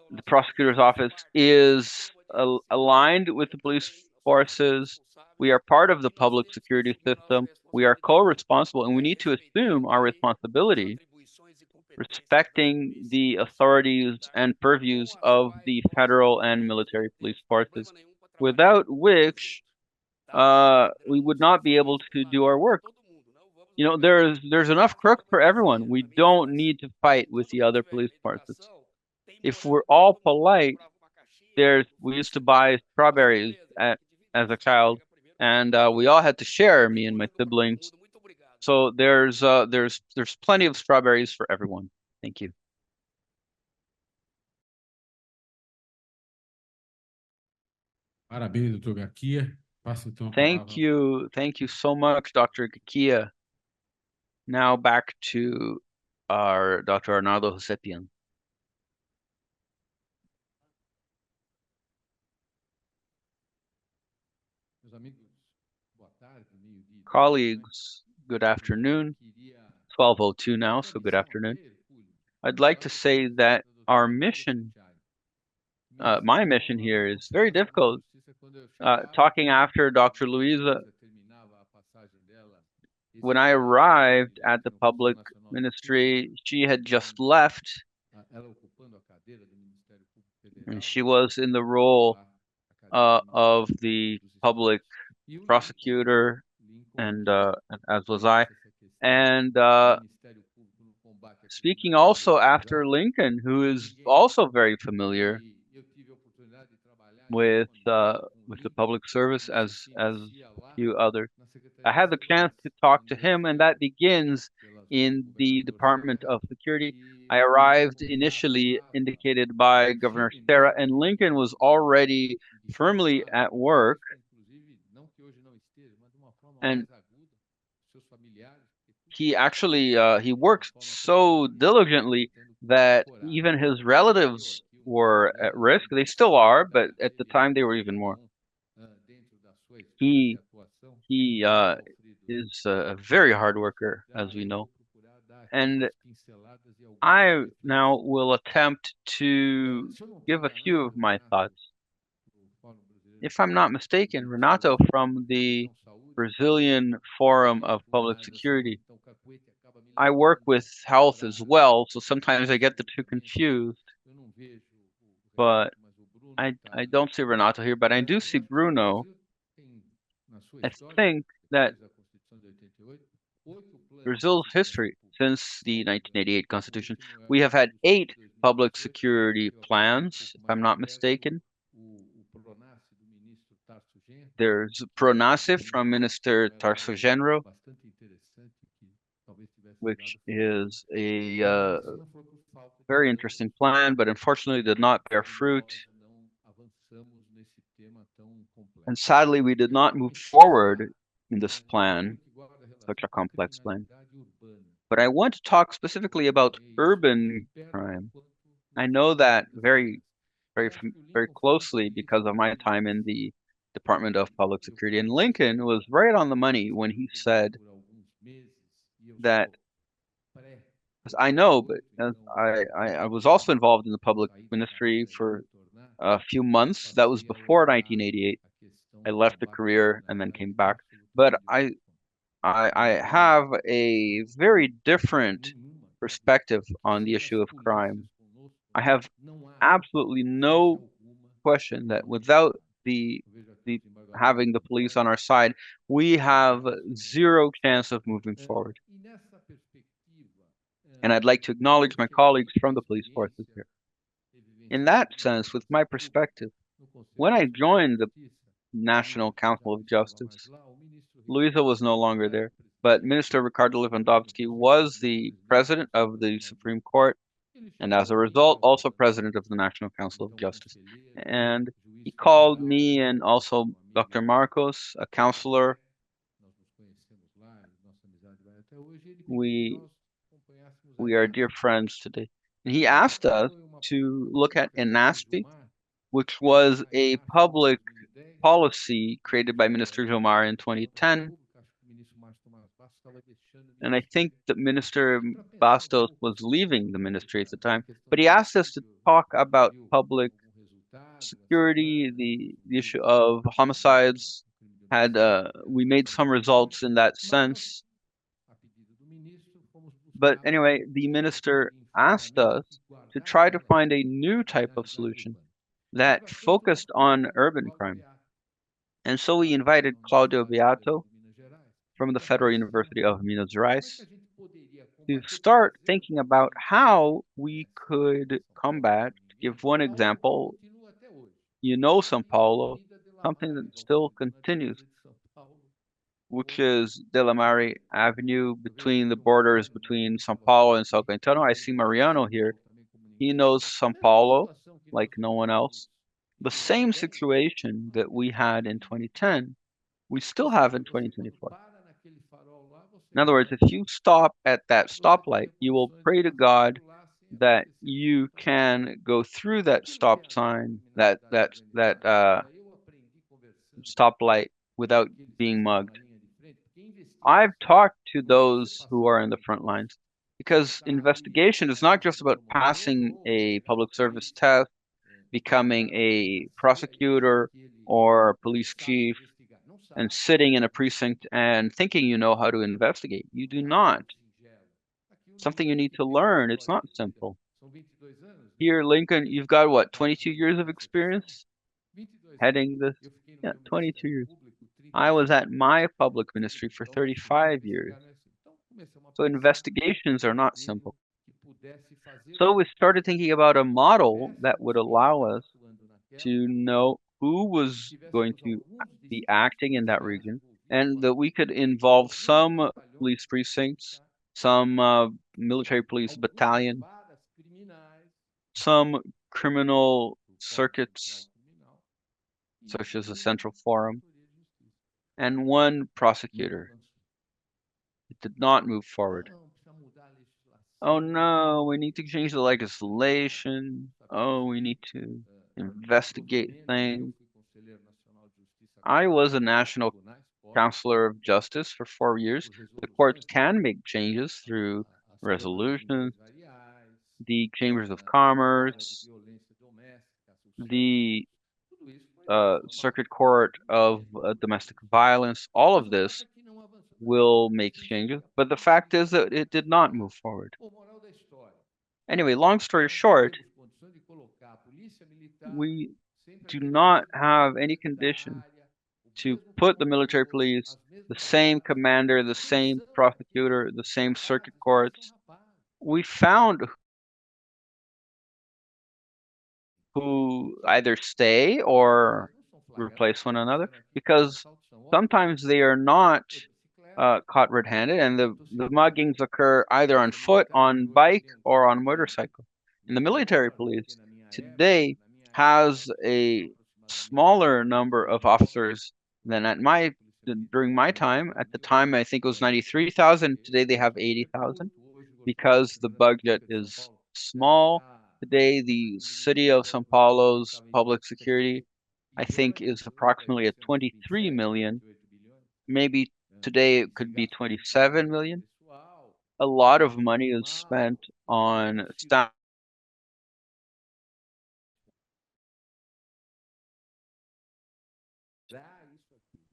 the prosecutor's office is aligned with the police forces. We are part of the public security system. We are co-responsible, and we need to assume our responsibility, respecting the authorities and purviews of the federal and military police forces, without which we would not be able to do our work. You know, there's enough crooks for everyone. We don't need to fight with the other police forces. If we're all polite, we used to buy strawberries as a child, and we all had to share, me and my siblings. So there's plenty of strawberries for everyone. Thank you. Parabéns, Dr. Kátia. Thank you so much, Dr. Kátia. Now back to our Dr. Arnaldo Hossepian. Colleagues, good afternoon. 12:02 now, so good afternoon. I'd like to say that our mission, my mission here is very difficult. Talking after Dr. Luisa, when I arrived at the public ministry, she had just left, and she was in the role of the public prosecutor, and as was I. And speaking also after Lincoln, who is also very familiar with the public service as a few others. I had the chance to talk to him, and that begins in the Department of Security. I arrived initially indicated by Governor Serra, and Lincoln was already firmly at work. And he actually he works so diligently that even his relatives were at risk. They still are, but at the time they were even more. He is a very hard worker, as we know. And I now will attempt to give a few of my thoughts. If I'm not mistaken, Renato from the Brazilian Forum of Public Security. I work with health as well, so sometimes I get the two confused. But I don't see Renato here, but I do see Bruno. I think that Brazil's history since the 1988 Constitution, we have had 8 public security plans, if I'm not mistaken. There's Pronace from Minister Tarso Genro, which is a very interesting plan, but unfortunately did not bear fruit. And sadly, we did not move forward in this plan, such a complex plan. But I want to talk specifically about urban crime. I know that very closely because of my time in the Department of Public Security. And Lincoln was right on the money when he said that, as I know, but as I was also involved in the public ministry for a few months. That was before 1988. I left the career and then came back. But I have a very different perspective on the issue of crime. I have absolutely no question that without the having the police on our side, we have zero chance of moving forward. And I'd like to acknowledge my colleagues from the police forces here. In that sense, with my perspective, when I joined the National Council of Justice, Luisa was no longer there, but Minister Ricardo Lewandowski was the president of the Supreme Court, and as a result, also president of the National Council of Justice. And he called me and also Dr. Marcos, a counselor. We are dear friends today. And he asked us to look at ENASP, which was a public policy created by Minister Gilmar in 2010. And I think that Minister Bastos was leaving the ministry at the time, but he asked us to talk about public security, the issue of homicides. We made some results in that sense. But anyway, the minister asked us to try to find a new type of solution that focused on urban crime. And so we invited Claudio Beato from the Federal University of Minas Gerais to start thinking about how we could combat. To give one example, São Paulo, something that still continues, which is De La Mare Avenue between the borders between São Paulo and São Caetano. I see Mariano here. He knows São Paulo like no one else. The same situation that we had in 2010, we still have in 2024. In other words, if you stop at that stoplight, you will pray to God that you can go through that stop sign, that stoplight without being mugged. I've talked to those who are in the front lines because investigation is not just about passing a public service test, becoming a prosecutor or a police chief, and sitting in a precinct and thinking you know how to investigate. You do not. Something you need to learn. It's not simple. Here, Lincoln, you've got what, 22 years of experience heading this? Yeah, 22 years. I was at my public ministry for 35 years. So investigations are not simple. So we started thinking about a model that would allow us to know who was going to be acting in that region, and that we could involve some police precincts, some military police battalion, some criminal circuits, such as a central forum, and one prosecutor. It did not move forward. Oh no, we need to change the legislation. Oh, we need to investigate things. I was a national counselor of justice for 4 years. The courts can make changes through resolutions, the chambers of commerce, the circuit court of domestic violence. All of this will make changes, but the fact is that it did not move forward. Anyway, long story short, we do not have any condition to put the military police, the same commander, the same prosecutor, the same circuit courts. We found who either stay or replace one another, because sometimes they are not caught red-handed, and the muggings occur either on foot, on bike, or on motorcycle. And the military police today has a smaller number of officers than during my time. At the time, I think it was 93,000. Today they have 80,000 because the budget is small. Today, the city of São Paulo's public security, I think, is approximately at 23 million. Maybe today it could be 27 million. A lot of money is spent on staff.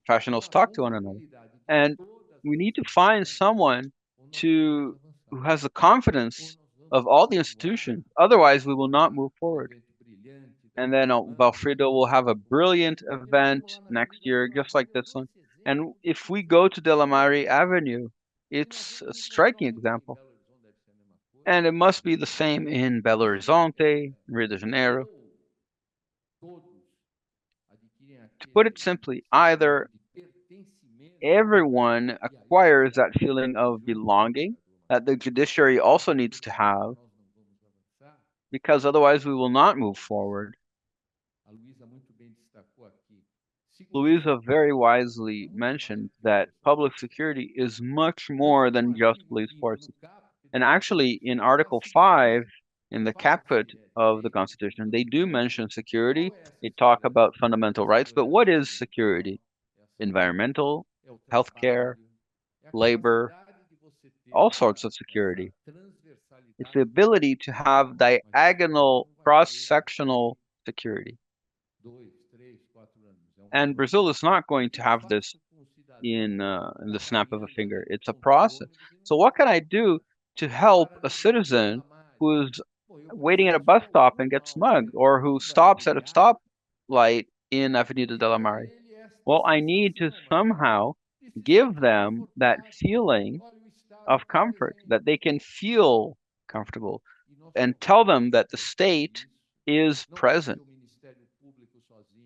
Professionals talk to one another. And we need to find someone who has the confidence of all the institutions. Otherwise, we will not move forward. And then Walfrido will have a brilliant event next year, just like this one. And if we go to Delamare Avenue, it's a striking example. And it must be the same in Belo Horizonte, Rio de Janeiro. To put it simply, either everyone acquires that feeling of belonging that the judiciary also needs to have, because otherwise we will not move forward. Luisa very wisely mentioned that public security is much more than just police forces. And actually, in Article 5, in the caput of the Constitution, they do mention security. They talk about fundamental rights, but what is security? Environmental, healthcare, labor, all sorts of security. It's the ability to have diagonal, cross-sectional security. And Brazil is not going to have this in the snap of a finger. It's a process. So what can I do to help a citizen who's waiting at a bus stop and gets mugged, or who stops at a stoplight in Avenida de la Mare? Well, I need to somehow give them that feeling of comfort, that they can feel comfortable, and tell them that the state is present.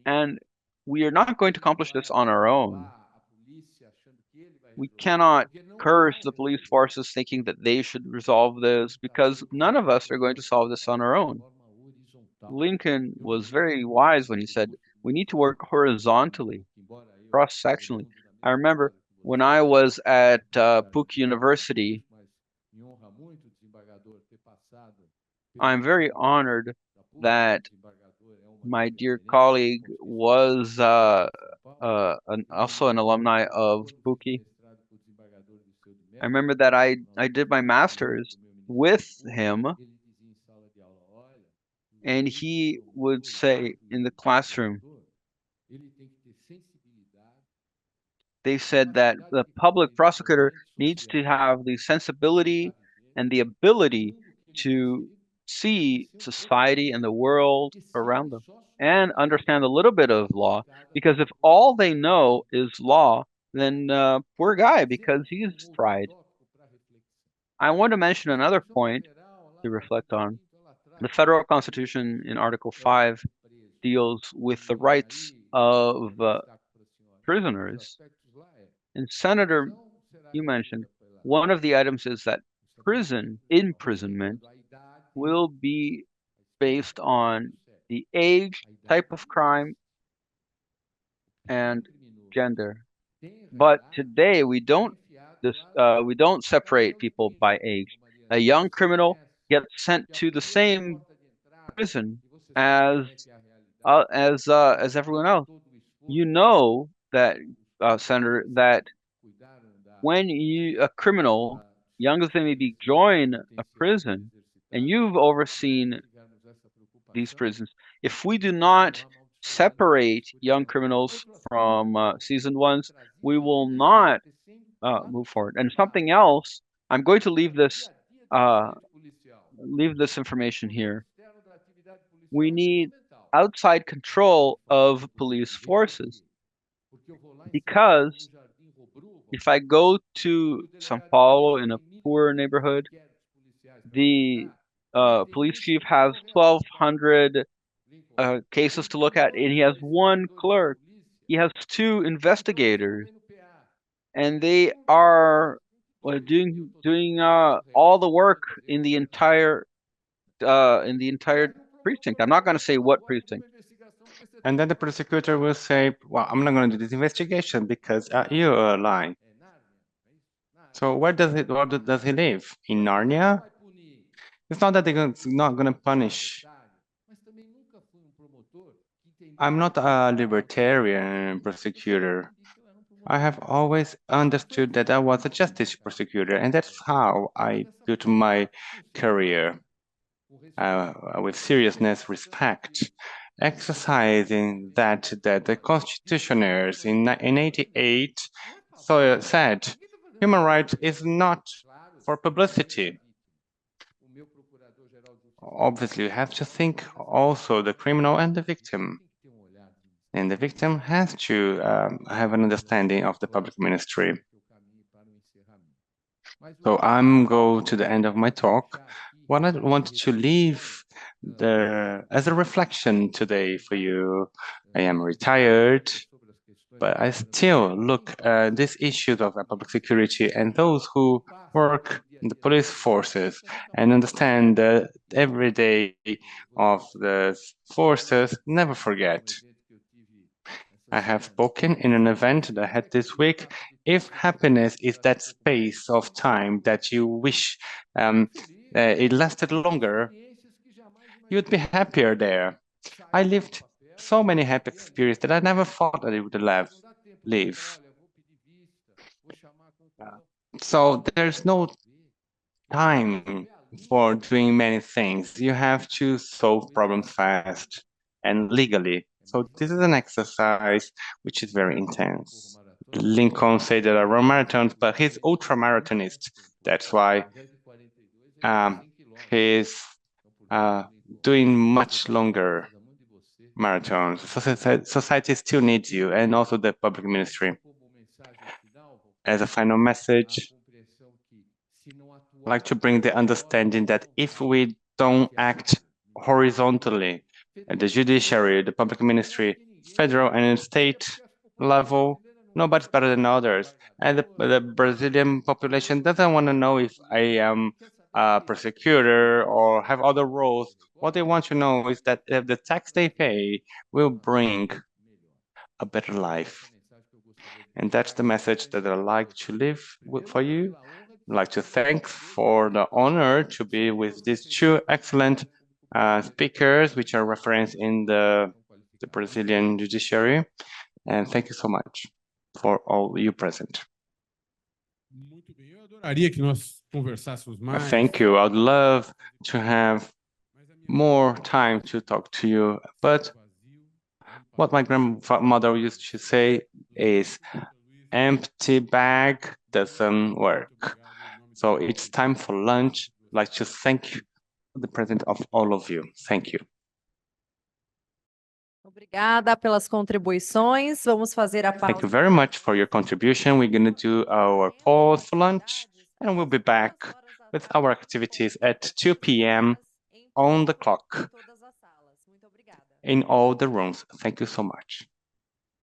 And we are not going to accomplish this on our own. We cannot curse the police forces thinking that they should resolve this, because none of us are going to solve this on our own. Lincoln was very wise when he said, we need to work horizontally, cross-sectionally. I remember when I was at PUC University, I'm very honored that my dear colleague was also an alumni of PUC. I remember that I did my master's with him, and he would say in the classroom, they said that the public prosecutor needs to have the sensibility and the ability to see society and the world around them and understand a little bit of law, because if all they know is law, then poor guy, because he's fried. I want to mention another point to reflect on. The federal constitution in Article 5 deals with the rights of prisoners. And Senator, you mentioned, one of the items is that imprisonment will be based on the age, type of crime, and gender. But today we don't separate people by age. A young criminal gets sent to the same prison as everyone else. You know that, Senator, that when a criminal, young as they may be, join a prison, and you've overseen these prisons, if we do not separate young criminals from seasoned ones, we will not move forward. And something else, I'm going to leave this information here. We need outside control of police forces, because if I go to São Paulo in a poor neighborhood, the police chief has 1,200 cases to look at, and he has one clerk. He has 2 investigators, and they are doing all the work in the entire precinct. I'm not going to say what precinct. And then the prosecutor will say, well, I'm not going to do this investigation because you are lying. So where does he live? In Narnia? It's not that they're not going to punish. I'm not a libertarian prosecutor. I have always understood that I was a justice prosecutor, and that's how I built my career, with seriousness, respect, exercising that the constitutioners in 88 said human rights is not for publicity. Obviously, you have to think also the criminal and the victim. And the victim has to have an understanding of the public ministry. So I'm going to the end of my talk. What I want to leave as a reflection today for you, I am retired, but I still look at these issues of public security and those who work in the police forces and understand the everyday of the forces, never forget. I have spoken in an event that I had this week. If happiness is that space of time that you wish it lasted longer, you'd be happier there. I lived so many happy experiences that I never thought I would live. So there's no time for doing many things. You have to solve problems fast and legally. So this is an exercise which is very intense. Lincoln said there are marathons, but he's ultra-marathonist. That's why he's doing much longer marathons. Society still needs you, and also the public ministry. As a final message, I'd like to bring the understanding that if we don't act horizontally at the judiciary, the public ministry, federal and state level, nobody's better than others. And the Brazilian population doesn't want to know if I am a prosecutor or have other roles. What they want to know is that if the tax they pay will bring a better life. And that's the message that I'd like to leave for you. I'd like to thank for the honor to be with these 2 excellent speakers, which are referenced in the Brazilian judiciary. And thank you so much for all you present. Thank you. I'd love to have more time to talk to you, but what my grandmother used to say is, empty bag doesn't work. So it's time for lunch. I'd like to thank you for the presence of all of you. Thank you. Obrigada pelas contribuições. Vamos fazer a pausa. Thank you very much for your contribution. We're going to do our pause for lunch, and we'll be back with our activities at 2 p.m. on the clock in all the rooms. Thank you so much.